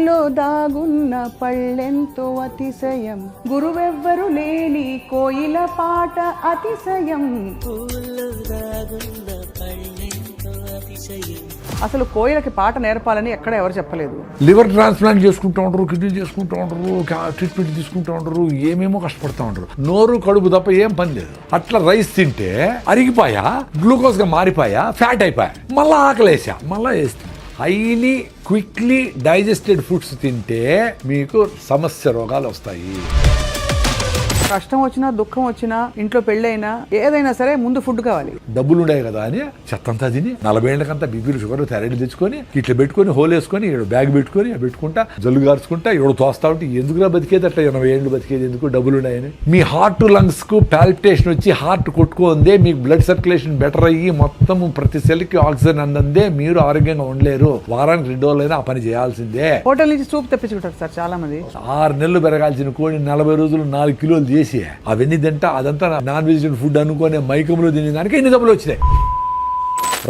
పువ్వుల్లో దాగున్న పళ్ళెంతో అతిశయం, గురువెవ్వరు లేని కోయిల పాట అతిశయం. అసలు కోయిలకి పాట నేర్పాలని ఎక్కడ ఎవరు చెప్పలేదు. లివర్ ట్రాన్స్ప్లాంట్ చేసుకుంటూ ఉంటారు, కిడ్నీ చేసుకుంటూ ఉంటారు, ట్రీట్మెంట్ తీసుకుంటూ ఉంటారు, ఏమేమో కష్టపడుతూ ఉంటారు. నోరు కడుపు తప్ప ఏం పని లేదు. అట్లా రైస్ తింటే అరిగిపోయా, గ్లూకోజ్ గా మారిపోయా, ఫ్యాట్ అయిపోయా, మళ్ళా ఆకలేసా, మళ్ళా వేస్తా. హైలీ క్విక్లీ డైజెస్టెడ్ ఫుడ్స్ తింటే మీకు సమస్య రోగాలు వస్తాయి. కష్టం వచ్చినా దుఃఖం వచ్చినా ఇంట్లో పెళ్ళైనా ఏదైనా సరే ముందు ఫుడ్ కావాలి. డబ్బులు ఉన్నాయి కదా అని చెత్తంతా తిని 40 ఏళ్ళకంతా బీపీలు షుగర్ థైరాయిడ్ తెచ్చుకొని ఇట్లా పెట్టుకొని హోల్ వేసుకొని ఇక్కడ బ్యాగ్ పెట్టుకొని పెట్టుకుంటా జల్లు గార్చుకుంటా ఇక్కడ తోస్తా ఉంటే ఎందుకురా బతికేది, అట్లా 80 ఏళ్ళు బతికేది ఎందుకు, డబ్బులు ఉన్నాయని. మీ హార్ట్ లంగ్స్ కు పాల్పిటేషన్ వచ్చి హార్ట్ కొట్టుకుందే, మీకు బ్లడ్ సర్క్యులేషన్ బెటర్ అయ్యి మొత్తం ప్రతి సెల్ కి ఆక్సిజన్ అందందే మీరు ఆరోగ్యంగా ఉండలేరు. వారానికి 2 రోజులైనా ఆ పని చేయాల్సిందే. హోటల్ నుంచి సూప్ తెప్పించుకుంటారు సార్ చాలా మంది. 6 నెలలు పెరగాల్సిన కోడి 40 రోజులు 4 కిలోలు చేసి అవన్నీ తింటా అదంతా నాన్ వెజిటేరియన్ ఫుడ్ అనుకునే మైకంలో తినే దానికి ఎన్ని డబ్బులు వచ్చినాయి.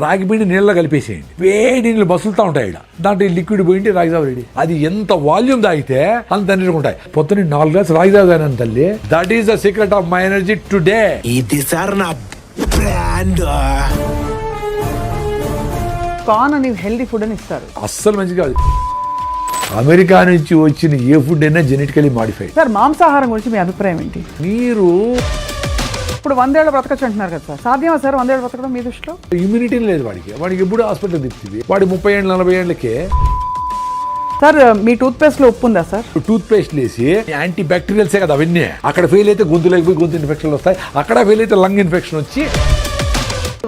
రాగి పిండి నీళ్ళలో కలిపేసేయండి, వేడి నీళ్ళు మసులుతా ఉంటాయి. దాంట్లో లిక్విడ్ పోయింటి రాగిజావ రెడీ. అది ఎంత వాల్యూమ్ తాగితే అంత ఎనర్జీ ఉంటాయి. పొద్దున్న 4 గ్లాస్ రాగిజావ తాగిన తల్లి. That is the secret of my energy today. ఇది సార్ నా బ్రాండ్. కార్న్ అని హెల్దీ ఫుడ్ అని ఇస్తారు, అస్సలు మంచిగా. అమెరికా నుంచి వచ్చిన ఏ ఫుడ్ అయినా జెనెటికలీ మాడిఫైడ్. సార్ మాంసాహారం గురించి మీ అభిప్రాయం ఏంటి? మీరు ఇప్పుడు 100 ఏళ్ళు బ్రతకచ్చు అంటున్నారు కదా సార్, సాధ్యమా సార్ 100 ఏళ్ళు బ్రతకడం మీ దృష్టిలో? ఇమ్యూనిటీ లేదు వాడికి ఎప్పుడు హాస్పిటల్ తిప్పుతుంది. వాడి 30 ఏళ్ళు 40 ఏళ్ళకే. సార్ మీ టూత్ పేస్ట్ లో ఉప్పు ఉందా సార్? టూత్ పేస్ట్ వేసి యాంటీ బ్యాక్టీరియల్సే కదా అవన్నీ. అక్కడ ఫెయిల్ అయితే గొంతులోకి పోయి గొంతు ఇన్ఫెక్షన్లు వస్తాయి, అక్కడ ఫెయిల్ అయితే లంగ్ ఇన్ఫెక్షన్ వచ్చి.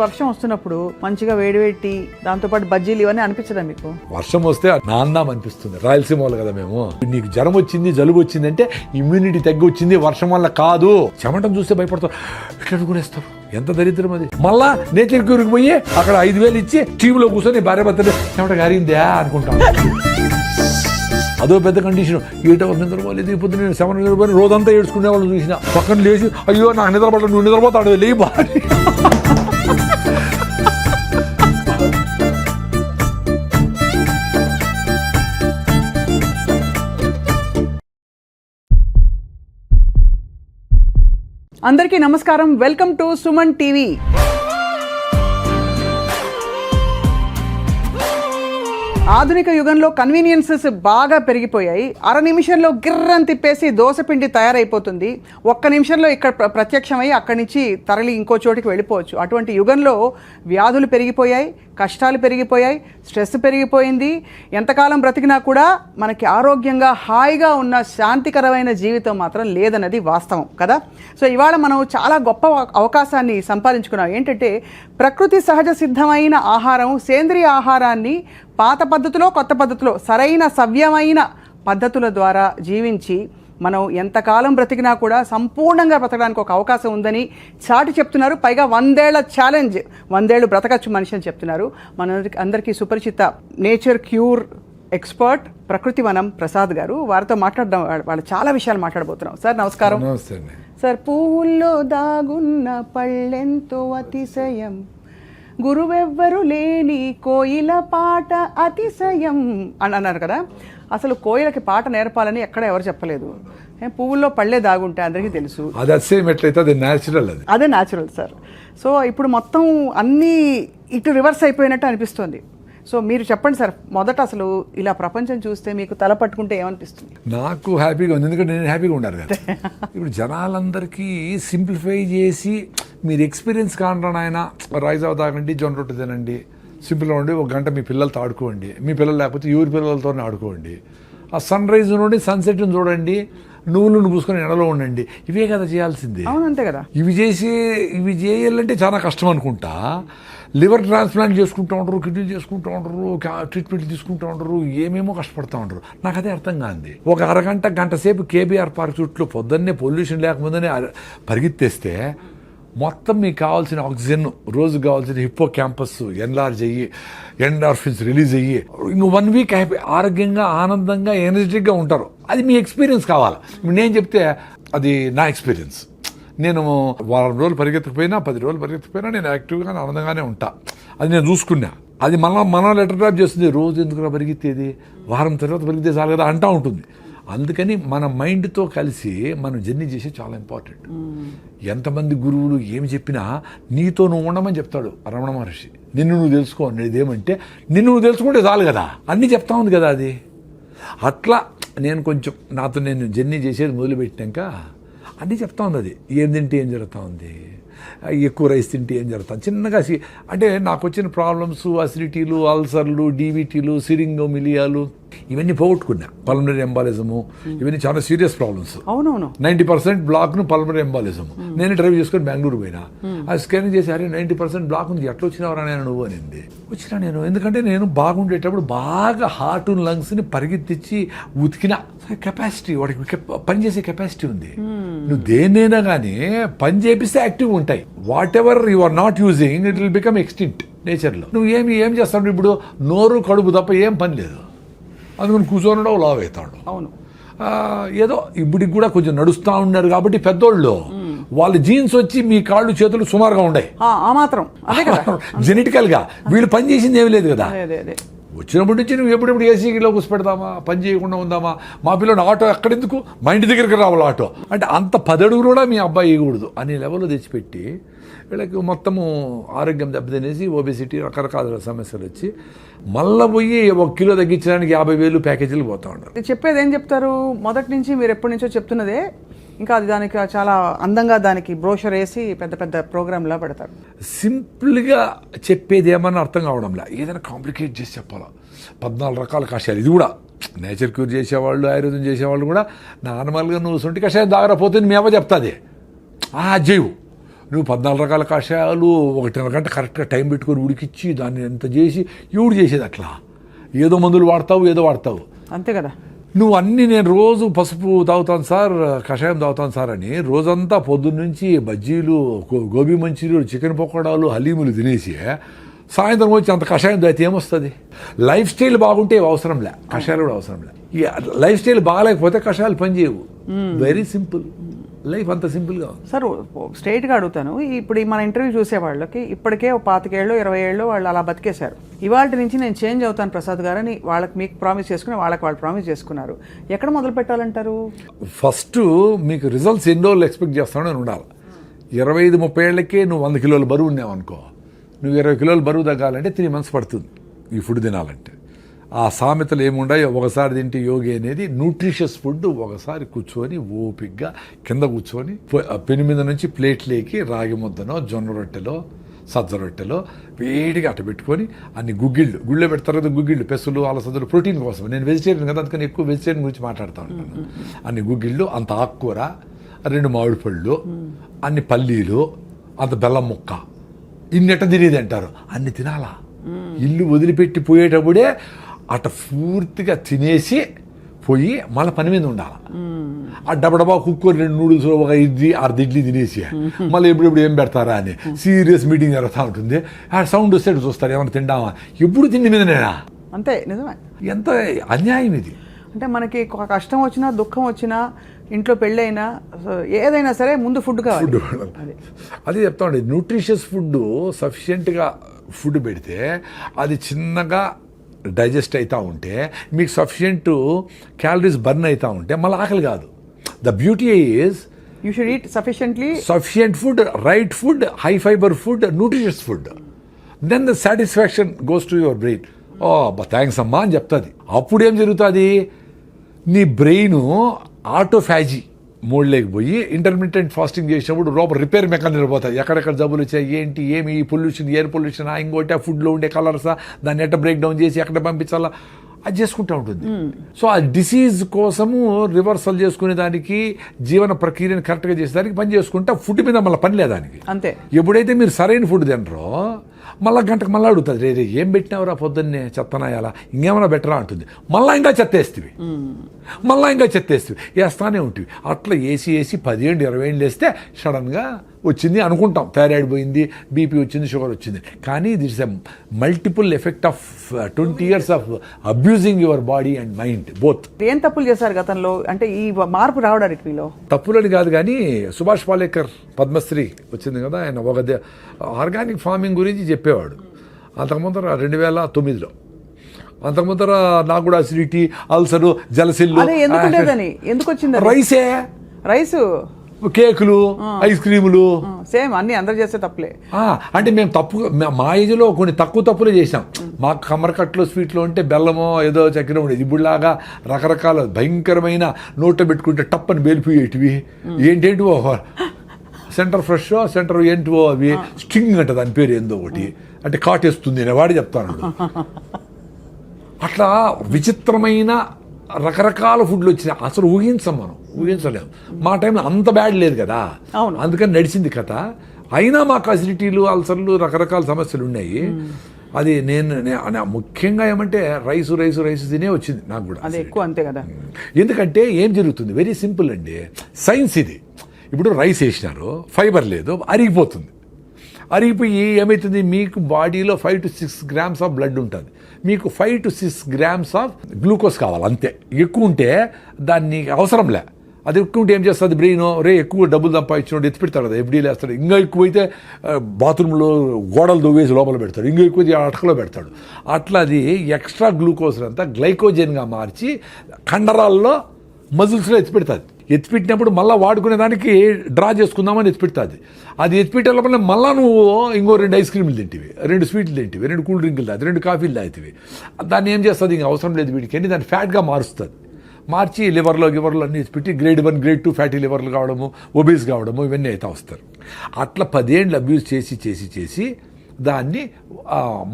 వర్షం వస్తున్నప్పుడు మంచిగా వేడివేటి దాంతోపాటు బజ్జీలు ఇవన్నీ అనిపించదా మీకు? వర్షం వస్తే నాందాం అనిపిస్తుంది. రాయలసీమ వాళ్ళు కదా మేము. నీకు జ్వరం వచ్చింది జలుబు వచ్చింది అంటే ఇమ్యూనిటీ తగ్గి వచ్చింది, వర్షం వల్ల కాదు. చెమటం చూస్తే భయపడతారు, ఇట్లా అనుకునేస్తారు. ఎంత దరిద్రం అది. మళ్ళా నేచర్ క్యూర్కి పోయి అక్కడ 5,000 ఇచ్చి టీవీలో కూర్చొని భార్య భర్తలు చెమట గారిందా అనుకుంటాం. అదో పెద్ద కండిషన్. 8 hours నిద్రపోలేదు. ఇప్పుడు నేను 7 నిద్రపోయి రోజంతా ఏడ్చుకునే వాళ్ళు చూసిన. పక్కన లేచి అయ్యో నాకు నిద్రపడ, నువ్వు నిద్రపోతాడు లే బాగా. అందరికీ నమస్కారం, వెల్కమ్ టు సుమన్ టీవీ. ఆధునిక యుగంలో కన్వీనియన్సెస్ బాగా పెరిగిపోయాయి. 1/2 నిమిషంలో గిర్రని తిప్పేసి దోసపిండి తయారైపోతుంది. 1 నిమిషంలో ఇక్కడ ప్రత్యక్షమై అక్కడి నుంచి తరలి ఇంకో చోటికి వెళ్ళిపోవచ్చు. అటువంటి యుగంలో వ్యాధులు పెరిగిపోయాయి, కష్టాలు పెరిగిపోయాయి, స్ట్రెస్ పెరిగిపోయింది. ఎంతకాలం బ్రతికినా కూడా మనకి ఆరోగ్యంగా హాయిగా ఉన్న శాంతికరమైన జీవితం మాత్రం లేదన్నది వాస్తవం కదా. సో ఇవాళ మనం చాలా గొప్ప అవకాశాన్ని సంపాదించుకున్నాం. ఏంటంటే ప్రకృతి సహజ సిద్ధమైన ఆహారం, సేంద్రియ ఆహారాన్ని పాత పద్ధతిలో కొత్త పద్ధతిలో సరైన సవ్యమైన పద్ధతుల ద్వారా జీవించి మనం ఎంతకాలం బ్రతికినా కూడా సంపూర్ణంగా బ్రతకడానికి ఒక అవకాశం ఉందని చాటి చెప్తున్నారు. పైగా 100 ఏళ్ల ఛాలెంజ్, 100 ఏళ్ళు బ్రతకచ్చు మనిషి అని చెప్తున్నారు. అందరికీ సుపరిచిత నేచర్ క్యూర్ ఎక్స్పర్ట్ ప్రకృతి వనం ప్రసాద్ గారు. వారితో మాట్లాడడం, వాళ్ళు చాలా విషయాలు మాట్లాడబోతున్నాం. సార్ నమస్కారం. సార్, పువ్వుల్లో దాగున్న పళ్ళెంతో అతిశయం, గురువెవ్వరు లేని కోయిల పాట అతిశయం అని అన్నారు కదా. అసలు కోయిలకి పాట నేర్పాలని ఎక్కడ ఎవరు చెప్పలేదు. పువ్వుల్లో పళ్ళే దాగుంటే అందరికీ తెలుసు. అదే న్యాచురల్ సార్. సో ఇప్పుడు మొత్తం అన్నీ ఇటు రివర్స్ అయిపోయినట్టు అనిపిస్తుంది. సో మీరు చెప్పండి సార్, మొదట అసలు ఇలా ప్రపంచం చూస్తే మీకు తల పట్టుకుంటే ఏమనిపిస్తుంది? నాకు హ్యాపీగా ఉంది, ఎందుకంటే నేను హ్యాపీగా ఉండాలి కదా. ఇప్పుడు జనాలందరికీ సింప్లిఫై చేసి మీరు ఎక్స్పీరియన్స్ కానరా ఆయన రైజావ తాగండి, జొన్న రొట్టె తినండి, సింపుల్గా ఉండి 1 గంట మీ పిల్లలతో ఆడుకోండి, మీ పిల్లలు లేకపోతే ఎవరి పిల్లలతోనే ఆడుకోండి, ఆ సన్ రైజ్ నుండి సన్సెట్ని చూడండి, నువ్వులను పూసుకొని ఎండలో ఉండండి. ఇవే కదా చేయాల్సిందే. అవునంతే కదా. ఇవి చేయాలంటే చాలా కష్టం అనుకుంటా. లివర్ ట్రాన్స్ప్లాంట్ చేసుకుంటూ ఉంటారు, కిడ్నీ చేసుకుంటూ ఉంటారు, ట్రీట్మెంట్ తీసుకుంటూ ఉంటారు, ఏమేమో కష్టపడుతూ ఉంటారు. నాకు అదే అర్థం కాంది. ఒక అరగంట గంట సేపు కేబీఆర్ పార్క్ చుట్టూ పొద్దున్నే పొల్యూషన్ లేకముందనే పరిగెత్తేస్తే మొత్తం మీకు కావాల్సిన ఆక్సిజన్, రోజు కావాల్సిన హిప్పో క్యాంపస్ ఎన్లార్జ్ అయ్యి ఎండార్ఫిన్స్ రిలీజ్ అయ్యి ఇంక 1 వీక్ హ్యాపీ ఆరోగ్యంగా ఆనందంగా ఎనర్జెటిక్గా ఉంటారు. అది మీ ఎక్స్పీరియన్స్ కావాలి. నేను చెప్తే అది నా ఎక్స్పీరియన్స్. నేను 1 వారం రోజులు పరిగెత్తకపోయినా 10 రోజులు పరిగెత్తకపోయినా నేను యాక్టివ్గా ఆనందంగానే ఉంటా. అది నేను చూసుకున్నా. అది మన లెటర్ డ్రాప్ చేస్తుంది, రోజు ఎందుకు పరిగెత్తేది, వారం తర్వాత పరిగెత్తే చాలు కదా అంటూ ఉంటుంది. అందుకని మన మైండ్తో కలిసి మనం జర్నీ చేసే చాలా ఇంపార్టెంట్. ఎంతమంది గురువులు ఏమి చెప్పినా నీతో నువ్వు ఉండమని చెప్తాడు రమణ మహర్షి. నిన్ను నువ్వు తెలుసుకో అనేది ఏమంటే నిన్ను నువ్వు తెలుసుకుంటే చాలు కదా, అన్నీ చెప్తా ఉంది కదా అది. అట్లా నేను కొంచెం నాతో నేను జర్నీ చేసేది మొదలుపెట్టాక అన్నీ చెప్తా ఉంది. అది ఏం తింటే ఏం జరుగుతూ ఉంది, ఎక్కువ రైస్ తింటే ఏం జరుగుతుంది, చిన్నగా అంటే నాకు వచ్చిన ప్రాబ్లమ్స్ అసిడిటీలు, అల్సర్లు, డీబీటీలు, సిరింగోమిలియాలు ఇవన్నీ పోగొట్టుకున్నా. పల్మనరీ ఎంబాలిజము ఇవన్నీ చాలా సీరియస్ ప్రాబ్లమ్స్. అవునవును 90% బ్లాక్ను పల్మనరీ ఎంబాలిజం. నేను డ్రైవ్ చేసుకొని బెంగళూరు పోయినా, ఆ స్కానింగ్ చేసి అరే 90% బ్లాక్ ఉంది, ఎట్లా వచ్చినావరా నేను నువ్వు అనింది. వచ్చినా నేను, ఎందుకంటే నేను బాగుండేటప్పుడు బాగా హార్ట్ లంగ్స్ని పరిగెత్తించి ఉతికిన కెపాసిటీ, వాడికి పనిచేసే కెపాసిటీ ఉంది. నువ్వు దేన్నైనా కానీ పని చేపిస్తే యాక్టివ్గా ఉంటాయి. Whatever you are not using it will become extinct నేచర్లో. నువ్వు ఏం చేస్తావు ఇప్పుడు, నోరు కడుపు తప్ప ఏం పని లేదు, అందుకని కూర్చొని లావ్ అవుతాడు. అవును, ఏదో ఇప్పటికి కూడా కొంచెం నడుస్తూ ఉన్నారు కాబట్టి పెద్దోళ్ళు వాళ్ళ జీన్స్ వచ్చి మీ కాళ్ళు చేతులు సుమారుగా ఉన్నాయి ఆ మాత్రం అదే కదా. జెనెటికల్గా వీళ్ళు పని చేసింది ఏమీ లేదు కదా. అదే వచ్చినప్పటి నుంచి నువ్వు ఎప్పుడెప్పుడు ఏసీలో కూర్చోపెడదామా, పని చేయకుండా ఉందామా, మా పిల్లలు ఆటో ఎక్కడెందుకు, మా ఇంటి దగ్గరికి రావాలి ఆటో అంటే అంత 10 అడుగులు కూడా మీ అబ్బాయి వేయకూడదు అనే లెవెల్లో తెచ్చిపెట్టి వీళ్ళకి మొత్తము ఆరోగ్యం దెబ్బతినేసి ఓబెసిటీ రకరకాల సమస్యలు వచ్చి మళ్ళీ పోయి 1 కిలో తగ్గించడానికి 50,000 ప్యాకేజీలు పోతా ఉంటారు. చెప్పేది ఏం చెప్తారు, మొదటి నుంచి మీరు ఎప్పటి నుంచో చెప్తున్నదే, ఇంకా అది దానికి చాలా అందంగా దానికి బ్రోషర్ వేసి పెద్ద పెద్ద ప్రోగ్రామ్లా పెడతారు. సింపుల్గా చెప్పేది ఏమన్నా అర్థం కావడంలా, ఏదైనా కాంప్లికేట్ చేసి చెప్పాలా. 14 రకాల కషాయాలు, ఇది కూడా నేచర్ క్యూర్ చేసేవాళ్ళు, ఆయుర్వేదం చేసేవాళ్ళు కూడా నార్మల్గా నువ్వు సొంటి కషాయం దాగరపోతే మీ అవ్వ చెప్తుంది జైవు, నువ్వు 14 రకాల కషాయాలు 1.5 గంట కరెక్ట్గా టైం పెట్టుకొని ఉడికిచ్చి దాన్ని ఎంత చేసి ఎవడు చేసేది అట్లా, ఏదో మందులు వాడతావు అంతే కదా. నువ్వు అన్నీ నేను రోజు పసుపు తాగుతాను సార్, కషాయం తాగుతాను సార్ అని రోజంతా పొద్దున్నుంచి బజ్జీలు, గోబీ మంచూరియలు, చికెన్ పకోడాలు, హలీములు తినేసి సాయంత్రం వచ్చి అంత కషాయం తాగితే ఏమొస్తుంది. లైఫ్ స్టైల్ బాగుంటే అవసరంలే, కషాయాలు కూడా అవసరంలే. లైఫ్ స్టైల్ బాగాలేకపోతే కషాయాలు పనిచేయవు. వెరీ సింపుల్ లైఫ్, అంత సింపుల్గా ఉంది. సార్ స్ట్రైట్గా అడుగుతాను, ఇప్పుడు మన ఇంటర్వ్యూ చూసే వాళ్ళకి ఇప్పటికే 25 ఏళ్ళు 20 ఏళ్ళు వాళ్ళు అలా బతికేశారు. ఇవాళ నుంచి నేను చేంజ్ అవుతాను ప్రసాద్ గారని వాళ్ళకి మీకు ప్రామిస్ చేసుకుని వాళ్ళకి వాళ్ళు ప్రామిస్ చేసుకున్నారు. ఎక్కడ మొదలు పెట్టాలంటారు? ఫస్ట్ మీకు రిజల్ట్స్ ఎన్ని రోజులు ఎక్స్పెక్ట్ చేస్తానో అని ఉండాలి. 25-30 ఏళ్ళకే నువ్వు 100 కిలోల బరువు ఉన్నావు అనుకో, నువ్వు 20 కిలోల బరువు తగ్గాలంటే 3 months పడుతుంది ఈ ఫుడ్ తినాలంటే. ఆ సామెతలు ఏముండాయో, ఒకసారి తింటే యోగి అనేది న్యూట్రిషియస్ ఫుడ్. ఒకసారి కూర్చొని ఓపిగ్గా కింద కూర్చొని పెను మీద నుంచి ప్లేట్లేకి రాగి ముద్దనో, జొన్న రొట్టెలో, సజ్జ రొట్టెలో వేడిగా అట్ట పెట్టుకొని అన్ని గుళ్ళో పెడతారు కదా గుగ్గిళ్ళు, పెసలు, అలసందలు ప్రోటీన్ కోసం. నేను వెజిటేరియన్ కదా, అందుకని ఎక్కువ వెజిటేరియన్ గురించి మాట్లాడుతూ ఉంటాను. అన్ని గుగ్గిళ్ళు, అంత ఆకుకూర, 2 మామిడి పళ్ళు, అన్ని పల్లీలు, అంత బెల్లం ముక్క, ఇన్నెట్ట తినేది అంటారు. అన్ని తినాలా, ఇల్లు వదిలిపెట్టి పోయేటప్పుడే అట్ట పూర్తిగా తినేసి పోయి మళ్ళీ పని మీద ఉండాలి. ఆ డబ్బడబా కుక్కర్ 2 నూడిల్స్, 1 అర్ధ ఇడ్లీ తినేసి మళ్ళీ ఎప్పుడెప్పుడు ఏం పెడతారా అని సీరియస్ మీటింగ్ జరుగుతూ ఉంటుంది. ఆ సౌండ్ వస్తే చూస్తారు ఏమైనా తిండామా, ఎప్పుడు తిండి మీద నేనా. అంతే, నిజమే. ఎంత అన్యాయం ఇది. అంటే మనకి కష్టం వచ్చినా, దుఃఖం వచ్చినా, ఇంట్లో పెళ్ళైనా, ఏదైనా సరే ముందు ఫుడ్ కావాలి. అదే చెప్తా ఉండే, న్యూట్రిషియస్ ఫుడ్ సఫిషియెంట్గా ఫుడ్ పెడితే అది చిన్నగా డైజెస్ట్ అవుతూ ఉంటే మీకు సఫిషియెంట్ క్యాలరీస్ బర్న్ అవుతూ ఉంటే మళ్ళీ ఆకలి కాదు. The beauty is you should eat sufficient food, right food, high fibre food, nutritious food. Then the satisfaction goes to your brain. Oh thanks అమ్మా అని చెప్తుంది. అప్పుడు ఏం జరుగుతుంది, నీ బ్రెయిన్ ఆటోఫాజీ మోడ్లోకి పోయి ఇంటర్మీడియట్ ఫాస్టింగ్ చేసినప్పుడు లోపల రిపేర్ మెకానిజం పోతాయి. ఎక్కడెక్కడ జబ్బులు వచ్చాయి, ఏంటి, ఏమి పొల్యూషన్, ఎయిర్ పొల్యూషన్, ఇంకోటి ఆ ఫుడ్లో ఉండే కలర్సా, దాన్ని ఎట్ట బ్రేక్ డౌన్ చేసి ఎక్కడ పంపించాలా, అది చేసుకుంటూ ఉంటుంది. సో ఆ డిసీజ్ కోసము రివర్సల్ చేసుకునే దానికి, జీవన ప్రక్రియను కరెక్ట్గా చేసేదానికి పని చేసుకుంటే ఫుడ్ మీద మళ్ళీ పని లేదానికి. అంతే. ఎప్పుడైతే మీరు సరైన ఫుడ్ తినరో మళ్ళీ గంటకు మళ్ళీ అడుగుతుంది, రే ఏం పెట్టినావురా పొద్దున్నే, చెత్తనాయాలా, ఇంకేమైనా బెటరా అంటుంది. మళ్ళీ ఇంకా చెత్తేస్తుంది, వేస్తానే ఉంటుంది. అట్లా వేసి 10 ఏళ్ళు 20 ఏళ్ళు వేస్తే సడన్గా వచ్చింది అనుకుంటాం, థైరాయిడ్ పోయింది, బీపీ వచ్చింది, షుగర్ వచ్చింది. కానీ it's a multiple effect of 20 years of abusing your body and mind both. ఏం తప్పులు చేశారు గతంలో, అంటే ఈ మార్పు రావడానికి మీలో? తప్పులని కాదు కానీ, సుభాష్ పాలేకర్ పద్మశ్రీ వచ్చింది కదా, ఆయన ఒక ఆర్గానిక్ ఫార్మింగ్ గురించి చెప్పేవాడు. అంతకుముందర 2009లో. అంతకుముందర నాకు కూడా అసిడిటీ, అల్సరు, జలసిల్లు. అదే ఎందుకు వచ్చింది రైసే, రైసు, కేకులు, ఐస్ క్రీములు. సేమ్ అన్ని అందరు చేస్తే తప్పులే. అంటే మేము మా ఏజ్లో కొన్ని తప్పులే చేసాం. మాకు కమ్మరకట్లో స్వీట్లో ఉంటే బెల్లమో ఏదో చక్కెర ఉండేది. ఇప్పుడులాగా రకరకాల భయంకరమైన నోట్లో పెట్టుకుంటే టప్పని బేలిపోయేటివి. ఏంటేంటివో సెంటర్ ఫ్రెష్, సెంటర్ ఏంటివో అవి స్టింగ్ అంట, దాని పేరు ఏందో ఒకటి, అంటే కాటేస్తుంది నేను వాడి చెప్తాను. అట్లా విచిత్రమైన రకరకాల ఫుడ్లు వచ్చినాయి. అసలు ఊహించలేము. మా టైంలో అంత బ్యాడ్ లేదు కదా, అందుకని నడిచింది కథ. అయినా మాకు అసిడిటీలు, అల్సర్లు, రకరకాల సమస్యలు ఉన్నాయి. అది నేను ముఖ్యంగా ఏమంటే రైస్ తినే వచ్చింది నాకు కూడా. అది ఎక్కువ అంతే కదా. ఎందుకంటే ఏం జరుగుతుంది, వెరీ సింపుల్ అండి, సైన్స్ ఇది. ఇప్పుడు రైస్ వేసినారు, ఫైబర్ లేదు, అరిగిపోయి ఏమవుతుంది, మీకు బాడీలో 5 to 6 grams ఆఫ్ బ్లడ్ ఉంటుంది. మీకు 5 to 6 grams ఆఫ్ గ్లూకోజ్ కావాలి అంతే. ఎక్కువ ఉంటే దాన్ని అవసరంలే. అది ఎక్కువ ఉంటే ఏం చేస్తుంది బ్రెయిన్, ఎక్కువ డబ్బులు సంపాదించినోడు ఎత్తి పెడతాడు కదా, ఎఫ్డీలు వేస్తాడు. ఇంకా ఎక్కువైతే బాత్రూంలో గోడలు దువ్వేసి లోపల పెడతాడు, ఇంకా ఎక్కువైతే అటకలో పెడతాడు. అట్లా అది ఎక్స్ట్రా గ్లూకోజ్ అంతా గ్లైకోజన్గా మార్చి కండరాల్లో, మజిల్స్లో ఎత్తిపెట్టినప్పుడు మళ్ళీ వాడుకునే దానికి డ్రా చేసుకుందామని ఎత్తిపెడుతుంది. అది ఎత్తిపెట్టే మళ్ళీ నువ్వు ఇంకో 2 ఐస్ క్రీములు తింటివి, 2 స్వీట్లు తింటివి, 2 కూల్ డ్రింకులు తాగి, 2 కాఫీలు తాగుతావి. దాన్ని ఏం చేస్తుంది, ఇంకా అవసరం లేదు వీడికి అని దాన్ని ఫ్యాట్గా మారుస్తుంది. మార్చి లివర్లో అన్ని ఎత్తిపెట్టి గ్రేడ్ 1, గ్రేడ్ 2 ఫ్యాటీ లివర్లు కావడము, ఒబేస్ కావడము, ఇవన్నీ అయితే వస్తారు. అట్లా 10 ఏళ్ళు అబ్యూస్ చేసి దాన్ని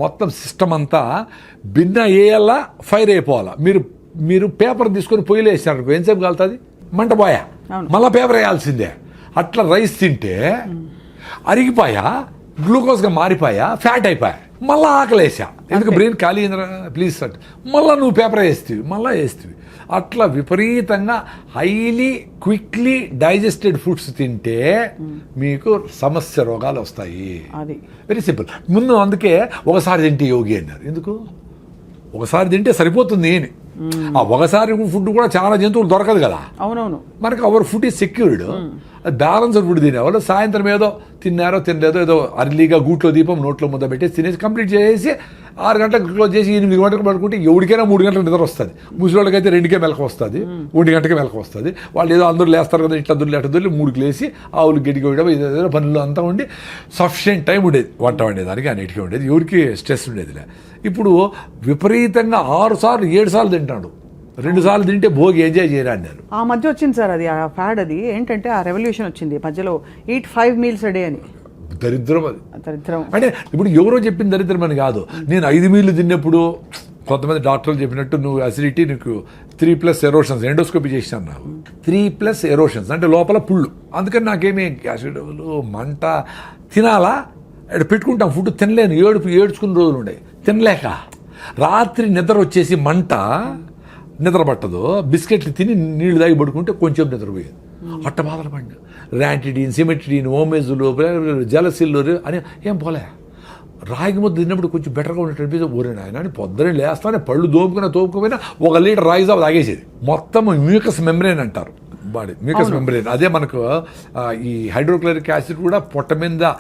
మొత్తం సిస్టమ్ అంతా భిన్న అయ్యేలా ఫైర్ అయిపోవాలా. మీరు పేపర్ తీసుకొని పొయ్యిలో వేసినారు, ఎంతసేపు కాలుతుంది, మంట పోయా, మళ్ళీ పేపర్ వేయాల్సిందే. అట్లా రైస్ తింటే అరిగిపోయా, గ్లూకోజ్గా మారిపోయా, ఫ్యాట్ అయిపోయా, మళ్ళీ ఆకలేసా. ఎందుకు బ్రెయిన్ ఖాళీ అయిందిరా ప్లీజ్ సార్, మళ్ళీ నువ్వు పేపర్ వేస్తేవి. అట్లా విపరీతంగా హైలీ క్విక్లీ డైజెస్టెడ్ ఫుడ్స్ తింటే మీకు సమస్య రోగాలు వస్తాయి. Very simple. ముందు అందుకే ఒకసారి తింటే యోగి అన్నారు. ఎందుకు ఒకసారి తింటే సరిపోతుంది అని. ఒకసారి ఫుడ్ కూడా చాలా జంతువులు దొరకదు కదా. అవునవును. మనకి our food is secured. Balanced food తినేవాళ్ళు సాయంత్రం ఏదో తినలేదో ఏదో అర్లీగా గూట్లో దీపం నోట్లో ముద్ద పెట్టేసి తినేసి కంప్లీట్ చేసి 6 గంటలకు క్లోజ్ చేసి 8 గంటలకు పడుకుంటే ఎవరికైనా 3 గంటలకు నిద్ర వస్తుంది. ముసలివాళ్ళకైతే 2కే మెలకు వస్తుంది, 1 గంటకే మెలకు వస్తుంది. వాళ్ళు ఏదో అందరూ లేస్తారు కదా, ఇట్లా దొరికి 3కి లేసి ఆవులు గడ్డికి వేయడం, ఏదైనా పనులు అంతా ఉండి సఫిషియెంట్ టైం ఉండేది వంట వండేదానికి, అన్నిటికీ ఉండేది, ఎవరికి స్ట్రెస్ ఉండేదిలే. ఇప్పుడు విపరీతంగా 6 సార్లు 7 సార్లు తింటాడు. 2 సార్లు తింటే భోగి ఎంజాయ్ చేయరా అన్నారు. ఆ మధ్య వచ్చింది సార్ అది, ఆ ఫ్యాడ్. అది ఏంటంటే ఆ రెవల్యూషన్ వచ్చింది మధ్యలో, eat 5 meals a day అని. దరిద్రం అది. దరిద్రం అంటే ఇప్పుడు ఎవరో చెప్పిన దరిద్రం అని కాదు. నేను 5 మీల్లు తిన్నప్పుడు కొంతమంది డాక్టర్లు చెప్పినట్టు నువ్వు అసిడిటీ, నీకు 3+ ఎరోషన్స్, ఎండోస్కోపీ చేసినాను నాకు. 3+ ఎరోషన్స్ అంటే లోపల పుళ్ళు. అందుకని నాకేమీ యాసిడ్లు, మంట, తినాలా పెట్టుకుంటాం ఫుడ్ తినలేను, ఏడ్చుకున్న రోజులు ఉన్నాయి తినలేక. రాత్రి నిద్ర వచ్చేసి మంట, నిద్ర పట్టదు, బిస్కెట్లు తిని నీళ్లు తాగి పడుకుంటే కొంచెం నిద్రపోయేది. అట్ట బాధలు పడిన ర్యాంటిడీన్, సిమెట్రిడీన్, ఓమేజులు, జలసిల్లు అని ఏం పోలే. రాగి ముద్ద తిన్నప్పుడు కొంచెం బెటర్గా ఉన్నట్టు ఊరిన ఆయన అని పొద్దునే లేస్తానే పళ్ళు తోపుకుపోయినా 1 లీటర్ రాగి జావ తాగేసేది. మొత్తం మ్యూకస్ మెంబ్రేన్ అంటారు బాడీ, మ్యూకస్ మెంబ్రేన్. అదే మనకు ఈ హైడ్రోక్లోరిక్ యాసిడ్ కూడా పొట్ట మీద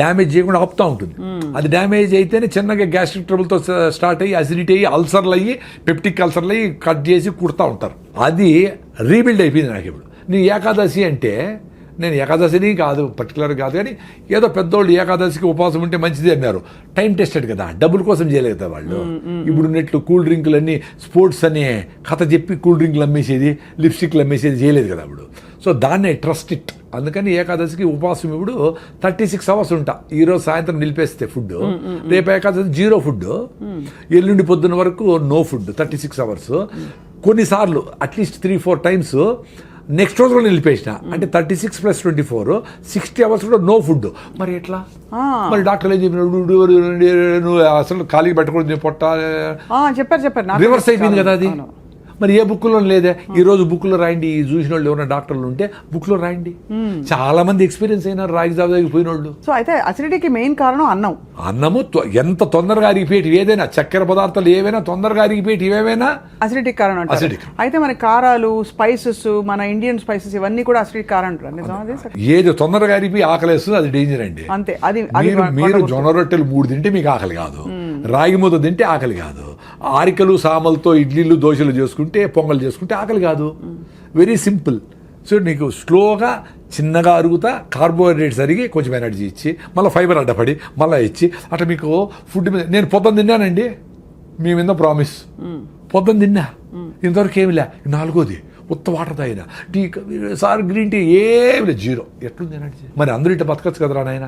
డ్యామేజ్ చేయకుండా ఆపుతూ ఉంటుంది. అది డ్యామేజ్ అయితేనే చిన్నగా గ్యాస్ట్రిక్ ట్రబుల్తో స్టార్ట్ అయ్యి అసిడిటీ అయ్యి అల్సర్లు అయ్యి పెప్టిక్ అల్సర్లు అయ్యి కట్ చేసి కుడతా ఉంటారు. అది రీబిల్డ్ అయిపోయింది నాకు. ఇప్పుడు నీ ఏకాదశి అంటే, నేను ఏకాదశిని కాదు పర్టికులర్ కాదు కానీ ఏదో పెద్దోళ్ళు ఏకాదశికి ఉపవాసం ఉంటే మంచిది అన్నారు. టైం టెస్టెడ్ కదా, డబ్బుల కోసం చేయలేదు కదా వాళ్ళు. ఇప్పుడు నెట్లు కూల్ డ్రింకులు అన్నీ స్పోర్ట్స్ అనే కథ చెప్పి కూల్ డ్రింకులు అమ్మేసేది, లిప్స్టిక్లు అమ్మేసేది చేయలేదు కదా అప్పుడు. సో దాన్నే ట్రస్ట్ ఇట్. అందుకని ఏకాదశికి ఉపవాసం ఇప్పుడు 36 hours ఉంటా. ఈరోజు సాయంత్రం నిలిపేస్తే ఫుడ్, రేపు ఏకాదశి 0 ఫుడ్, ఎల్లుండి పొద్దున్న వరకు నో ఫుడ్ 36 hours. కొన్నిసార్లు అట్లీస్ట్ 3-4 times నెక్స్ట్ రోజు కూడా నిలిపేసిన, అంటే 36 + 24 60 hours కూడా నో ఫుడ్. మరి ఎట్లా? మరి డాక్టర్లు ఏం చెప్పినాడు, నువ్వు అసలు ఖాళీ పెట్టకూడదు పొట్ట, చెప్పారు రివర్స్ అయిపోయింది కదా అది. మరి ఏ బుక్లో లేదే. ఈ రోజు బుక్లో రాయండి, ఈ చూసిన వాళ్ళు ఎవరైనా డాక్టర్లు ఉంటే బుక్లో రాయండి. చాలా మంది ఎక్స్పీరియన్స్ అయినారు రాగి జావ పోయిన వాళ్ళు. సో అయితే అసిడిటీకి మెయిన్ కారణం అన్నం. అన్నము ఎంత తొందరగా అరిగిపోయేటి ఏదైనా, చక్కెర పదార్థాలు ఏవైనా తొందరగా అరిగిపోయేటి ఏవైనా అసిడిటీ కారణం అంటారు. Acidic. అయితే మన కారాలు, స్పైసెస్, మన ఇండియన్ స్పైసెస్ ఇవన్నీ కూడా అసిడిటీ కారణం అంటారు. నిజం అది? ఏది తొందరగా అరిగిపోయి ఆకలేస్తుంది అది డేంజర్ అండి. అంతే. అది మీరు జొన్న రొట్టెలు 3 తింటే మీకు ఆకలి కాదు, రాగి ముద్ద తింటే ఆకలి కాదు, ఆరికలు సామలతో ఇడ్లీలు దోశలు చేసుకుంటే పొంగల్ చేసుకుంటే ఆకలి కాదు. Very simple. సో నీకు స్లోగా చిన్నగా అరుగుతా కార్బోహైడ్రేట్స్ అరిగి కొంచెం ఎనర్జీ ఇచ్చి మళ్ళీ ఫైబర్ అడ్డపడి మళ్ళీ ఇచ్చి అట్లా మీకు ఫుడ్ మీద. నేను పొద్దున్న తిన్నానండి, మీ మీద ప్రామిస్, పొద్దున్న తిన్నా, ఇంతవరకు ఏమి లే. 4వది ఉత్త వాటర్ తాగిన, టీ సార్ గ్రీన్ టీ ఏమి లేదు, 0. ఎట్లుంది ఎనర్జీ? మరి అందరూ ఇట్లా బతకచ్చు కదరా నాయన.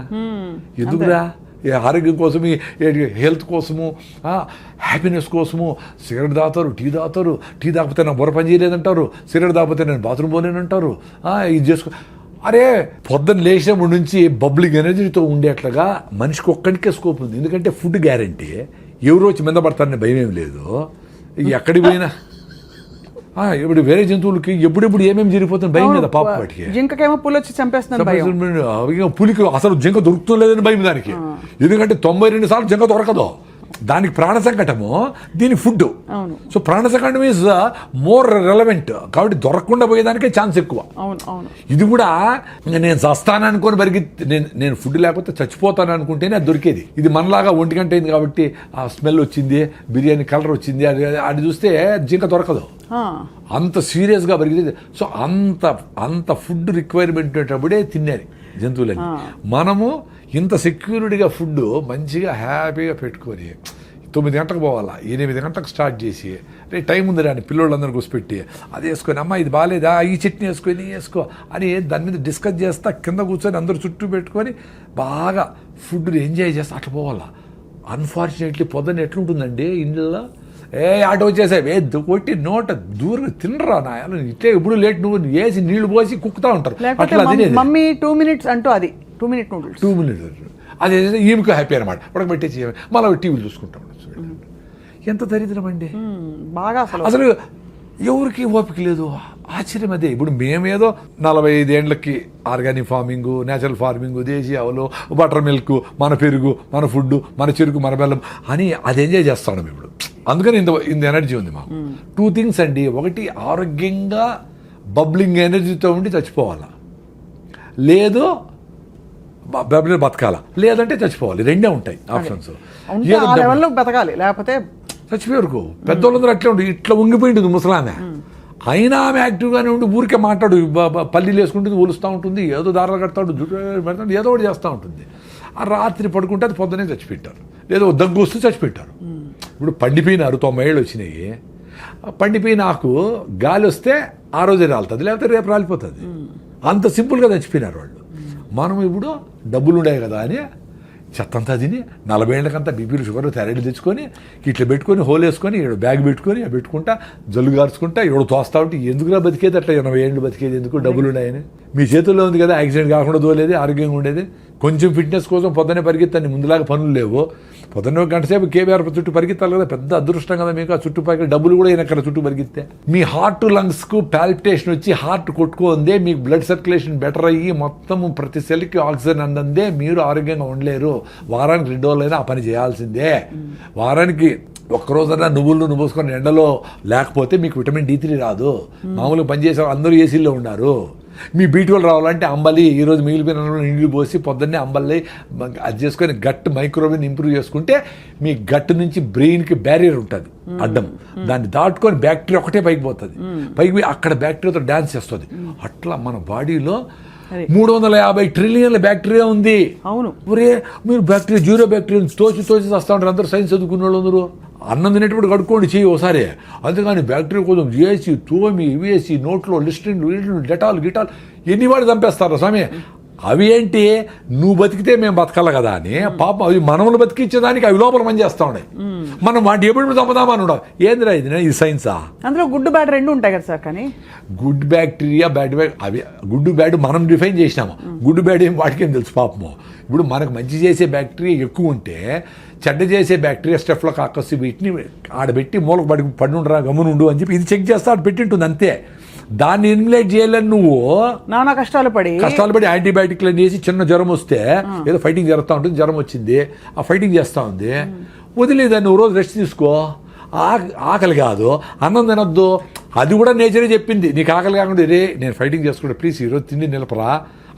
ఎందుకురా? ఆరోగ్యం కోసం, హెల్త్ కోసము, హ్యాపీనెస్ కోసము సిగరెట్ తాగుతారు, టీ తాగుతారు. టీ తాగితే నా బుర్ర పని చేయలేదంటారు, సిగరెట్ తాగితే నేను బాత్రూమ్ పోలేనంటారు. ఇది చేసుకో. అరే పొద్దున్న లేచినప్పటి నుంచి బబ్లింగ్ ఎనర్జీతో ఉండేట్లుగా మనిషికి ఒక్కడికే స్కోప్ ఉంది. ఎందుకంటే ఫుడ్ గ్యారంటీ, ఎవరు వచ్చి మీద పడతారని భయం ఏం లేదు. ఎక్కడికి పోయినా ఇప్పుడు వేరే జంతువులకి ఎప్పుడెప్పుడు ఏమేమి జరిగిపోతుంది భయం కదా పాప. వాటికి జింకకేమో పులి వచ్చి చంపేస్తున్నాను, పులికి అసలు జింక దొరుకుతుందని భయం దానికి. ఎందుకంటే 92 సార్లు జింక దొరకదు, దానికి ప్రాణ సంకటము, దీని ఫుడ్. సో ప్రాణ సంకటం ఈజ్ మోర్ రెలవెంట్, కాబట్టి దొరకకుండా పోయేదానికే ఛాన్స్ ఎక్కువ. ఇది కూడా నేను చస్తాను అనుకొని నేను ఫుడ్ లేకపోతే చచ్చిపోతాను అనుకుంటేనే అది దొరికేది. ఇది మనలాగా 1 గంట అయింది కాబట్టి ఆ స్మెల్ వచ్చింది, బిర్యానీ కలర్ వచ్చింది, అది చూస్తే జింక దొరకదు. అంత సీరియస్గా పెరిగింది. సో అంత ఫుడ్ రిక్వైర్మెంట్ ఉండేటప్పుడే తినేది జంతువులని. మనము ఇంత సెక్యూరిటీగా ఫుడ్ మంచిగా హ్యాపీగా పెట్టుకొని 9 గంటలకు పోవాలా, 8 గంటలకు స్టార్ట్ చేసి టైం ఉంది రాని పిల్లోళ్ళందరూ కూర్చోపెట్టి అది వేసుకొని, అమ్మ ఇది బాగాలేదా, ఈ చట్నీ వేసుకొని వేసుకో అని దాని మీద డిస్కస్ చేస్తా, కింద కూర్చొని అందరూ చుట్టూ పెట్టుకొని బాగా ఫుడ్ని ఎంజాయ్ చేస్తా అట్లా పోవాలా. అన్ఫార్చునేట్లీ పొద్దున్న ఎట్లుంటుందండి ఇంట్లో, ఆటో వచ్చేసావు కొట్టి నోట దూరం తినరా నాయన, ఇట్లే ఇప్పుడు లేట్ నువ్వు వేసి నీళ్లు పోసి కుక్కుతా ఉంటారు. అట్లా మమ్మీ 2 minutes అంటూ అది 2 minute నూడిల్స్ 2 minutes అది ఈమెకు హ్యాపీ అనమాట. ఉడకబెట్టేసి మళ్ళీ టీవీలు చూసుకుంటా ఉండొచ్చు. ఎంత దరిద్రం అండి బాగా. అసలు ఎవరికి ఓపిక లేదు. ఆశ్చర్యం అదే. ఇప్పుడు మేమేదో 45 ఏళ్ళకి ఆర్గానిక్ ఫార్మింగ్, నేచురల్ ఫార్మింగ్, దేశీ ఆవులు, బటర్ మిల్క్, మన పెరుగు, మన ఫుడ్, మన చెరుకు, మన బెల్లం అని అది ఎంజాయ్ చేస్తాం ఇప్పుడు. అందుకని ఇంత ఎనర్జీ ఉంది మాకు. 2 things అండి. ఒకటి ఆరోగ్యంగా బబ్లింగ్ ఎనర్జీతో ఉండి చచ్చిపోవాలా, లేదు బతకాల, లేదంటే చచ్చిపోవాలి. 2 ఉంటాయి ఆప్షన్స్. బతకాలి లేకపోతే చచ్చిపోయారు. పెద్దోళ్ళందరూ అట్లే ఉండి ఇట్లా ఉంగిపోయింది ముసలామె, అయినా ఆమె యాక్టివ్గానే ఉండి ఊరికే మాట్లాడు, పల్లీలు వేసుకుంటుంది, ఊలుస్తూ ఉంటుంది, ఏదో దారాలు కడతాడు, జుట్టు పెడతాడు, ఏదో ఒకటి చేస్తూ ఉంటుంది. ఆ రాత్రి పడుకుంటే అది పొద్దునే చచ్చిపెట్టారు, లేదో దగ్గు వస్తూ చచ్చిపెట్టారు. ఇప్పుడు పండిపోయినారు, 90 ఏళ్ళు వచ్చినాయి, పండిపోయిన ఆకు గాలి వస్తే ఆ రోజే రాలుతుంది, లేకపోతే రేపు రాలిపోతుంది. అంత సింపుల్గా చచ్చిపోయినారు వాళ్ళు. మనం ఇప్పుడు డబ్బులు ఉన్నాయి కదా అని చెత్తంతా తిని 40 ఏళ్ళకంతా బీపీలు షుగర్ థైరాయిడ్ తెచ్చుకొని ఇట్లా పెట్టుకొని హోల్ వేసుకొని ఇక్కడ బ్యాగ్ పెట్టుకొని పెట్టుకుంటా జల్లు గార్చుకుంటా ఎవడు తోస్తా ఉంటే ఎందుకురా బతికేది అట్లా 80 ఏళ్ళు బతికేది ఎందుకు, డబ్బులు ఉన్నాయని. మీ చేతుల్లో ఉంది కదా, యాక్సిడెంట్ కాకుండా దోలేది, ఆరోగ్యంగా ఉండేది. కొంచెం ఫిట్నెస్ కోసం పొద్దునే పరిగెత్తాను, ముందులాగా పనులు లేవు. పొద్దున్న 1 గంట సేపు కేబీఆర్ చుట్టూ పరిగెత్తాలి కదా, పెద్ద అదృష్టం కదా మీకు. ఆ చుట్టుపక్కల డబ్బులు కూడా వెనకాల చుట్టూ పరిగెత్తే మీ హార్ట్ లంగ్స్కు పాల్పిటేషన్ వచ్చి హార్ట్ కొట్టుకుందే, మీకు బ్లడ్ సర్క్యులేషన్ బెటర్ అయ్యి మొత్తం ప్రతి సెల్కి ఆక్సిజన్ అందందే మీరు ఆరోగ్యంగా ఉండలేరు. వారానికి 2 రోజులైనా ఆ పని చేయాల్సిందే. వారానికి ఒక్కరోజైనా నువ్వులు పోసుకొని ఎండలో లేకపోతే మీకు విటమిన్ D3 రాదు. మామూలుగా పనిచేసే అందరూ ఏసీలో ఉన్నారు. మీ B12 రావాలంటే అంబలి, ఈరోజు మిగిలిపోయిన నీళ్ళు పోసి పొద్దున్నే అంబలి అది చేసుకొని గట్ మైక్రోవేవ్ ఇంప్రూవ్ చేసుకుంటే మీ గట్ నుంచి బ్రెయిన్కి బ్యారియర్ ఉంటుంది అడ్డం, దాన్ని దాటుకొని బ్యాక్టీరియా ఒకటే పైకి పోతుంది, పైకి పోయి అక్కడ బ్యాక్టీరియాతో డ్యాన్స్ చేస్తుంది. అట్లా మన బాడీలో 350 ట్రిలియన్ల బ్యాక్టీరియా ఉంది. అవును. ఒరే మీరు బ్యాక్టీరియా 0 బ్యాక్టీరియా తోచి వస్తూ ఉంటారు అందరూ, సైన్స్ చదువుకున్న వాళ్ళు అందరూ. అన్నం తినేటప్పుడు కడుక్కోండి చెయ్యి ఒకసారి, అంతేగాని బ్యాక్టీరియా కోసం చేసి తోమి వేసి నోట్లో లిస్ట్రిన్ డెటాల్ గిటాల్ ఎన్ని వాడు చంపేస్తారు స్వామి. అవి ఏంటి, నువ్వు బతికితే మేము బతకాలి కదా అని పాపం అవి మనములు బతికించేదానికి అవి లోపల పని చేస్తూ ఉన్నాయి. మనం వాటి ఎప్పుడు చంపుదామని ఉండవు. ఏందిరా ఇది సైన్సా? అందులో గుడ్ బ్యాడ్ 2 ఉంటాయి కదా సార్. కానీ గుడ్ బ్యాక్టీరియా బ్యాడ్ అవి గుడ్ బ్యాడ్ మనం డిఫైన్ చేసినాము. గుడ్ బ్యాడ్ ఏం వాటికేం తెలుసు పాపము. ఇప్పుడు మనకు మంచి చేసే బ్యాక్టీరియా ఎక్కువ ఉంటే చెడ్డ చేసే బ్యాక్టీరియా స్టెఫ్లో కాకస్ వీటిని ఆడబెట్టి మూలకు పడి ఉండరా గమ్మునుండు అని చెప్పి ఇది చెక్ చేస్తా ఆడ పెట్టింటుంది అంతే. దాన్ని ఎలిమినేట్ చేయాలని నువ్వు నానా కష్టాలు పడి యాంటీబయాటిక్లు వేసి చిన్న జ్వరం వస్తే ఏదో ఫైటింగ్ జరుగుతూ ఉంటుంది, జ్వరం వచ్చింది ఆ ఫైటింగ్ చేస్తూ ఉంది, వదిలేదాన్ని నువ్వు రోజు రెస్ట్ తీసుకో. ఆకలి కాదు అన్నం తినొద్దు, అది కూడా నేచరే చెప్పింది. నీకు ఆకలి కాకుండా రే నేను ఫైటింగ్ చేసుకుంటా ప్లీజ్ ఈరోజు తిండి నిలపరా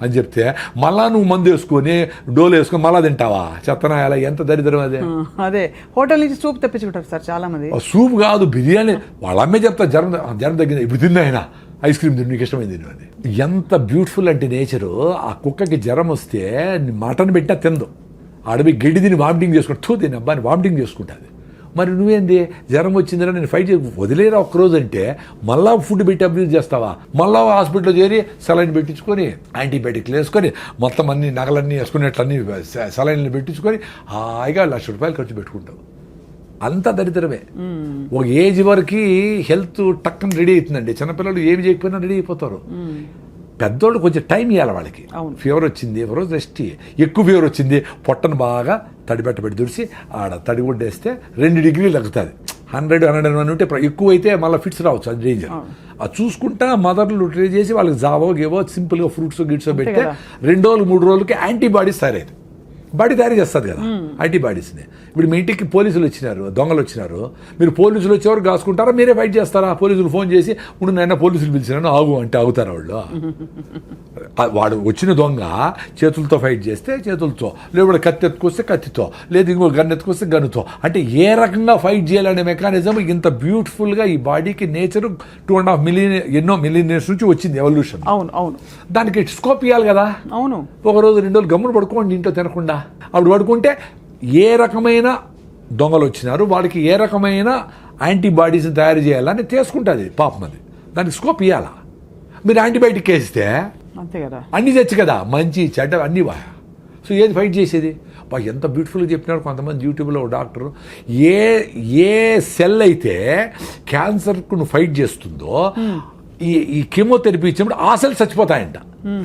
అని చెప్తే మళ్ళా నువ్వు మందు వేసుకొని డోలు వేసుకొని మళ్ళా తింటావా? చెత్తనాయాల ఎంత దరిద్రం అదే. అదే హోటల్ నుంచి సూప్ తెప్పించుకుంటారు సార్ చాలా మంది. సూప్ కాదు బిర్యానీ, వాళ్ళ అమ్మే చెప్తారు జ్వరం తగ్గింది ఇప్పుడు తిన్నా ఆయన ఐస్ క్రీమ్ తిని నీకు ఇష్టమైంది తిను అని. ఎంత బ్యూటిఫుల్ అంటే నేచరు. ఆ కుక్కకి జ్వరం వస్తే మటన్ పెట్టినా తిందు, అడవి గడ్డి తిని వామిటింగ్ చేసుకుంటా తిని అబ్బాని వామిటింగ్ చేసుకుంటుంది. మరి నువ్వేంది జ్వరం వచ్చిందని నేను ఫైట్ చేసి వదిలేరా ఒక్కరోజు అంటే మళ్ళా ఫుడ్ పెట్టి అబ్యూజ్ చేస్తావా? మళ్ళా హాస్పిటల్లో చేరి సెలైన్ పెట్టించుకొని యాంటీబయాటిక్లు వేసుకొని మొత్తం అన్ని నగలన్నీ వేసుకునేట్లన్నీ సెలైన్లు పెట్టించుకొని హాయిగా ₹1,00,000 ఖర్చు పెట్టుకుంటావు. అంత దరిద్రమే. ఒక ఏజ్ వరకు హెల్త్ టక్కన రెడీ అవుతుందండి. చిన్నపిల్లలు ఏమి చేయకపోయినా రెడీ అయిపోతారు. పెద్దోళ్ళు కొంచెం టైం ఇవ్వాలి వాళ్ళకి. ఫీవర్ వచ్చింది ఒక రోజు రెస్ట్, ఎక్కువ ఫీవర్ వచ్చింది పొట్టను బాగా తడిపెట్టబెట్టి దుడిసి ఆడ తడిగుడ్డేస్తే 2 డిగ్రీలు తగ్గుతుంది. 100-101 ఉంటే ఎక్కువ అయితే మళ్ళీ ఫిట్స్ రావచ్చు, అది డేంజర్. అది చూసుకుంటా మదర్లు ట్రై చేసి వాళ్ళకి జావో గేవో సింపుల్గా ఫ్రూట్స్ గిట్స్ పెడితే 2 రోజులు 3 రోజులకి యాంటీబాడీస్ తయారైంది. బాడీ తయారు చేస్తుంది కదా యాంటీబాడీస్ని. ఇప్పుడు మీ ఇంటికి పోలీసులు వచ్చినారు, దొంగలు వచ్చినారు, మీరు పోలీసులు వచ్చేవారు కాసుకుంటారా మీరే ఫైట్ చేస్తారా? పోలీసులు ఫోన్ చేసి ఇప్పుడు నాయన పోలీసులు పిలిచినాను ఆగు అంటే ఆగుతారా వాళ్ళు? వాడు వచ్చిన దొంగ చేతులతో ఫైట్ చేస్తే చేతులతో, లేకపోతే కత్తి ఎత్తుకొస్తే కత్తితో, లేదు ఇంకో గన్ ఎత్తుకొస్తే గన్నుతో. అంటే ఏ రకంగా ఫైట్ చేయాలనే మెకానిజం ఇంత బ్యూటిఫుల్గా ఈ బాడీకి నేచర్ 2.5 మిలియన్ ఎన్నో మిలియన్ ఇయర్స్ నుంచి వచ్చింది ఎవల్యూషన్. అవును అవును, దానికి స్కోప్ ఇవ్వాలి కదా. అవును, ఒక రోజు 2 రోజులు గమ్మున పడుకోండి ఇంట్లో తినకుండా. అప్పుడు పడుకుంటే ఏ రకమైన దొంగలు వచ్చినారు వాళ్ళకి ఏ రకమైన యాంటీబాడీస్ని తయారు చేయాలని తీసుకుంటుంది పాపం. అది దానికి స్కోప్ ఇవ్వాలా? మీరు యాంటీబయాటిక్ వేస్తే అంతే కదా, అన్నీ తెచ్చు కదా, మంచి చెడ్డ అన్నీ వా. సో ఏది ఫైట్ చేసేది? ఎంత బ్యూటిఫుల్గా చెప్పినారు కొంతమంది యూట్యూబ్లో డాక్టరు. ఏ సెల్ అయితే క్యాన్సర్కు నువ్వు ఫైట్ చేస్తుందో ఈ కెమోథెరపీ ఇచ్చినప్పుడు ఆ సెల్ చచ్చిపోతాయంట.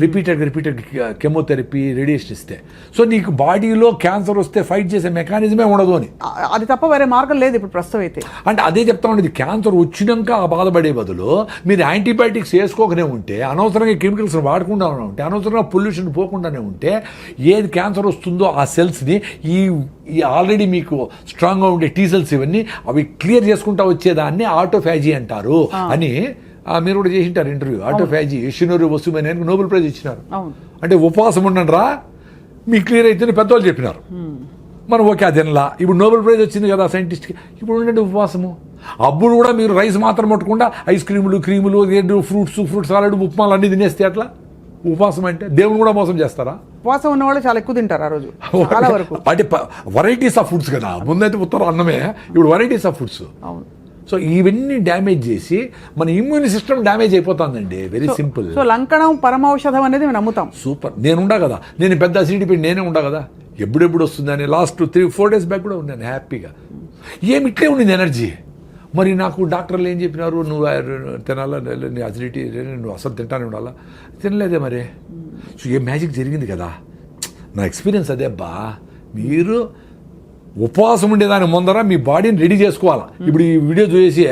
రిపీటెడ్ కెమోథెరపీ రేడియేషన్ ఇస్తే. సో నీకు బాడీలో క్యాన్సర్ వస్తే ఫైట్ చేసే మెకానిజమే ఉండదు అని. అది తప్ప వేరే మార్గం లేదు ఇప్పుడు ప్రస్తుతం అయితే. అంటే అదే చెప్తా ఉండేది, క్యాన్సర్ వచ్చినాక ఆ బాధపడే బదులు మీరు యాంటీబయాటిక్స్ వేసుకోకనే ఉంటే, అనవసరంగా కెమికల్స్ వాడకుండా ఉంటే, అనవసరంగా పొల్యూషన్ పోకుండానే ఉంటే, ఏది క్యాన్సర్ వస్తుందో ఆ సెల్స్ని ఈ ఆల్రెడీ మీకు స్ట్రాంగ్గా ఉండే టీ సెల్స్ ఇవన్నీ అవి క్లియర్ చేసుకుంటా వచ్చేదాన్ని ఆటోఫాజీ అంటారు అని మీరు కూడా చేసింటారు ఇంటర్వ్యూ. ఆటోఫాజీ యషినోరి వసుమేనకి నోబెల్ ప్రైజ్ ఇచ్చినారు. అంటే ఉపవాసం ఉండండి రా మీ క్లియర్ అయితే పెద్దవాళ్ళు చెప్పినారు. మనం ఓకే అదేనలా. ఇప్పుడు నోబెల్ ప్రైజ్ వచ్చింది కదా సైంటిస్ట్కి, ఇప్పుడు ఉండండి ఉపవాసము. అప్పుడు కూడా మీరు రైస్ మాత్రం పట్టకుండా ఐస్ క్రీములు ఫ్రూట్స్ సాలడ్ ఉప్మాలు అన్నీ తినేస్తే అట్లా ఉపవాసం అంటే దేవుని కూడా మోసం చేస్తారా? ఉపవాసం ఉన్న వాళ్ళు చాలా ఎక్కువ తింటారు ఆ రోజు చాలా వరకు. అంటే వెరైటీస్ ఆఫ్ ఫుడ్స్ కదా, ముందైతే ఉత్తరం అన్నమే, ఇప్పుడు వెరైటీస్ ఆఫ్ ఫుడ్స్. అవును. సో ఇవన్నీ డ్యామేజ్ చేసి మన ఇమ్యూన్ సిస్టమ్ డ్యామేజ్ అయిపోతుందండి. Very simple. సో లంకణం పరమౌషధం అనేది మేము నమ్ముతాం. సూపర్. నేనుండా కదా, నేను పెద్ద అసిడిటీ పెట్టి నేనే ఉండా కదా, ఎప్పుడెప్పుడు వస్తుందని లాస్ట్ 3-4 days బ్యాక్ కూడా ఉన్నాను హ్యాపీగా. ఏమి ఇట్లే ఉండింది ఎనర్జీ. మరి నాకు డాక్టర్లు ఏం చెప్పినారు, నువ్వు తినాలా, నీ అసిడిటీ నువ్వు అసలు తింటానే ఉండాలా, తినలేదే మరి. సో ఏ మ్యాజిక్ జరిగింది కదా. నా ఎక్స్పీరియన్స్ అదే అబ్బా. మీరు ఉపవాసం ఉండేదాని ముందర మీ బాడీని రెడీ చేసుకోవాలా. ఇప్పుడు ఈ వీడియో చూసి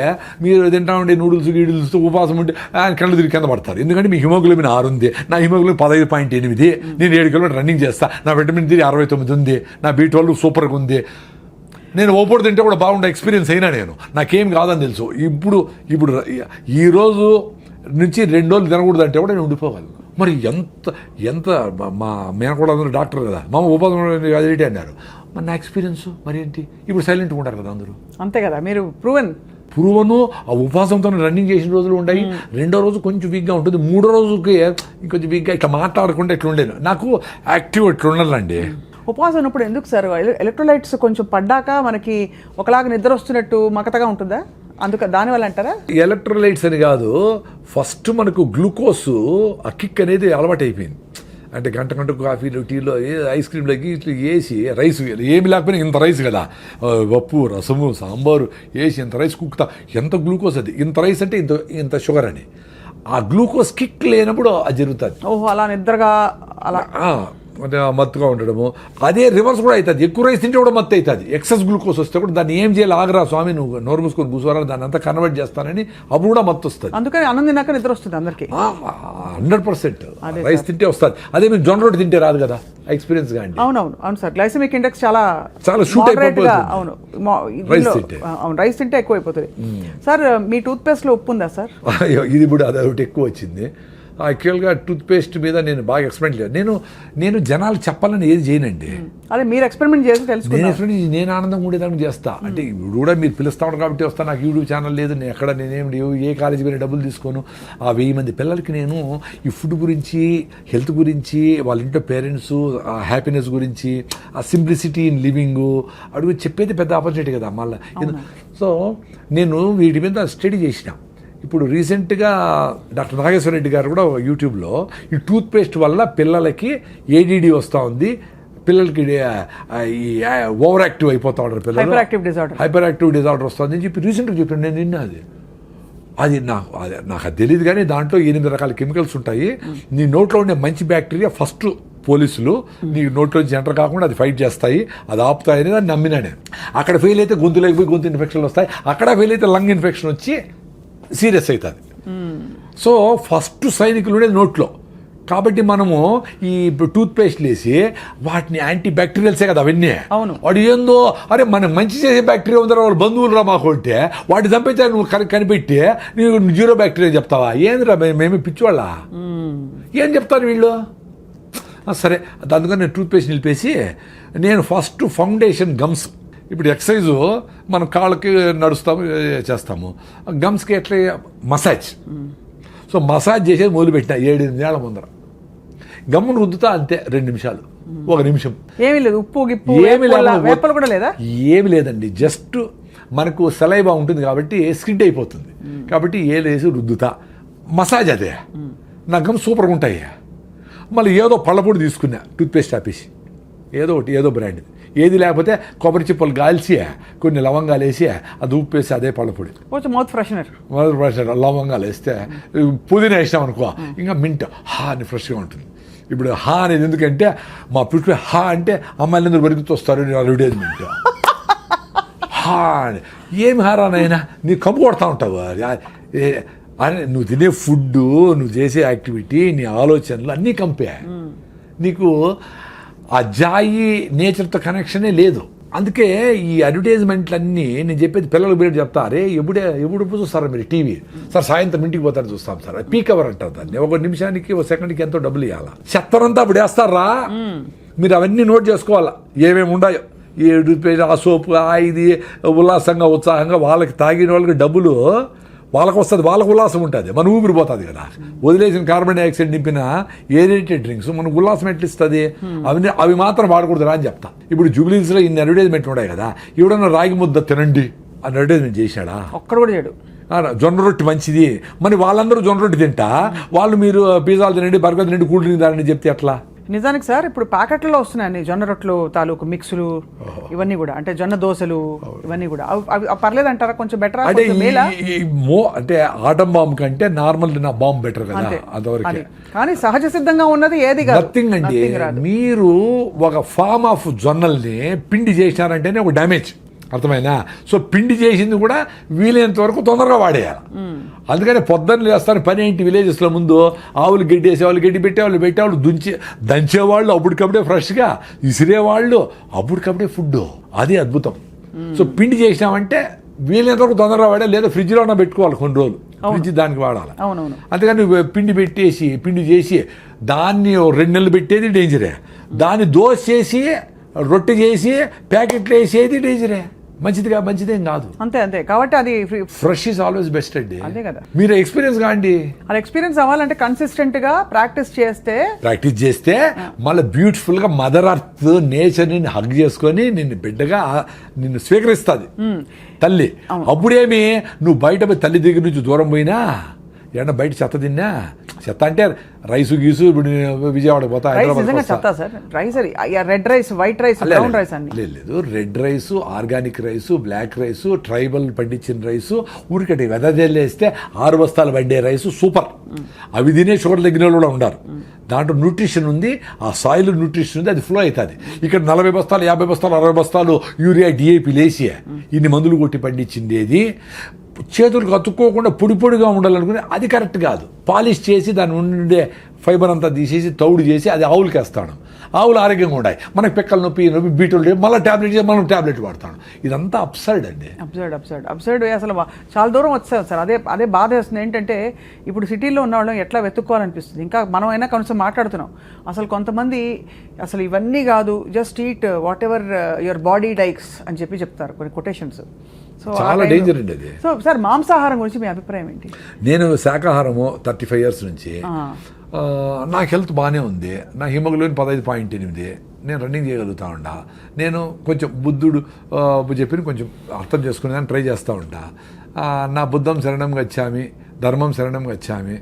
మీరు తింటా ఉండే నూడిల్స్ ఉపవాసం ఉంటే కళ్ళు తిరిగి కింద పడతారు. ఎందుకంటే మీ హిమోగ్లోబిన్ 6 ఉంది, నా హిమోగ్లోబిన్ 15.8, నేను 7 కిలోమీటర్ రన్నింగ్ చేస్తా, నా విటమిన్ D 69 ఉంది, నా B12 సూపర్గా ఉంది, నేను ఓపోడు తింటే కూడా బాగుండే ఎక్స్పీరియన్స్ అయినా నేను, నాకేం కాదని తెలుసు. ఇప్పుడు ఈ రోజు నుంచి 2 రోజులు తినకూడదు అంటే కూడా నేను ఉండిపోవాలి. మరి ఎంత మా మేనకోడ డాక్టర్ కదా, మా ఉపాధి అదిటి అన్నారు. మరి నా ఎక్స్పీరియన్స్ మరి ఏంటి, ఇప్పుడు సైలెంట్గా ఉంటారు కదా అందరూ. అంతే కదా, మీరు ప్రూవను ఆ ఉపవాసంతో రన్నింగ్ చేసిన రోజులు ఉంటాయి. 2వ రోజు కొంచెం వీక్గా ఉంటుంది, 3వ రోజుకి ఇంకొంచెం వీక్గా ఇట్లా మాట్లాడకుండా ఇట్లా ఉండేది. నాకు యాక్టివ్ ఇట్లా ఉండాలండి. ఉపవాసం ఉన్నప్పుడు ఎందుకు సార్ ఎలక్ట్రోలైట్స్ కొంచెం పడ్డాక మనకి ఒకలాగా నిద్ర వస్తున్నట్టు మకతగా ఉంటుందా? దానివల్ల అంటారా? ఎలక్ట్రోలైట్స్ అని కాదు, ఫస్ట్ మనకు గ్లూకోజ్ ఆ కిక్ అనేది అలవాటు అయిపోయింది. అంటే గంట కాఫీలు టీలో ఐస్ క్రీమ్లోకి ఇట్లా వేసి రైస్ ఏమి లేకపోయినా ఇంత రైస్ కదా, పప్పు రసము సాంబారు వేసి ఇంత రైస్ కుక్కుతా, ఎంత గ్లూకోజ్ అది, ఇంత రైస్ అంటే ఇంత షుగర్ అని. ఆ గ్లూకోజ్ కిక్ లేనప్పుడు అది జరుగుతుంది. ఓహో, అలా నిద్రగా అలా అంటే మత్తుగా ఉండడము. అదే రివర్స్ కూడా అవుతుంది, ఎక్కువ రైస్ తింటే కూడా మత్తు అవుతుంది. ఎక్సెస్ గ్లూకోజ్ వస్తే కూడా దాన్ని ఏం చేయాలి, ఆగరా స్వామి నువ్వు నోరు మూసుకొని కూర్చోరా, దాన్ని అంతా కన్వర్ట్ చేస్తానని అప్పుడు కూడా మత్తు వస్తుంది. అందుకని అన్నం తిన్నాక నిద్ర వస్తుంది అందరికి. 100% రైస్ తింటే వస్తుంది. అదే మీరు జొన్న రొట్టె తింటే రాదు కదా, ఎక్స్పీరియన్స్ గా అండి. అవును సార్, గ్లైసెమిక్ ఇండెక్స్ చాలా షూట్ moderate గా, అయిపోతుంది. అవును రైస్ తింటే. అవును, రైస్ తింటే ఎక్కువ అయిపోతుంది. సార్ మీ టూత్ పేస్ట్ లో ఉప్పు ఉందా సార్? అయ్యో, ఇది ఇప్పుడు అదొకటి ఎక్కువ వచ్చింది. యాక్చువల్గా టూత్ పేస్ట్ మీద నేను బాగా ఎక్స్పెరిమెంట్ లేదు. నేను జనాలు చెప్పాలని ఏది చేయనండి. అదే మీరు ఎక్స్పెరిమెంట్ చేసి నేను తెలుసుకున్నారు. ఎక్స్పెరిమెంట్ నేను ఆనందంగా ఉండేదానికి చేస్తా. అంటే ఇప్పుడు కూడా మీరు పిలుస్తా ఉంటారు కాబట్టి వస్తా. నాకు యూట్యూబ్ ఛానల్ లేదు, నేను ఎక్కడ నేనేం ఏ కాలేజీ మీద డబ్బులు తీసుకోను. ఆ 1000 మంది పిల్లలకి నేను ఈ ఫుడ్ గురించి, హెల్త్ గురించి, వాళ్ళ ఇంట్లో పేరెంట్స్ హ్యాపీనెస్ గురించి, ఆ సింప్లిసిటీ ఇన్ లివింగ్ అడుగు చెప్పేది పెద్ద ఆపర్చునిటీ కదా మళ్ళీ. సో నేను వీటి మీద స్టడీ చేసిన. ఇప్పుడు రీసెంట్గా డాక్టర్ నాగేశ్వర రెడ్డి గారు కూడా యూట్యూబ్లో ఈ టూత్ పేస్ట్ వల్ల పిల్లలకి ADD వస్తూ ఉంది, పిల్లలకి ఈ ఓవర్ యాక్టివ్ అయిపోతూ ఉంటారు పిల్లలు, హైపర్ యాక్టివ్ డిజార్డర్ వస్తుంది అని చెప్పి రీసెంట్గా చెప్పాను. నేను నిన్న అది నాకు అది తెలియదు, కానీ దాంట్లో 8 రకాల కెమికల్స్ ఉంటాయి. నీ నోట్లో ఉండే మంచి బ్యాక్టీరియా ఫస్ట్ పోలీసులు నీ నోట్లోంచి ఎంటర్ కాకుండా అది ఫైట్ చేస్తాయి, అది ఆపుతాయని దాన్ని నమ్మినా నేను. అక్కడ ఫెయిల్ అయితే గొంతులోకి పోయి గొంతు ఇన్ఫెక్షన్లు వస్తాయి, అక్కడ ఫెయిల్ అయితే లంగ్ ఇన్ఫెక్షన్ వచ్చి సీరియస్ అవుతుంది. సో ఫస్ట్ సైనికులు ఉండేది నోట్లో. కాబట్టి మనము ఈ టూత్ పేస్ట్లు వేసి వాటిని యాంటీ బ్యాక్టీరియల్సే కదా అవన్నీ. వాడు ఏందో అరే మనకు మంచి చేసే బ్యాక్టీరియా ఉందా, వాళ్ళు బంధువులు రా మాకు ఉంటే వాటి చంపేస్తే నువ్వు కనిపెట్టి నీకు 0 బ్యాక్టీరియా చెప్తావా? ఏందిరా మేమే పిచ్చివాళ్ళ, ఏం చెప్తారు వీళ్ళు? సరే, అందుకని నేను టూత్ పేస్ట్ నిలిపేసి నేను ఫస్ట్ ఫౌండేషన్ గమ్స్. ఇప్పుడు ఎక్సర్సైజు మనం కాళ్ళకి నడుస్తాము చేస్తాము, గమ్స్కి ఎట్లా మసాజ్. సో మసాజ్ చేసేది మొదలుపెట్టిన 7-8 ఏళ్ల ముందర. గమ్మును రుద్దుతా అంతే 2 నిమిషాలు, 1 నిమిషం. ఏమీ లేదు, ఉప్పు గిప్పు కూడా లేదా? ఏమి లేదండి, జస్ట్ మనకు సలైవా ఉంటుంది కాబట్టి స్కిడ్ అయిపోతుంది. కాబట్టి ఏలేసి రుద్దుతా, మసాజ్ అదే. నా గమ్ సూపర్గా ఉంటాయి. మళ్ళీ ఏదో పళ్ళపొడి తీసుకున్నా, టూత్పేస్ట్ ఆపేసి ఏదో బ్రాండ్, ఏది లేకపోతే కొబ్బరి చిప్పలు కాల్చి కొన్ని లవంగాలు వేసి అది ఉప్పు వేసి అదే పళ్ళపొడి, కొంచెం మౌత్ ఫ్రెషనర్, లవంగాలు వేస్తే పుదీనా వేసినాం అనుకో ఇంకా మింట్ అని ఫ్రెష్గా ఉంటుంది. ఇప్పుడు అనేది ఎందుకంటే మా పుష్ప అంటే అమ్మాయిలు ఎందుకు బరుగుతూ వస్తారు అడ్వర్టైజ్మెంట్. అని ఏమి హారానైనా నీ కంపు కొడతా ఉంటావు. అని నువ్వు తినే ఫుడ్, నువ్వు చేసే యాక్టివిటీ, నీ ఆలోచనలు అన్నీ కంపే. నీకు ఆ జాయి నేచర్తో కనెక్షనే లేదు. అందుకే ఈ అడ్వర్టైజ్మెంట్లన్నీ నేను చెప్పేది పిల్లలకు మీరు చెప్తా, అరే ఎప్పుడు చూస్తారా మీరు టీవీ? సార్ సాయంత్రం ఇంటికి పోతారు చూస్తాం సార్, పీక్ అవర్ అంటారు దాన్ని. 1 నిమిషానికి 1 సెకండ్కి ఎంతో డబ్బులు ఇవ్వాలా. చెత్తనంతా అప్పుడు వేస్తారా, మీరు అవన్నీ నోట్ చేసుకోవాలా ఏమేమి ఉన్నాయో. ఈ టూత్పేస్ట్, ఆ సోపు, ఇది ఉల్లాసంగా ఉత్సాహంగా వాళ్ళకి తాగిన వాళ్ళకి డబ్బులు వాళ్ళకు వస్తుంది, వాళ్ళకు ఉల్లాసం ఉంటుంది, మన ఊపిరిపోతుంది కదా. వదిలేసిన కార్బన్ డైఆక్సైడ్ నింపిన ఏరేటెడ్ డ్రింక్స్ మనకు ఉల్లాసం ఎట్లా ఇస్తుంది? అవి మాత్రం వాడకూడదు రా అని చెప్తా. ఇప్పుడు జూబ్లీస్లో ఇన్ని అడ్వర్టైజ్మెంట్ ఉన్నాయి కదా, ఎవడన్నా రాగి ముద్ద తినండి అని అడ్వర్టైజ్మెంట్ చేశాడా? ఒక్కడ కూడా చేయడు. జొన్న రొట్టె మంచిది, మరి వాళ్ళందరూ జొన్న రొట్టె తింటా, వాళ్ళు మీరు పిజ్జాలు తినండి, బర్గర్ తినండి, కూల్ డ్రింక్ తాగండి చెప్తే ఎట్లా? నిజానికి సార్ ఇప్పుడు ప్యాకెట్లలో వస్తున్నాయండి జొన్న రొట్టెలు తాలూకు మిక్సులు, ఇవన్నీ కూడా, అంటే జొన్న దోశలు, ఇవన్నీ కూడా అవి పర్లేదు అంటారా? కొంచెం బెటర్ అంటే అంటే ఆటం బాంబ్ కంటే నార్మల్ బాంబ్ బెటర్ కదా అంతవరకు. కానీ సహజ సిద్ధంగా ఉన్నది ఏది కాదు. నథింగ్ అండి. మీరు ఒక ఫామ్ ఆఫ్ జొన్నల్ని పిండి చేసినారంటేనే ఒక డ్యామేజ్, అర్థమైనా? సో పిండి చేసింది కూడా వీలైనంత వరకు తొందరగా వాడేయాలి. అందుకని పొద్దున్న లేస్తారు పని ఏంటి, విలేజెస్లో ముందు ఆవులు గడ్డి వేసేవాళ్ళు, గడ్డి పెట్టేవాళ్ళు దంచేవాళ్ళు, అప్పటికప్పుడే ఫ్రెష్గా ఇసిరేవాళ్ళు, అప్పటికప్పుడే ఫుడ్. అది అద్భుతం. సో పిండి చేసినామంటే వీలైనంత వరకు తొందరగా వాడాలి, లేదా ఫ్రిడ్జ్లో ఉన్న పెట్టుకోవాలి కొన్ని రోజులు, ఫ్రిడ్జ్ దానికి వాడాలి. అంతేగాని పిండి చేసి దాన్ని 2 నెలలు పెట్టేది డేంజరే, దాన్ని దోశ చేసి రొట్టె చేసి ప్యాకెట్లు వేసేది డేంజరే, మంచిదేం కాదు. అంతే కాబట్టి అది ఫ్రెష్ ఈజ్ ఆల్వేస్ బెస్ట్ అండి. అంతే కదా. మీరు ఎక్స్పీరియన్స్ కాండి, అది ఎక్స్పీరియన్స్ అవ్వాలంటే కన్సిస్టెంట్ గా ప్రాక్టీస్ చేస్తే మళ్ళీ బ్యూటిఫుల్ గా మదర్ అర్త్ నేచర్ ని హగ్ చేసుకొని నిన్ను స్వీకరిస్తుంది తల్లి. అప్పుడేమి నువ్వు బయట పోయి తల్లి దగ్గర నుంచి దూరం పోయినా ఏమన్నా బయట చెత్త తిన్నా, చెత్త అంటే రైసు గీసు, ఇప్పుడు నేను విజయవాడ పోతా, రైస్ హైదరాబాద్ నిజంగా వస్తా. చెప్తా sir, rice red rice, white rice, brown rice అన్ని. లేదు, red rice, organic rice, black rice, tribal పండించిన రైసు, ఊరికటి వెదజల్లేస్తే 6 బస్తాలు పండే రైసు సూపర్. అవి తినే షుగర్ తగ్గిన వాళ్ళు కూడా ఉన్నారు. దాంట్లో న్యూట్రిషన్ ఉంది, ఆ సాయిల్ న్యూట్రిషన్ ఉంది, అది ఫ్లో అవుతుంది. ఇక్కడ 40 బస్తాలు, 50 బస్తాలు, 60 బస్తాలు యూరియా, డిఏపి లేసి ఇన్ని మందులు కొట్టి పండించింది ఏది చేతులకు అతుక్కోకుండా పొడి పొడిగా ఉండాలనుకుని అది కరెక్ట్ కాదు. పాలిష్ చేసి దాని ఉండే ఫైబర్ అంతా తీసేసి తౌడు చేసి అది ఆవులకి వేస్తాడు. ఆవులు ఆరోగ్యంగా ఉన్నాయి, మనకి పిక్కల నొప్పి బీటలు మళ్ళీ ట్యాబ్లెట్ చేసి మనం ట్యాబ్లెట్ వాడతాడు. ఇదంతా అప్సైడ్ అండి. అబ్సర్డ్ అసలు చాలా దూరం వచ్చాం సార్. అదే బాధ వేస్తుంది. ఏంటంటే ఇప్పుడు సిటీలో ఉన్న వాళ్ళం ఎట్లా వెతుక్కోవాలనిపిస్తుంది. ఇంకా మనం అయినా కొంచెం మాట్లాడుతున్నాం. అసలు కొంతమంది అసలు ఇవన్నీ కాదు, just eat what ever your body dykes అని చెప్తారు కొన్ని కొటేషన్స్. చాలా డేంజర్ అండి అది. సో సార్, మాంసాహారం గురించి మీ అభిప్రాయం ఏంటి? నేను శాకాహారము 35 years నుంచి, నాకు హెల్త్ బాగానే ఉంది. నా హిమోగ్లోబిన్ 15.8, నేను రన్నింగ్ చేయగలుగుతా ఉంటా. నేను కొంచెం బుద్ధుడు చెప్పిన కొంచెం అర్థం చేసుకునేదాన్ని ట్రై చేస్తూ ఉంటా. నా బుద్ధం శరణం గచ్చామి, ధర్మం శరణం గచ్చామి,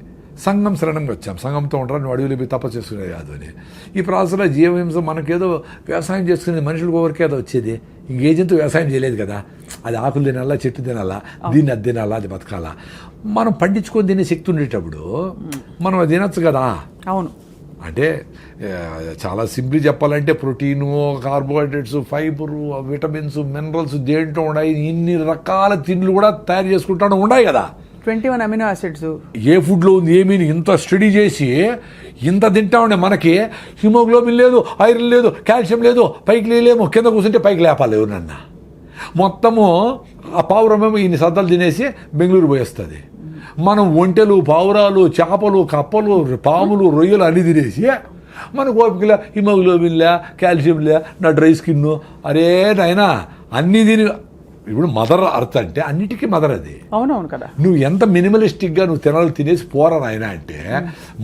సంఘం శరణంగా వచ్చాం. సంఘంతో ఉంటారు, నువ్వు అడవిలో పోయి తపస్సు చేసుకునేది కాదు అని. ఈ ప్రాసెస్లో జీవహింస మనకేదో వ్యవసాయం చేసుకునేది మనుషులకు ఎవరికేదో వచ్చేది. ఇంకే జంతు వ్యవసాయం చేయలేదు కదా, అది ఆకులు తినాలా, చెట్టు తినాలా, దీన్ని అది తినాలా, అది బతకాలా. మనం పండించుకొని తినే శక్తి ఉండేటప్పుడు మనం అది తినచ్చు కదా. అవును. అంటే చాలా సింపుల్ చెప్పాలంటే protein, carbohydrates, fibre, vitamins, minerals దేంట్లో ఉన్నాయి, ఇన్ని రకాల తిండ్లు కూడా తయారు చేసుకుంటూ ఉన్నాయి కదా. 21 అమినో యాసిడ్స్ ఏ ఫుడ్లో ఉంది ఏమీ ఇంత స్టడీ చేసి ఇంత తింటా ఉండే మనకి హిమోగ్లోబిన్ లేదు, ఐరన్ లేదు, కాల్షియం లేదు, పైకి లేలేమో, కింద కూర్చుంటే పైకి లేపాలి ఎవరన్నా. మొత్తము ఆ పావురమేమో ఇన్ని సద్దలు తినేసి బెంగళూరు పోయేస్తుంది. మనం ఒంటెలు, పావురాలు, చేపలు, కప్పలు, పాములు, రొయ్యలు అన్ని తినేసి మనకు ఓపికలే, హిమోగ్లోబిన్లే, కాల్షియంలే, నా డ్రై స్కిన్, అరే నాయనా అన్నీ తిని. ఇప్పుడు మదర్ అర్త్ అంటే అన్నిటికీ మదర్ అది. అవునవును కదా. నువ్వు ఎంత మినిమలిస్టిక్గా నువ్వు తినాలి తినేసి పోరా నాయన అంటే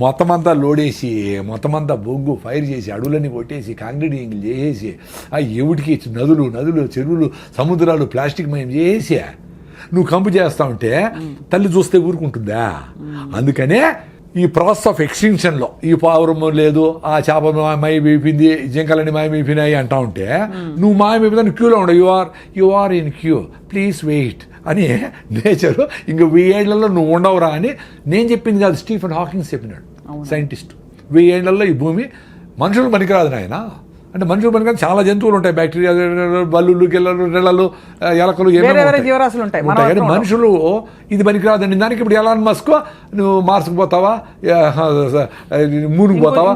మొత్తం అంతా లోడేసి, మొత్తం అంతా బొగ్గు ఫైర్ చేసి, అడవులన్నీ కొట్టేసి, కాంక్రీటింగ్ చేసేసి, ఆ ఎవటికి నదులు, చెరువులు, సముద్రాలు ప్లాస్టిక్ మయం చేసి నువ్వు కంపు చేస్తా ఉంటే తల్లి చూస్తే ఊరుకుంటుందా? అందుకనే ఈ ప్రాసెస్ ఆఫ్ ఎక్స్టింక్షన్లో ఈ పావురం లేదు, ఆ చేప మాయమైపోయింది, జింకలని మాయమైపోయినాయి అంటా ఉంటే నువ్వు మాయమైపోయిన క్యూలో ఉండవు. You are in queue, please wait అని నేచరు ఇంక 1000 ఏళ్లలో నువ్వు ఉండవురా అని నేను చెప్పింది కాదు, స్టీఫెన్ హాకింగ్స్ చెప్పినాడు, సైంటిస్ట్. 1000 ఏళ్లలో ఈ భూమి మనుషులు పనికిరాదు నాయన. అంటే మనుషులు పనికిరాదు, చాలా జంతువులు ఉంటాయి, బ్యాక్టీరియా, బల్లులు, గిల్లలు, రెళ్ళలు, ఎలకలు, జీవరాశులు ఉంటాయి. కానీ మనుషులు ఇది పనికిరాదండి. దానికి ఇప్పుడు ఎలాన్ మస్క్ నువ్వు మార్స్కి పోతావా, మూన్కి పోతావా,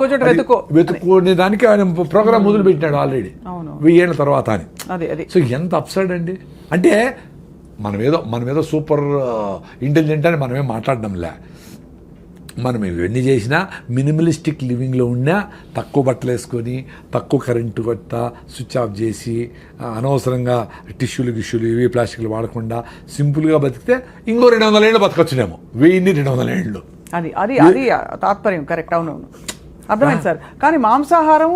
వెతుక్కునే దానికి ఆయన ప్రోగ్రామ్ మొదలు పెట్టినాడు ఆల్రెడీ 1000 ఏళ్ళ తర్వాత అని. సో ఎంత అప్సైడ్ అండి. అంటే మనమేదో సూపర్ ఇంటెలిజెంట్ అని మనమేం మాట్లాడడంలే. మనం ఇవన్నీ చేసినా మినిమలిస్టిక్ లివింగ్లో ఉన్నా, తక్కువ బట్టలు వేసుకొని, తక్కువ కరెంటు కొట్ట స్విచ్ ఆఫ్ చేసి, అనవసరంగా టిష్యూలు ఇవి ప్లాస్టిక్లు వాడకుండా సింపుల్గా బతికితే ఇంకో 200 ఏళ్ళు బతకొచ్చునేమో. 1200 ఏళ్ళు. అది తాత్పర్యం. కరెక్ట్. అవునవును, అర్థమైంది సార్. కానీ మాంసాహారం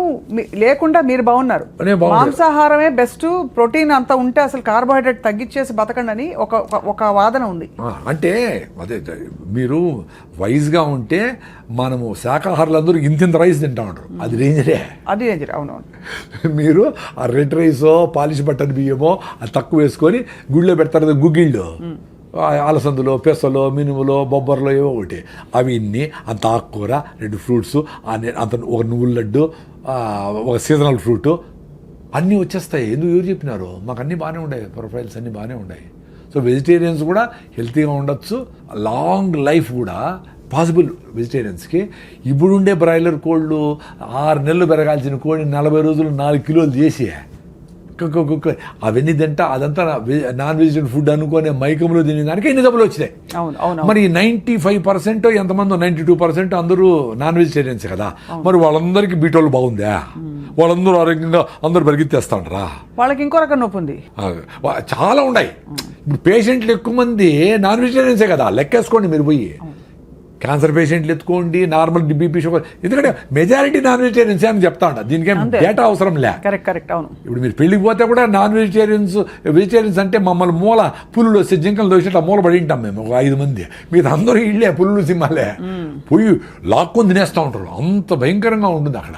లేకుండా మీరు బాగున్నారు. మాంసాహారమే బెస్ట్, ప్రోటీన్ అంతా ఉంటే అసలు కార్బోహైడ్రేట్ తగ్గించేసి బతకండి అని ఒక వాదన ఉంది. అంటే అదే మీరు వైజ్గా ఉంటే మనము శాకాహారులందరూ ఇంత రైస్ తింటా ఉంటారు, అది డేంజరే. అవునవును. మీరు ఆ రెడ్ రైసో, పాలిష్ బట్టన్ బియ్యమో అది తక్కువ వేసుకొని గుళ్ళో పెడతారు కదా, గుగ్గిళ్ళు, అలసందులో, పెసలో, మినుములో, బొబ్బర్లో ఏవో ఒకటి, అవి ఇన్ని అంత ఆకుకూర, 2 ఫ్రూట్స్, అంత ఒక నువ్వుల లడ్డు, ఒక సీజనల్ ఫ్రూట్ అన్నీ వచ్చేస్తాయి. ఎవరు చెప్పినారు? మాకు అన్నీ బాగానే ఉన్నాయి, ప్రొఫైల్స్ అన్నీ బాగానే ఉన్నాయి. సో వెజిటేరియన్స్ కూడా హెల్తీగా ఉండొచ్చు, లాంగ్ లైఫ్ కూడా పాసిబుల్ వెజిటేరియన్స్కి. ఇప్పుడుండే బ్రాయిలర్ కోళ్ళు 6 నెలలు పెరగాల్సిన కోడిని 40 రోజులు 4 కిలోలు చేసి అవన్నీ తింటా, అదంతా నాన్ వెజిటేరియన్ ఫుడ్ అనుకునే మైకంలో తినేదానికి ఎన్ని డబ్బులు వచ్చినాయి. మరి 95% ఎంతమంది, 92% అందరూ నాన్ వెజిటేరియన్స్ కదా. మరి వాళ్ళందరికీ బీటోళ్ళు బాగుందా? వాళ్ళందరూ ఆరోగ్యంగా అందరూ పరిగెత్తేస్తాండ్రా? వాళ్ళకి ఇంకో రకం నొప్పి ఉంది, చాలా ఉన్నాయి. ఇప్పుడు పేషెంట్లు ఎక్కువ మంది నాన్ వెజిటేరియన్సే కదా, లెక్కేసుకోండి మీరు పోయి. క్యాన్సర్ పేషెంట్లు ఎత్తుకోండి, నార్మల్ బీపీ షుగర్, ఎందుకంటే మెజారిటీ నాన్ వెజిటేరియన్స్ అని చెప్తా ఉంటా, దీనికేం డేటా అవసరం లే. కరెక్ట్ అవును. ఇప్పుడు మీరు పెళ్ళికి పోతే కూడా నాన్ వెజిటేరియన్స్ అంటే మమ్మల్ని మూల పులులు వస్తే జింకలు దోసినట్టు మూల పడి ఉంటాం మేము ఒక 5 మంది, మీరు అందరూ ఇళ్ళే పులులు సింహాలే పోయి లాక్కొని తినేస్తూ ఉంటారు, అంత భయంకరంగా ఉంటుంది అక్కడ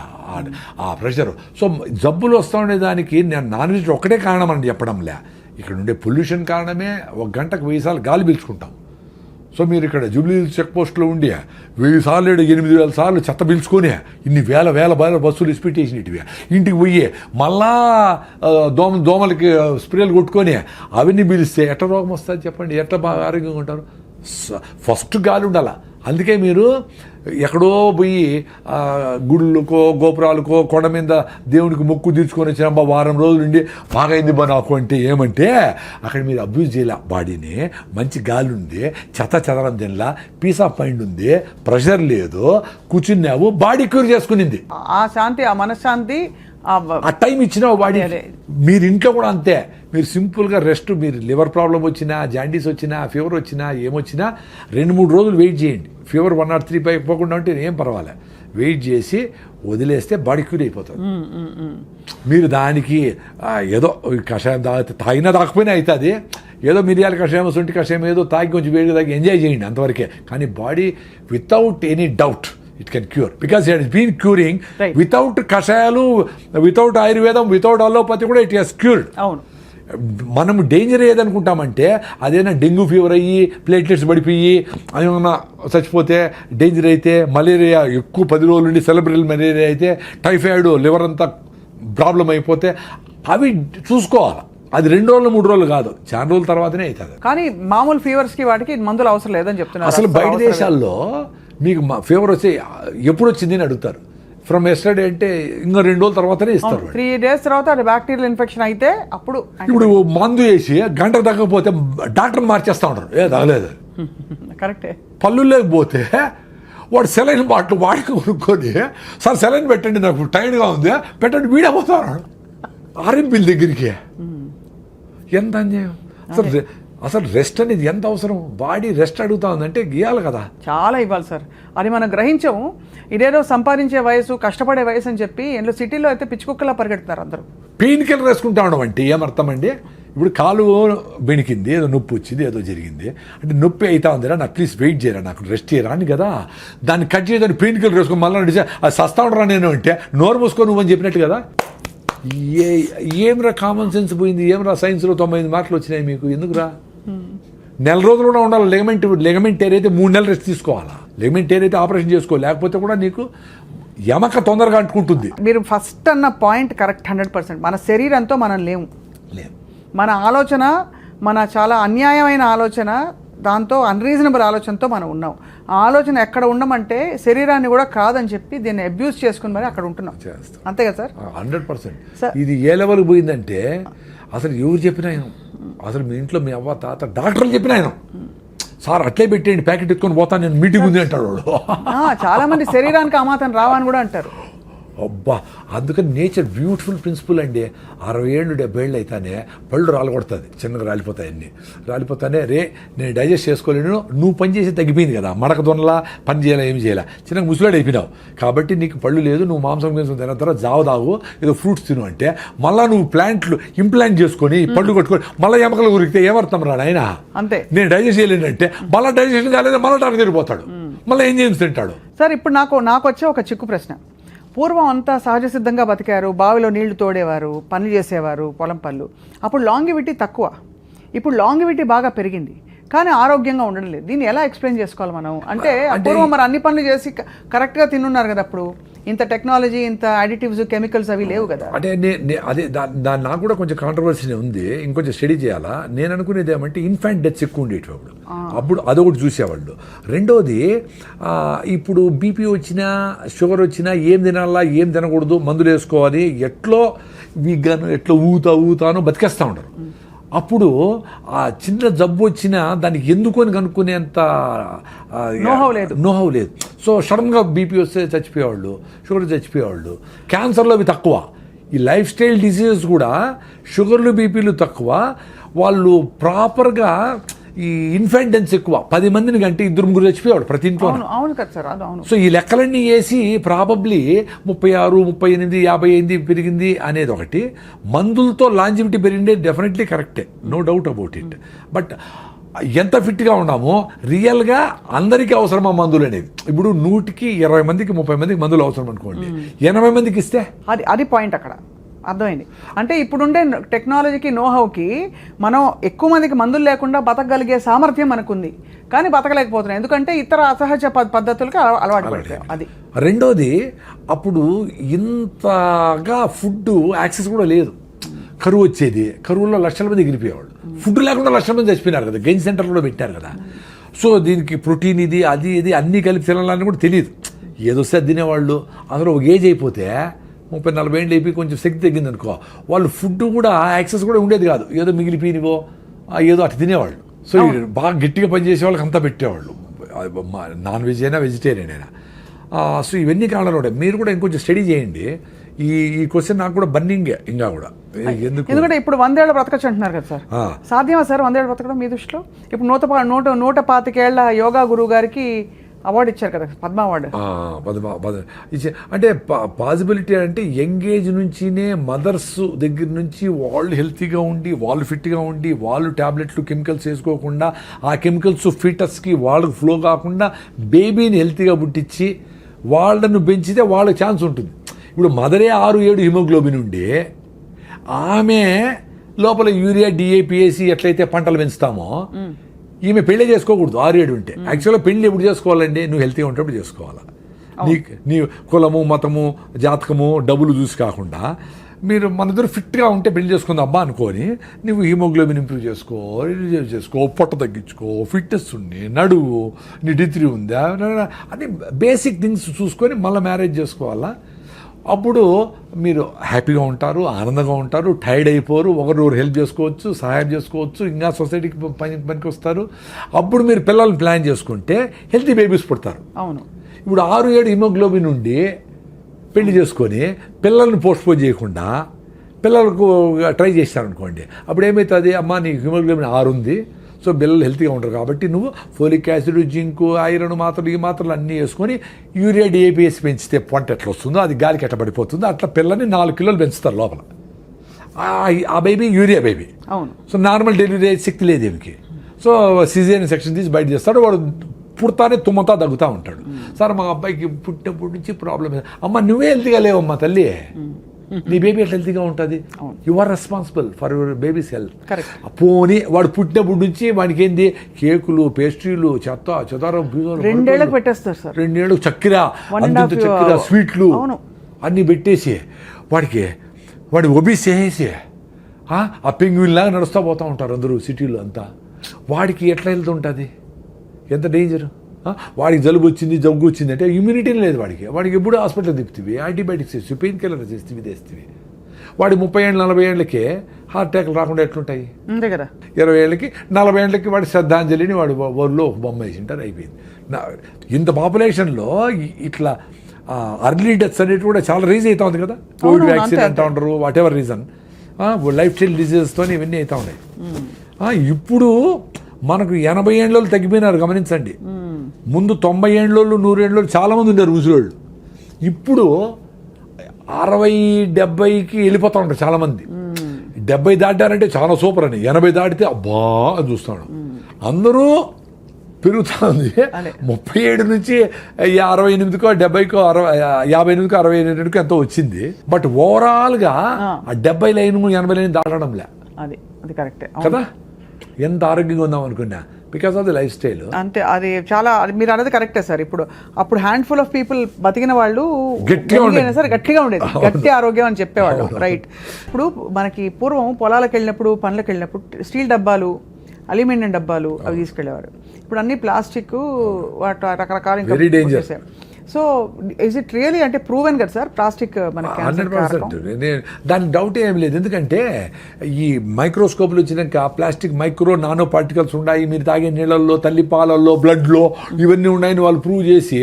ఆ ప్రెషర్. సో జబ్బులు వస్తూ ఉండే దానికి నేను నాన్ వెజ్ ఒకటే కారణం అని చెప్పడంలే, ఇక్కడ ఉండే పొల్యూషన్ కారణమే. 1 గంటకు 1000 సార్లు గాలి పీల్చుకుంటాం. సో మీరు ఇక్కడ జూబ్లీ చెక్ పోస్ట్లో ఉండి 1000 సార్లు 8000 సార్లు చెత్త పీల్చుకొని ఇన్ని వేల బస్సులు ఇస్పెట్టేసిన ఇటువి ఇంటికి పోయి మళ్ళా దోమలకి స్ప్రేలు కొట్టుకొని అవన్నీ పీలిస్తే ఎట్లా రోగం వస్తుంది చెప్పండి, ఎట్లా బాగా ఆరోగ్యంగా ఉంటారు? ఫస్ట్ గాలి ఉండాల. అందుకే మీరు ఎక్కడో పోయి గుళ్ళకో గోపురాలకో కొండ మీద దేవునికి మొక్కు తీర్చుకొని వచ్చిన వారం రోజులు ఉండి బాగైంది బా నాకు అంటే ఏమంటే అక్కడ మీరు అబ్యూజ్ చేయాల బాడీని. మంచి గాలి ఉంది, చెదరం తినలా, పీస్ ఆఫ్ మైండ్ ఉంది, ప్రెషర్ లేదు, కూర్చున్నావు, బాడీ క్యూర్ చేసుకునింది. ఆ శాంతి, ఆ మనశ్శాంతి, ఆ టైం ఇచ్చిన బాడీ. మీరు ఇంట్లో కూడా అంతే, మీరు సింపుల్గా రెస్ట్, మీరు లివర్ ప్రాబ్లం వచ్చినా, జాండీస్ వచ్చినా, ఫీవర్ వచ్చినా, ఏమొచ్చినా 2-3 రోజులు వెయిట్ చేయండి. ఫీవర్ 103 పైకి పోకుండా ఉంటే ఏం పర్వాలేదు, వెయిట్ చేసి వదిలేస్తే బాడీ క్యూర్ అయిపోతుంది. మీరు దానికి ఏదో కషాయం తాగినా తాకపోయినా అవుతుంది, ఏదో మిరియాల కషాయం, సొంటి కషాయం ఏదో తాగి కొంచెం వేడి తాగి ఎంజాయ్ చేయండి అంతవరకే. కానీ body without any doubt it can cure, because it has been curing. Without కషాయాలు, వితౌట్ ఆయుర్వేదం, వితౌట్ అలోపతి కూడా ఇట్ హస్ క్యూర్డ్. అవును. మనము డేంజర్ ఏదనుకుంటామంటే అదేనా డెంగ్యూ ఫీవర్ అయ్యి ప్లేట్లెట్స్ పడిపోయి ఏమన్నా చచ్చిపోతే డేంజర్ అయితే, మలేరియా ఎక్కువ 10 రోజుల నుండి సెలబ్రల్ మలేరియా అయితే, టైఫాయిడ్, లివర్ అంతా ప్రాబ్లం అయిపోతే అవి చూసుకోవాలి. అది 2 రోజులు 3 రోజులు కాదు, చాలా రోజుల తర్వాతనే అవుతుంది. కానీ మామూలు ఫీవర్స్కి వాటికి మందులు అవసరం లేదని చెప్తున్నారు. అసలు బయట దేశాల్లో మీకు ఫీవర్ వచ్చి ఎప్పుడు వచ్చింది అని అడుగుతారు. ఫ్రమ్ ఎస్టర్డే అంటే ఇంకా 2 రోజుల తర్వాతనే ఇస్తారు. 3 days తర్వాత అది బ్యాక్టీరియల్ ఇన్ఫెక్షన్ అయితే అప్పుడు. ఇప్పుడు మందు వేసి గంట తగ్గకపోతే డాక్టర్ మార్చేస్తూ ఉంటారు, ఏ తగలేదు. కరెక్టే. పళ్ళులోకి పోతే వాడు సెలైన్ బాటిల్ వాడికి కొనుక్కొని, సార్ సెలైన్ పెట్టండి నాకు టైర్డ్గా ఉంది పెట్టండి, వీడే పోతాడు ఆర్ఎంపీల దగ్గరికి. ఎంత అన్యాయం అసలు రెస్ట్ అనేది ఎంత అవసరం? బాడీ రెస్ట్ అడుగుతా ఉందంటే గీయాలి కదా, చాలా ఇవ్వాలి సార్. అది మనం గ్రహించాము. ఇదేదో సంపాదించే వయసు, కష్టపడే వయసు అని చెప్పి ఇంట్లో సిటీలో అయితే పిచ్చుకుక్కలా పరిగెడుతున్నారు అందరూ. పెయిన్ కిల్లర్ వేసుకుంటా ఉండడం అంటే ఏమర్థం అండి? ఇప్పుడు కాలు బెణికింది, ఏదో నొప్పి వచ్చింది, ఏదో జరిగింది అంటే నొప్పి అవుతా ఉందిరా, నాకు ప్లీజ్ వెయిట్ చేయరా, నాకు రెస్ట్ చేయరా అని కదా. దాన్ని కట్ చేయదని పెయిన్ కిల్లర్ వేసుకొని మళ్ళీ నడిచా అది సస్తా ఉండరా నేను అంటే నోరు మూసుకో నువ్వు అని చెప్పినట్టు కదా. ఏమిరా కామన్ సెన్స్ పోయింది, ఏమిరా సైన్స్లో 95 మార్కులు వచ్చినాయి మీకు, ఎందుకురా? నెల రోజులు కూడా ఉండాలి. లెగమెంట్ టేర్ అయితే 3 నెలలు రెస్ట్ తీసుకోవాలా, లెగమెంట్ టేర్ అయితే ఆపరేషన్ చేసుకో, లేకపోతే కూడా నీకు ఎమక తొందరగా అంటుకుంటుంది. మీరు ఫస్ట్ అన్న పాయింట్ కరెక్ట్ 100%. మన శరీరంతో మనం లేము. మన ఆలోచన, మన చాలా అన్యాయమైన ఆలోచన, దాంతో అన్రీజనబుల్ ఆలోచనతో మనం ఉన్నాం. ఆ ఆలోచన ఎక్కడ ఉండమంటే శరీరాన్ని కూడా కాదని చెప్పి దీన్ని అబ్యూస్ చేసుకుని మరి అక్కడ ఉంటున్నాం. అంతే కదా సార్? 100%. ఇది ఏ లెవెల్కి పోయిందంటే అసలు ఎవరు చెప్పినా అసలు మీ ఇంట్లో మీ అవ్వ తాత డాక్టర్లు చెప్పినా సార్ అట్లే పెట్టేయండి ప్యాకెట్ ఎత్తుకొని పోతాను నేను, మీటింగ్ ఉంది అంటాడు వాడు. చాలా మంది శరీరానికి అమాతం రావని కూడా అంటారు. అబ్బా, అందుకని నేచర్ బ్యూటిఫుల్ ప్రిన్సిపల్ అండి. 60 ఏళ్ళు 70 ఏళ్ళు అయితేనే పళ్ళు రాలగొడుతుంది, చిన్నగా రాలిపోతాయి, అన్నీ రాలిపోతానే రే నేను డైజెస్ట్ చేసుకోలేను, నువ్వు పని చేసి తగ్గిపోయింది కదా, మడక దొనలా పని చేయాలా ఏమి చేయాలా, చిన్నగా ముసలాడు అయిపోయినావు కాబట్టి నీకు పళ్ళు లేదు, నువ్వు మాంసం తిన తర్వాత జావ తాగు, ఏదో ఫ్రూట్స్ తిను అంటే మళ్ళీ నువ్వు ఇంప్లాంట్ చేసుకొని పళ్ళు కొట్టుకొని మళ్ళీ ఎమకలు ఉరికితే ఏమర్థం రాడు ఆయన. అంతే, నేను డైజెస్ట్ చేయలేనంటే మళ్ళీ డైజెషన్ కాలేదు, మళ్ళీ టార్గెట్ తిరిగిపోతాడు, మళ్ళీ ఏం చేసి తింటాడు. సార్ ఇప్పుడు నాకు వచ్చే ఒక చిక్కు ప్రశ్న. పూర్వం అంతా సహజ సిద్ధంగా బతికారు, బావిలో నీళ్లు తోడేవారు, పనులు చేసేవారు, పొలం పనులు. అప్పుడు లాంగివిటీ తక్కువ, ఇప్పుడు లాంగివిటీ బాగా పెరిగింది కానీ ఆరోగ్యంగా ఉండడం లేదు. దీన్ని ఎలా ఎక్స్ప్లెయిన్ చేసుకోవాలి మనం? అంటే పూర్వం మరి అన్ని పనులు చేసి కరెక్ట్గా తిన్నున్నారు కదా, అప్పుడు ఇంత టెక్నాలజీ, ఇంత అడిటివ్స్, కెమికల్స్ అవి లేవు కదా. అంటే అదే దాని నాకు కూడా కొంచెం కాంట్రవర్సీ ఉంది, ఇంకొంచెం స్టడీ చేయాలా. నేను అనుకునేది ఏమంటే ఇన్ఫాంట్ డెత్స్ ఎక్కువ ఉండేవి అప్పుడు అదొకటి చూసేవాళ్ళు. రెండోది ఇప్పుడు బీపీ వచ్చినా షుగర్ వచ్చినా ఏం తినాలా ఏం తినకూడదు, మందులు వేసుకోవాలి, ఎట్లో వీగాను ఎట్లా ఊతాను బతికేస్తూ ఉంటారు. అప్పుడు ఆ చిన్న జబ్బు వచ్చినా దానికి ఎందుకు అని కనుక్కునేంత నోహవ్ లేదు. సో సడన్గా బీపీ వస్తే చచ్చిపోయేవాళ్ళు, షుగర్ చచ్చిపోయేవాళ్ళు. క్యాన్సర్లు అవి తక్కువ, ఈ లైఫ్ స్టైల్ డిసీజెస్ కూడా షుగర్లు బీపీలు తక్కువ. వాళ్ళు ప్రాపర్గా ఈ ఇన్ఫెంటెన్స్ ఎక్కువ, 10 మందిని కంటే 2-3 చచ్చిపోయేవాడు ప్రతి ఇంట్లో. అవును కదా సార్, అది అవును. సో ఈ లెక్కలన్నీ వేసి ప్రాబబ్లీ 36, 38, 50 పెరిగింది అనేది ఒకటి. మందులతో లాంజివిటీ పెరిగిందే డెఫినెట్లీ కరెక్టే, no doubt about it. But ఎంత ఫిట్గా ఉన్నామో రియల్గా అందరికీ అవసరమా మందులు అనేది. ఇప్పుడు 100కి 20 మందికి 30 మందికి మందులు అవసరం అనుకోండి, 80 మందికి ఇస్తే అది పాయింట్ అక్కడ అర్థమైంది. అంటే ఇప్పుడుండే టెక్నాలజీకి నోహౌకి మనం ఎక్కువ మందికి మందులు లేకుండా బతకగలిగే సామర్థ్యం మనకుంది, కానీ బతకలేకపోతున్నాం ఎందుకంటే ఇతర అసహజ పద్ధతులకు అలవాటు పడిపోయాం. అది రెండోది, అప్పుడు ఇంతగా ఫుడ్ యాక్సెస్ కూడా లేదు. కరువు వచ్చేది, కరువులో లక్షల మంది ఎగిరిపోయేవాళ్ళు. ఫుడ్ లేకుండా లక్షల మంది చచ్చిపోయినారు కదా, గెయిన్ సెంటర్లో పెట్టారు కదా. సో దీనికి ప్రోటీన్ ఇది అది ఇది అన్నీ కలిపి తినాలని కూడా తెలియదు, ఏదొస్తే తినేవాళ్ళు. అందులో ఒక ఏజ్ అయిపోతే 30-40 ఏళ్ళు అయిపోయి కొంచెం శక్తి తగ్గింది అనుకో, వాళ్ళు ఫుడ్ కూడా యాక్సెస్ కూడా ఉండేది కాదు, ఏదో మిగిలిపోయినవో ఏదో అటు తినేవాళ్ళు. సో బాగా గట్టిగా పనిచేసే వాళ్ళకి అంతా పెట్టేవాళ్ళు, నాన్ వెజ్ అయినా వెజిటేరియన్ అయినా. సో ఇవన్నీ కారణాలు ఉంటాయి. మీరు కూడా ఇంకొంచెం స్టడీ చేయండి. ఈ క్వశ్చన్ నాకు కూడా బర్నింగ్ ఇంకా కూడా ఎందుకంటే ఇప్పుడు 100 ఏళ్ళ బ్రతకచ్చు అంటున్నారు కదా సార్, సాధ్యమా సార్ 100 ఏళ్ళు బ్రతకడం మీ దృష్టిలో? ఇప్పుడు 125 ఏళ్ల యోగా గురువు గారికి అవార్డు ఇచ్చారు కదా, పద్మ అవార్డు. అంటే పాసిబిలిటీ అంటే యంగ్ ఏజ్ నుంచినే మదర్స్ దగ్గర నుంచి వాళ్ళు హెల్తీగా ఉండి, వాళ్ళు ఫిట్గా ఉండి, వాళ్ళు ట్యాబ్లెట్లు కెమికల్స్ వేసుకోకుండా, ఆ కెమికల్స్ ఫీటస్కి వాళ్ళకి ఫ్లో కాకుండా బేబీని హెల్తీగా పుట్టించి వాళ్ళను పెంచితే వాళ్ళకి ఛాన్స్ ఉంటుంది. ఇప్పుడు మదరే 6-7 హిమోగ్లోబిన్ ఉండి ఆమె లోపల యూరియా డిఏపిఎసి ఎట్లయితే పంటలు పెంచుతామో ఈమె పెళ్ళే చేసుకోకూడదు 6-7 ఉంటే. యాక్చువల్గా పెళ్ళి ఎప్పుడు చేసుకోవాలండి? నువ్వు హెల్తీగా ఉంటప్పుడు చేసుకోవాలా. నీ కులము, మతము, జాతకము, డబ్బులు చూసి కాకుండా మీరు మన ఇద్దరు ఫిట్గా ఉంటే పెళ్లి చేసుకుందాం అబ్బా అనుకొని నువ్వు హిమోగ్లోబిన్ ఇంప్రూవ్ చేసుకో, పొట్ట తగ్గించుకో, ఫిట్నెస్ ఉండి, నడువు, నీ డిగ్రీ ఉందా అని బేసిక్ థింగ్స్ చూసుకొని మళ్ళీ మ్యారేజ్ చేసుకోవాలా. అప్పుడు మీరు హ్యాపీగా ఉంటారు, ఆనందంగా ఉంటారు, టైర్డ్ అయిపోరు, ఒకరు హెల్ప్ చేసుకోవచ్చు, సహాయం చేసుకోవచ్చు, ఇంకా సొసైటీకి పనికి వస్తారు. అప్పుడు మీరు పిల్లల్ని ప్లాన్ చేసుకుంటే హెల్తీ బేబీస్ పుడతారు. అవును. ఇప్పుడు 6-7 హిమోగ్లోబిన్ ఉండి పెళ్లి చేసుకొని పిల్లల్ని పోస్ట్పోన్ చేయకుండా పిల్లలకు ట్రై చేస్తారనుకోండి, అప్పుడు ఏమవుతుంది? అమ్మ నీ హిమోగ్లోబిన్ 6 ఉంది, సో పిల్లలు హెల్తీగా ఉంటారు కాబట్టి నువ్వు ఫోలిక్ యాసిడ్, జింకు, ఐరన్ మాత్రలు, ఈ మాత్రలు అన్నీ వేసుకొని యూరియా డిఏపిఎస్ పెంచితే పంట ఎట్లా వస్తుందో అది గాలికి ఎట్ట పడిపోతుందో అట్లా పిల్లని 4 కిలోలు పెంచుతారు లోపల. ఆ బేబీ యూరియా బేబీ. అవును. సో నార్మల్ డెలివరీ శక్తి లేదు ఏమికి. సో సిజేరియన్ సెక్షన్ తీసి బయట చేస్తాడు, వాడు పుడతానే తుమ్మతా తగ్గుతూ ఉంటాడు. సార్ మా అబ్బాయికి పుట్టినప్పటి నుంచి ప్రాబ్లం. అమ్మ నువ్వే హెల్తీగా లేవమ్మా తల్లి, నీ బేబీ ఎట్లా హెల్తీగా ఉంటుంది? You are responsible for your baby's health. పోనీ వాడు పుట్టినప్పటి నుంచి వాడికి ఏంది కేకులు, పేస్ట్రీలు, చెదారం 2 ఏళ్ళకి పెట్టేస్తారు సార్. 2 ఏళ్ళకి చక్కెర, స్వీట్లు అన్నీ పెట్టేసి వాడి ఒబీస్ చేసేసి ఆ పెంగ్విన్ లాగా నడుస్తూ పోతూ ఉంటారు అందరూ సిటీలో అంతా. వాడికి ఎట్లా హెల్త్ ఉంటుంది? ఎంత డేంజర్. వాడికి జలుబు వచ్చింది, జబ్బు వచ్చింది అంటే ఇమ్యూనిటీ లేదు వాడికి ఎప్పుడు హాస్పిటల్ తిప్పుతుంది, యాంటీబయాటిక్స్ వేస్తుంది, పెయిన్ కిల్లర్స్ వేస్తుంది. వాడి 30 ఏళ్ళు 40 ఏళ్ళకి హార్ట్ అటాక్లు రాకుండా ఎట్లుంటాయి? అంతే కదా. 20 ఏళ్ళకి 40 ఏళ్ళకి వాడి శ్రద్ధాంజలిని వాడు ఊరిలో ఒక బొమ్మ వేసింటారు, అయిపోయింది. ఇంత పాపులేషన్లో ఇట్లా అర్లీ డెత్స్ అనేవి కూడా చాలా రీజ్ అవుతా ఉంది కదా. కోవిడ్ వ్యాక్సిన్ అంటూ ఉంటారు, whatever reason, life style డిజీజెస్తో ఇవన్నీ అవుతూ ఉన్నాయి. ఇప్పుడు మనకు 80 ఏళ్ళు తగ్గిపోయినారు గమనించండి. ముందు 90 ఏళ్ళు 100 ఏళ్ళు చాలామంది ఉన్నారు ముసలోళ్ళు. ఇప్పుడు 60-70కి వెళ్ళిపోతూ ఉంటారు చాలామంది. 70 దాటారంటే చాలా సూపర్ అని, 80 దాటితే అబ్బా అని చూస్తాడు. అందరూ పెరుగుతూ ఉంది. 37 నుంచి 68కో 70కో 58కో 68కో ఎంతో వచ్చింది. బట్ ఓవరాల్గా ఆ 70 లైన్ 80 లైన్ దాటడంలే. అది కరెక్టే కదా. ఎంత ఆరోగ్యంగా ఉందాం అనుకున్నా because of the life style. అంతే, అది చాలా మీరు అనేది కరెక్టే సార్. అప్పుడు హ్యాండ్ఫుల్ ఆఫ్ పీపుల్ బతికిన వాళ్ళు గట్టిగా ఉండేది, గట్టి ఆరోగ్యం అని చెప్పేవాళ్ళు. రైట్. ఇప్పుడు మనకి పూర్వం పొలాలకు వెళ్ళినప్పుడు, పనులకు వెళ్ళినప్పుడు స్టీల్ డబ్బాలు, అల్యూమినియం డబ్బాలు అవి తీసుకెళ్లేవారు. ఇప్పుడు అన్ని ప్లాస్టిక్, రకరకాల very danger. So is it really అంటే ప్రూవెన్ కదా సార్ ప్లాస్టిక్ మనకి? 100%. దానికి డౌట్ ఏం లేదు. ఎందుకంటే ఈ మైక్రోస్కోప్లు వచ్చినాక ప్లాస్టిక్ మైక్రో నానో పార్టికల్స్ ఉన్నాయి, మీరు తాగే నీళ్ళల్లో, తల్లిపాలల్లో, బ్లడ్లో ఇవన్నీ ఉన్నాయని వాళ్ళు ప్రూవ్ చేసి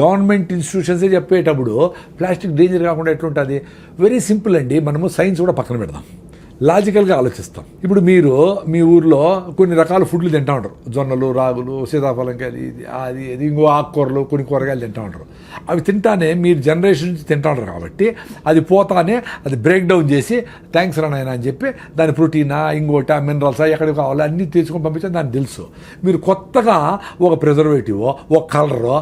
గవర్నమెంట్ ఇన్స్టిట్యూషన్సే చెప్పేటప్పుడు ప్లాస్టిక్ డేంజర్ కాకుండా ఎట్లుంటుంది? వెరీ సింపుల్ అండి. మనము సైన్స్ కూడా పక్కన పెడదాం. లాజికల్గా ఆలోచిస్తాం. ఇప్పుడు మీరు మీ ఊర్లో కొన్ని రకాల ఫుడ్లు తింటా ఉంటారు, జొన్నలు, రాగులు, సీతాఫలంకాయలు, ఇది ఇంకో ఆకుకూరలు, కొన్ని కూరగాయలు తింటా ఉంటారు. అవి తింటానే మీరు జనరేషన్ నుంచి తింటా ఉంటారు కాబట్టి అది పోతానే అది బ్రేక్ డౌన్ చేసి థ్యాంక్స్ రానాయన అని చెప్పి దాని ప్రోటీనా, ఇంకోట, మినరల్సా, ఎక్కడికి కావాలో అన్నీ తీసుకొని పంపించని దానికి తెలుసు. మీరు కొత్తగా ఒక ప్రిజర్వేటివ్, ఒక కలరో,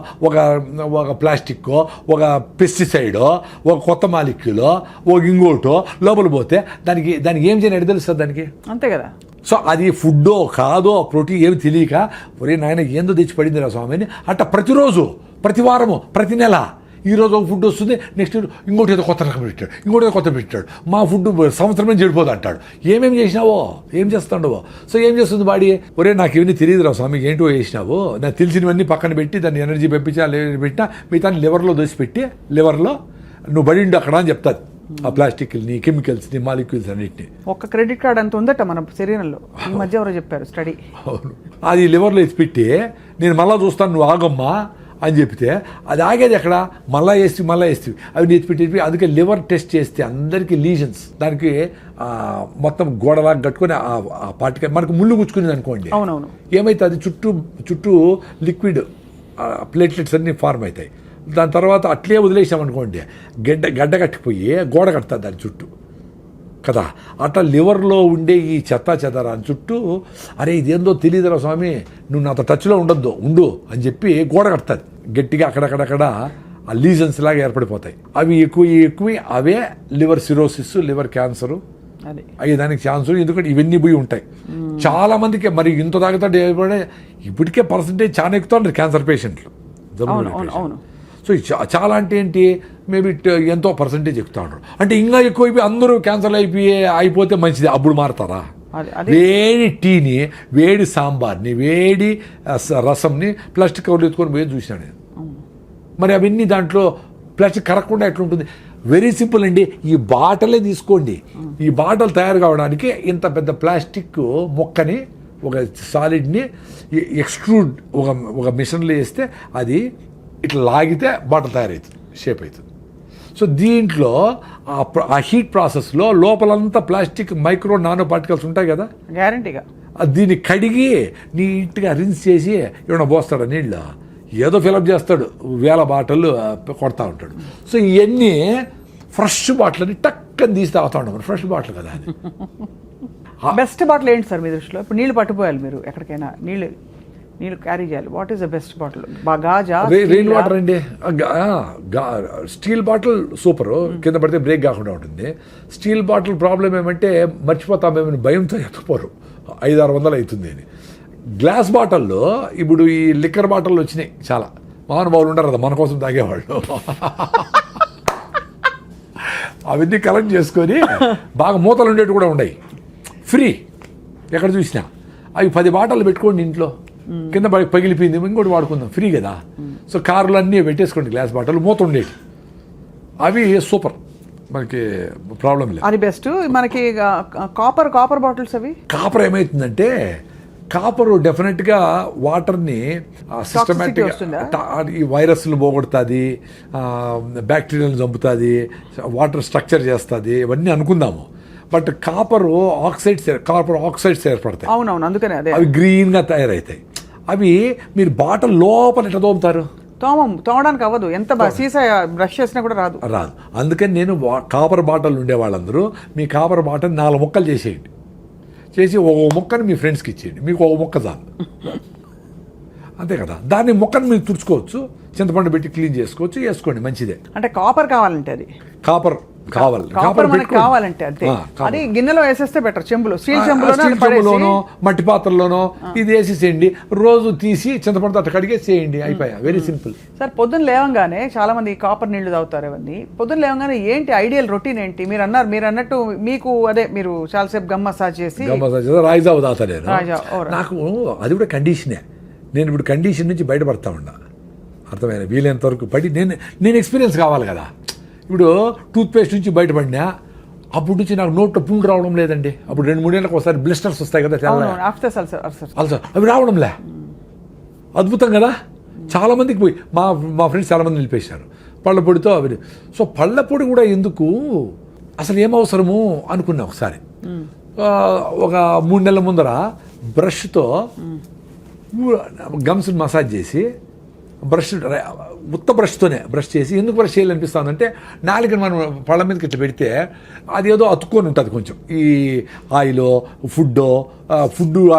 ఒక ప్లాస్టిక్, ఒక పెస్టిసైడో, ఒక కొత్త మాలిక్యూలో, ఒక ఇంకోటో లోపల పోతే దానికి ఏం చేయని తెలుస్తుంది దానికి, అంతే కదా. సో అది ఫుడ్డో కాదో ప్రోటీన్ ఏమి తెలియక ఒరే నాయన ఏందో తెచ్చి పడింది రా స్వామి అని అట్ట ప్రతిరోజు, ప్రతి వారము, ప్రతి నెల ఈరోజు ఒక ఫుడ్ వస్తుంది, నెక్స్ట్ ఇంకోటి ఏదో కొత్త రకం పెట్టాడు, ఇంకోటి ఏదో కొత్త పెట్టాడు, మా ఫుడ్ సంవత్సరమే చెడిపోదు అంటాడు. ఏమేమి చేసినావో, ఏం చేస్తాడవో. సో ఏం చేస్తుంది బాడీ, ఒరే నాకు ఇవన్నీ తెలియదు రా స్వామి ఏంటో చేసినావు, నాకు తెలిసినవన్నీ పక్కన పెట్టి దాన్ని ఎనర్జీ పంపించా పెట్టినా మిగతా లివర్లో దోసిపెట్టి లివర్లో నువ్వు పడిండు అక్కడ అని చెప్తాది. ఆ ప్లాస్టిక్ని, కెమికల్స్ని, మాలిక్యూల్స్ అన్నిటిని. ఒక్క క్రెడిట్ కార్డ్ అంత ఉందట మన శరీరంలో, ఈ మధ్య ఎవరో చెప్పారు స్టడీ. అవును, అది లివర్లో ఎత్తిపెట్టి నేను మళ్ళీ చూస్తాను నువ్వు ఆగమ్మా అని చెప్తే అది ఆగేది ఎక్కడ, మళ్ళీ వేస్తే అవి ఎత్తిపెట్టి. అందుకే లివర్ టెస్ట్ చేస్తే అందరికీ లీజన్స్, దానికి మొత్తం గోడలాగా కట్టుకొని ఆ పార్టికల్ మనకు ముళ్ళు గుచ్చుకునేది అనుకోండి. అవునవును. ఏమైతే అది చుట్టూ లిక్విడ్ ప్లేట్లెట్స్ అన్నీ ఫార్మ్ అవుతాయి. దాని తర్వాత అట్లే వదిలేసామనుకోండి గడ్డ కట్టిపోయి గోడ కడతాది దాని చుట్టూ కదా. అట్లా లివర్లో ఉండే ఈ చెదారాని చుట్టూ అరే ఇదేందో తెలియదురా స్వామి, నువ్వు నాతో టచ్లో ఉండు అని చెప్పి గోడ కడతాది గట్టిగా. అక్కడక్కడక్కడ ఆ లీజన్స్ లాగా ఏర్పడిపోతాయి. అవి ఎక్కువ అవే లివర్ సిరోసిస్, లివర్ క్యాన్సరు అయ్యే దానికి ఛాన్స్. ఎందుకంటే ఇవన్నీ పోయి ఉంటాయి చాలా మందికి. మరి ఇంత తాగుతాడు ఇప్పటికే పర్సంటేజ్ చాలా ఎక్కుతాడు క్యాన్సర్ పేషెంట్లు. అవును. సో చాలా అంటే ఏంటి, మేబీ ఎంతో పర్సంటేజ్ ఎక్కుతా ఉంటారు. అంటే ఇంకా ఎక్కువ అందరూ క్యాన్సర్ అయిపోతే మంచిది, అప్పుడు మారుతారా? వేడి టీని, వేడి సాంబార్ని, వేడి రసంని ప్లాస్టిక్ కవర్లు ఎత్తుకొని పోయి చూసినా నేను. మరి అవన్నీ దాంట్లో ప్లాస్టిక్ కరగకుండా ఎట్లుంటుంది? వెరీ సింపుల్ అండి, ఈ బాటలే తీసుకోండి. ఈ బాటలు తయారు కావడానికి ఇంత పెద్ద ప్లాస్టిక్ మొక్కని, ఒక సాలిడ్ని ఎక్స్ట్రూడ్ ఒక మిషన్లో వేస్తే అది ఇట్లా లాగితే బాటిల్ తయారవుతుంది, షేప్ అవుతుంది. సో దీంట్లో ఆ హీట్ ప్రాసెస్లో లోపలంతా ప్లాస్టిక్ మైక్రో నానో పార్టికల్స్ ఉంటాయి కదా, గ్యారంటీగా. దీన్ని కడిగి నీట్గా రిన్స్ చేసి ఏమైనా పోస్తాడు నీళ్ళు, ఏదో ఫిలప్ చేస్తాడు, 1000 బాటిల్ కొడతా ఉంటాడు. సో ఇవన్నీ ఫ్రెష్ బాటిల్ అని టక్కని తీసి తాగుతా ఉంటాం. ఫ్రెష్ బాటిల్ కదా అది. బెస్ట్ బాటిల్ ఏంటి సార్ మీ దృష్టిలో? ఇప్పుడు నీళ్ళు పట్టుకోవాలి, మీరు ఎక్కడికైనా నీళ్ళు క్యారీ చేయాలి, what is the best bottle? Gaza, rain water అండి. స్టీల్ బాటిల్ సూపర్, కింద పడితే బ్రేక్ కాకుండా ఉంటుంది. స్టీల్ బాటిల్ ప్రాబ్లం ఏమంటే మర్చిపోతామేమని భయంతో ఎత్తపోరు, 500-600 అవుతుంది అని. గ్లాస్ బాటిల్లో ఇప్పుడు ఈ లిక్కర్ బాటిల్ వచ్చినాయి చాలా, మహానుభావులు ఉంటారు కదా మన కోసం తాగేవాళ్ళు. అవన్నీ కలెక్ట్ చేసుకొని బాగా మూతలు ఉండేవి కూడా ఉన్నాయి, ఫ్రీ ఎక్కడ చూసినా. అవి 10 బాటిల్ పెట్టుకోండి ఇంట్లో, కింద పగిలిపోయింది ఇంకోటి వాడుకుందాం, ఫ్రీ కదా. సో కార్లు అన్నీ పెట్టేసుకోండి గ్లాస్ బాటిల్, మూత ఉండేవి. అవి సూపర్, మనకి ప్రాబ్లం లేదు. అది బెస్ట్. మనకి కాపర్ బాటిల్స్, అవి కాపర్ ఏమవుతుందంటే, కాపరు డెఫినెట్గా వాటర్ని సిస్టమేటిక్గా ఈ వైరస్లు పోగొడుతుంది, బ్యాక్టీరియాలను చంపుతుంది, వాటర్ స్ట్రక్చర్ చేస్తుంది, ఇవన్నీ అనుకుందాము. బట్ కాపర్ ఆక్సైడ్స్ ఏర్పడతాయి. అవునవును, అందుకనే అవి గ్రీన్గా తయారవుతాయి. అవి మీరు బాటిల్ లోపల ఎట్లా తోముతారు? తోమడానికి అవ్వదు, ఎంత సీసా బ్రష్ చేసినా కూడా రాదు. అందుకని నేను కాపర్ బాటిల్ ఉండే వాళ్ళందరూ మీ కాపర్ బాటిల్ 4 ముక్కలు చేసేయండి, చేసి ఒక ముక్కని మీ ఫ్రెండ్స్కి ఇచ్చేయండి, మీకు ఒక ముక్క చాలు. అంతే కదా. దాన్ని ముక్కను మీరు తుడుచుకోవచ్చు, చింతపండు పెట్టి క్లీన్ చేసుకోవచ్చు, వేసుకోండి, మంచిదే. అంటే కాపర్ కావాలంటే అది కాపర్ కావాలంటే అంతే. అది గిన్నెలో వేసేస్తే బెటర్, చెంబులో, స్టీల్ చెంబులోనో మట్టి పాత్రలోనో ఇది వేసేసేయండి, రోజు తీసి చింతపండు అట్ట కడిగేసేయండి, అయిపోయా. Very simple. సార్, పొద్దున్న లేవంగానే చాలా మంది కాపర్ నీళ్లు తాగుతారు. అవన్నీ పొద్దున్న లేవంగానే ఏంటి ఐడియల్ రొటీన్ ఏంటి? మీరు అన్నట్టు మీకు మీరు చాలాసేపు గమ్ మసాజ్ చేసి రాయిజా తాగుతా నేను. నాకు అది కూడా కండిషనే. నేను ఇప్పుడు కండిషన్ నుంచి బయటపడతా ఉన్నా, అర్థమైన వీలైనంత వరకు పడి నేను ఎక్స్పీరియన్స్ కావాలి కదా. ఇప్పుడు టూత్పేస్ట్ నుంచి బయటపడినా అప్పటి నుంచి నాకు నోట్లో పుండు రావడం లేదండి. అప్పుడు 2-3 ఏళ్ళకి ఒకసారి బ్లిస్టర్స్ వస్తాయి కదా, అల్సర్, అవి రావడంలే. అద్భుతం కదా. చాలామందికి పోయి మా ఫ్రెండ్స్ చాలామంది నిలిపేశారు పళ్ళ పొడితో అవి. సో పళ్ళ పొడి కూడా ఎందుకు, అసలు ఏమవసరము అనుకున్నా ఒకసారి. ఒక 3 నెలల ముందర బ్రష్తో గమ్స్ మసాజ్ చేసి ఉత్త బ్రష్తోనే బ్రష్ చేసి ఎందుకు బ్రష్ చేయాలనిపిస్తుందంటే నాలుకని మనం పళ్ళ మీదకి ఇట్లా పెడితే అది ఏదో అతుక్కొని ఉంటుంది కొంచెం ఈ ఆయిల్ ఫుడ్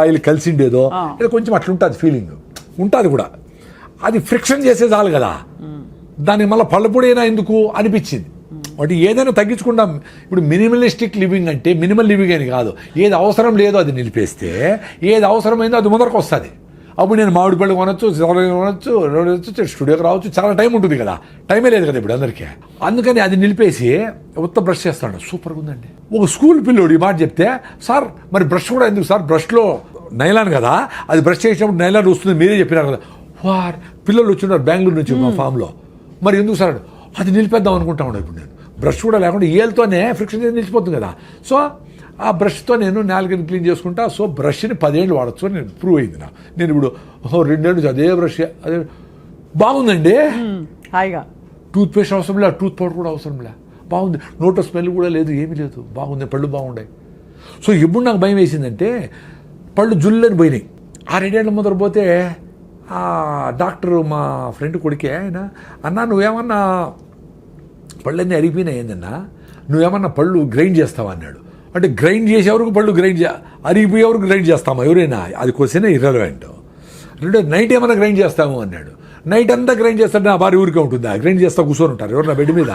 ఆయిల్ కలిసిండేదో ఇది కొంచెం అట్లా ఉంటుంది ఫీలింగ్ ఉంటుంది కూడా. అది ఫ్రిక్షన్ చేసే చాలు కదా, దానికి మళ్ళీ పళ్ళపొడైనా ఎందుకు అనిపించింది. అంటే ఏదైనా తగ్గించుకుంటాం. ఇప్పుడు మినిమలిస్టిక్ లివింగ్ అంటే మినిమల్ లివింగ్ అని కాదు, ఏది అవసరం లేదో అది నిలిపేస్తే ఏది అవసరమైందో అది ముందరకు వస్తుంది. అప్పుడు నేను మామిడి పళ్ళు కొనొచ్చు, స్టూడియోకి రావచ్చు, చాలా టైం ఉంటుంది కదా, టైమే లేదు కదా ఇప్పుడు అందరికీ. అందుకని అది నిలిపేసి ఉత్త బ్రష్ చేస్తాడు. సూపర్గా ఉందండి. ఒక స్కూల్ పిల్లోడు ఈ మాట చెప్తే, సార్ మరి బ్రష్ కూడా ఎందుకు సార్, బ్రష్లో నైలాన్ కదా, అది బ్రష్ చేసినప్పుడు నైలాన్ వస్తుంది మీరే చెప్పినారు కదా. వార్ పిల్లలు వచ్చిన్నారు బెంగళూరు నుంచి మా ఫామ్లో, మరి ఎందుకు సార్ అది నిలిపేద్దాం అనుకుంటా ఉన్నాను. ఇప్పుడు నేను బ్రష్ కూడా లేకుండా ఏళ్ళతోనే ఫ్రిక్షన్ చేసి నిలిచిపోతుంది కదా. సో ఆ బ్రష్తో నేను నాలుగని క్లీన్ చేసుకుంటా. సో బ్రష్ని 10 ఏళ్ళు వాడచ్చు అని నేను ప్రూవ్ అయింది నాకు. నేను ఇప్పుడు 2 ఏళ్ళు అదే బ్రష్, అదే బాగుందండి. హాయిగా టూత్ పేస్ట్ అవసరం లే, టూత్ పౌడర్ కూడా అవసరం లే, బాగుంది. నోట్లో స్మెల్ కూడా లేదు, ఏమీ లేదు, బాగుంది, పళ్ళు బాగున్నాయి. సో ఎప్పుడు నాకు భయం వేసిందంటే పళ్ళు జుల్లని పోయినాయి. ఆ 2 ఏళ్ళ ముందర పోతే ఆ డాక్టరు మా ఫ్రెండ్ కొడుకే ఆయన, అన్నా నువ్వేమన్నా పళ్ళన్నీ అరిగిపోయినాయి ఏందన్నా, నువ్వేమన్నా పళ్ళు గ్రైండ్ చేస్తావా అన్నాడు. అంటే గ్రైండ్ చేసేవరకు పళ్ళు అరిగిపోయేవరకు గ్రైండ్ చేస్తామా ఎవరైనా, అది క్వశ్చన్ ఇర్రెలవెంట్. రెండో నైట్ ఏమైనా గ్రైండ్ చేస్తాము అన్నాడు. నైట్ అంతా గ్రైండ్ చేస్తాడు, నా భార్య ఊరికే ఉంటుందా, గ్రైండ్ చేస్తా కూర్చొని ఉంటారు ఎవరు నా బెడ్ మీద.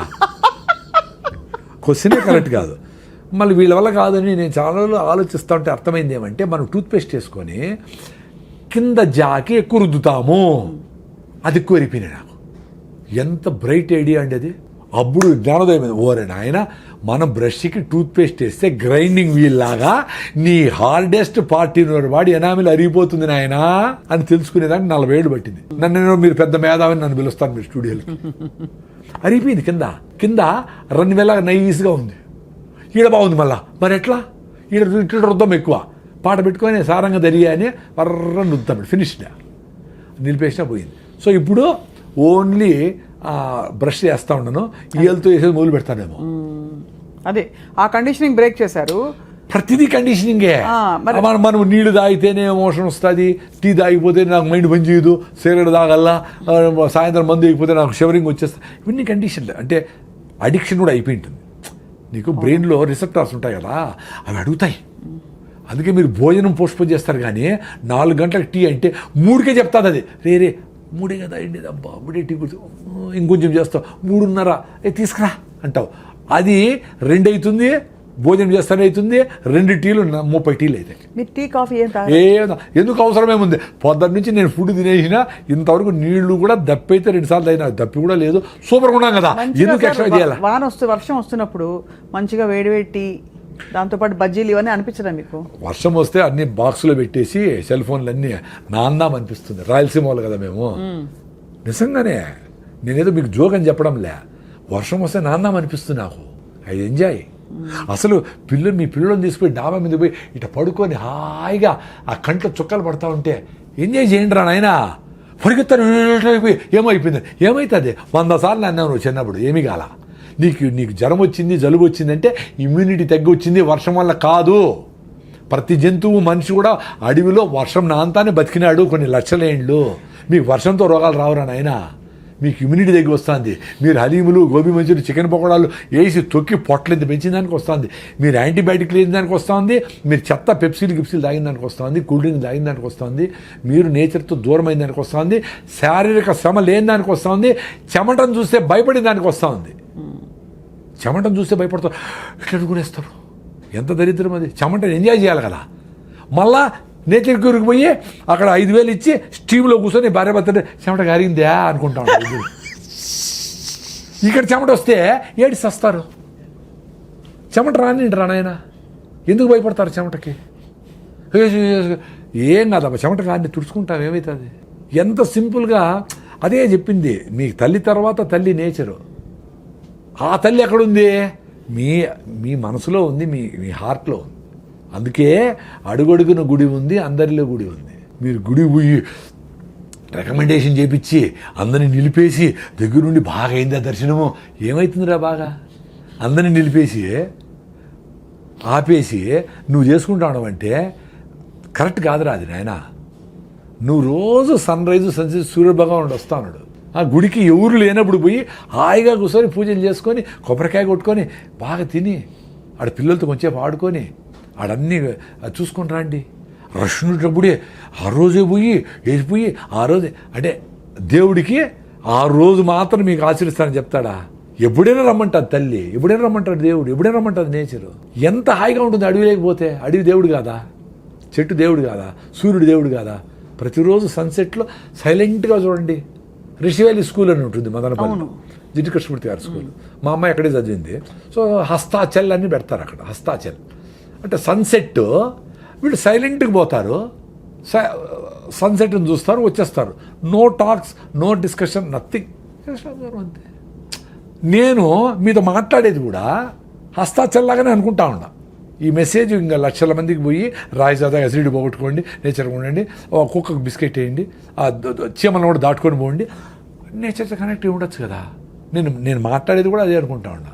క్వశ్చనే కరెక్ట్ కాదు. మళ్ళీ వీళ్ళ వల్ల కాదని నేను చాలా రోజులు ఆలోచిస్తూ ఉంటే అర్థమైంది ఏమంటే, మనం టూత్పేస్ట్ వేసుకొని కింద జాకి ఎక్కువ రుద్దుతాము, అది ఎక్కువ అరిపోయినాయి నాకు. ఎంత బ్రైట్ ఐడియా అండి అది. అప్పుడు జ్ఞానోదయం మీద ఓరే నాయన, మనం బ్రష్కి టూత్పేస్ట్ వేస్తే గ్రైండింగ్ వీల్ లాగా నీ హార్డెస్ట్ పార్టీ వాడి ఎనామిల్ అరిగిపోతుంది నాయన అని తెలుసుకునేదానికి 40 ఏళ్ళు పట్టింది. నన్ను మీరు పెద్ద మేధావిని నన్ను పిలుస్తాను మీరు స్టూడియోలకి. అరిగిపోయింది కింద 2 వేల నైస్గా ఉంది, ఈడ బాగుంది. మళ్ళా మరి ఎట్లా ఈడ రుద్దం ఎక్కువ, పాట పెట్టుకొని సారంగా దరిగా అని వర్రని రుద్దాం, ఫినిష్డ్, నిలిపేసినా పోయింది. సో ఇప్పుడు ఓన్లీ బ్రష్ చేస్తూ ఉండను, ఈలతో వేసేది మొదలు పెడతానేమో. అదే ఆ కండిషనింగ్ బ్రేక్ చేశారు. ప్రతిదీ కండిషనింగే. మనం నీళ్లు తాగితేనే ఎమోషన్ వస్తుంది, టీ తాగిపోతే నాకు మైండ్ పని చేయదు, సిగరెట్ తాగల్లా, సాయంత్రం మందు అయిపోతే నాకు షవరింగ్ వచ్చేస్తుంది. ఇవన్నీ కండిషన్లు. అంటే అడిక్షన్ కూడా అయిపోయి ఉంటుంది. నీకు బ్రెయిన్లో రిసెప్టార్స్ ఉంటాయి కదా, అవి అడుగుతాయి. అందుకే మీరు భోజనం పోస్ట్పోన్ చేస్తారు, కానీ 4 గంటలకు టీ అంటే 3కే చెప్తాది అది. రే 3 కదా అండి, అబ్బా 3 టీ కూర్చో, ఇంకొంచెం చేస్తావు, 3:30 తీసుకురా అంటావు. అది 2 అవుతుంది, భోజనం చేస్తానే అవుతుంది, 2 టీలు 30 టీలు అవుతాయి. మీరు టీ కాఫీ ఎందుకు అవసరమేముంది. పొద్దున్న నుంచి నేను ఫుడ్ తినేసిన, ఇంతవరకు నీళ్లు కూడా దప్పి అయితే 2 సార్లు అయినా, దప్పి కూడా లేదు, సూపర్గా ఉన్నాం కదా, ఎందుకు ఎక్స్ట్రా చేయాలి. వర్షం వస్తున్నప్పుడు మంచిగా వేడివేడి టీ, దాంతోపాటు బజ్జీలు ఇవన్నీ అనిపించదా మీకు? వర్షం వస్తే అన్ని బాక్స్లో పెట్టేసి సెల్ ఫోన్లు అన్నీ నాందాం అనిపిస్తుంది. రాయలసీమ వాళ్ళు కదా మేము, నిజంగానే నేనేదో మీకు జోక్ అని చెప్పడంలే. వర్షం వస్తే నాందాం అనిపిస్తుంది నాకు, ఐ ఎంజాయ్. అసలు మీ పిల్లలను తీసుకుపోయి డాబా మీద పోయి ఇట్లా పడుకొని హాయిగా ఆ కంట్లో చుక్కలు పడతా ఉంటే ఎంజాయ్ చేయండి రా నాయనా. పరిగెత్తాను అయిపోయి ఏమైపోయింది, ఏమవుతుంది 100 సార్లు అన్నావు నువ్వు చిన్నప్పుడు, ఏమీ కాల. నీకు జ్వరం వచ్చింది, జలుబు వచ్చిందంటే ఇమ్యూనిటీ తగ్గి వచ్చింది, వర్షం వల్ల కాదు. ప్రతి జంతువు, మనిషి కూడా అడవిలో వర్షం నాంతానే బతికినాడు కొన్ని లక్షల ఏండ్లు. మీకు వర్షంతో రోగాలు రావురా నాయనా, మీకు ఇమ్యూనిటీ దగ్గర వస్తుంది. మీరు హలీములు, గోబీ మంచూరి, చికెన్ పకోడాలు వేసి తొక్కి పొట్లెంత పెంచిన దానికి వస్తుంది, మీరు యాంటీబయాటిక్లు వేసిన దానికి వస్తుంది, మీరు చెత్త గిప్సీలు తాగిన దానికి వస్తుంది, కూల్ డ్రింక్ తాగిన దానికి వస్తుంది, మీరు నేచర్తో దూరమైన దానికి వస్తుంది, శారీరక శ్రమ లేని దానికి వస్తుంది, చెమటను చూస్తే భయపడిన దానికి వస్తుంది. చెమటను చూస్తే భయపడతారు, ఇట్లా అనుకునేస్తారు. ఎంత దరిద్రం అది. చెమటను ఎంజాయ్ చేయాలి కదా. మళ్ళా నేచర్ క్యూర్కి పోయి అక్కడ 5,000 ఇచ్చి స్టీమ్లో కూర్చొని భార్య భర్త చెమట గారిందా అనుకుంటా ఉంటారు. ఇక్కడ చెమట వస్తే ఏడి సస్తారు. చెమట రానింటారా నాయన, ఎందుకు భయపడతారు చెమటకి? ఏం కాదమ్మా, చెమట కాని తుడుచుకుంటాం, ఏమవుతుంది. ఎంత సింపుల్గా. అదే చెప్పింది, మీ తల్లి తర్వాత తల్లి నేచరు. ఆ తల్లి ఎక్కడుంది? మీ మనసులో ఉంది, మీ హార్ట్లో ఉంది. అందుకే అడుగడుగున గుడి ఉంది, అందరిలో గుడి ఉంది. మీరు గుడి పోయి రికమెండేషన్ చేపించి అందరిని నిలిపేసి దగ్గర నుండి బాగా అయిందా దర్శనము, ఏమవుతుందిరా బాగా అందరిని నిలిపేసి ఆపేసి నువ్వు చేసుకుంటావు అంటే కరెక్ట్ కాదురా అది నాయన. నువ్వు రోజు సన్ రైజ్ సన్సెట్ సూర్యభగవానుడు వస్తాడు. ఆ గుడికి ఎవరు లేనప్పుడు పోయి హాయిగా కూర్చొని పూజలు చేసుకొని కొబ్బరికాయ కొట్టుకొని బాగా తిని ఆడ పిల్లలతో కొంచెం ఆడుకొని ఆడన్నీ చూసుకొని రండి. రష్ణుడప్పుడే ఆ రోజే పోయి వేసిపోయి ఆ రోజే అంటే దేవుడికి ఆ రోజు మాత్రం మీకు ఆచరిస్తానని చెప్తాడా? ఎప్పుడైనా రమ్మంటాడు తల్లి, ఎప్పుడైనా రమ్మంటాడు దేవుడు, ఎప్పుడైనా రమ్మంటాడు నేచరు. ఎంత హాయిగా ఉంటుంది అడవి లేకపోతే. అడవి దేవుడు కాదా? చెట్టు దేవుడు కాదా? సూర్యుడు దేవుడు కాదా? ప్రతిరోజు సన్సెట్లో సైలెంట్గా చూడండి. రిషివేలి స్కూల్ అని ఉంటుంది మదనపల్లి, జిడ్డు కృష్ణమూర్తి గారి స్కూల్. మా అమ్మాయి అక్కడే చదివింది. సో హస్తాచల్ అని పెడతారు అక్కడ. హస్తాచల్ అంటే సన్సెట్. వీళ్ళు సైలెంట్గా పోతారు, సన్సెట్ని చూస్తారు, వచ్చేస్తారు. No talks, no discussion, nothing. అంతే. నేను మీతో మాట్లాడేది కూడా హస్తాచల్లాగానే అనుకుంటా ఉన్నా. ఈ మెసేజ్ ఇంకా లక్షల మందికి పోయి రాయిజాదా ఎసిడిటీ పోగొట్టుకోండి, నేచర్గా ఉండండి, కుక్కకు బిస్కెట్ వేయండి, ఆ చీమలను కూడా దాటుకొని పోండి, నేచర్తో కనెక్ట్ అయి ఉండొచ్చు కదా. నేను మాట్లాడేది కూడా అదే అనుకుంటా ఉన్నా.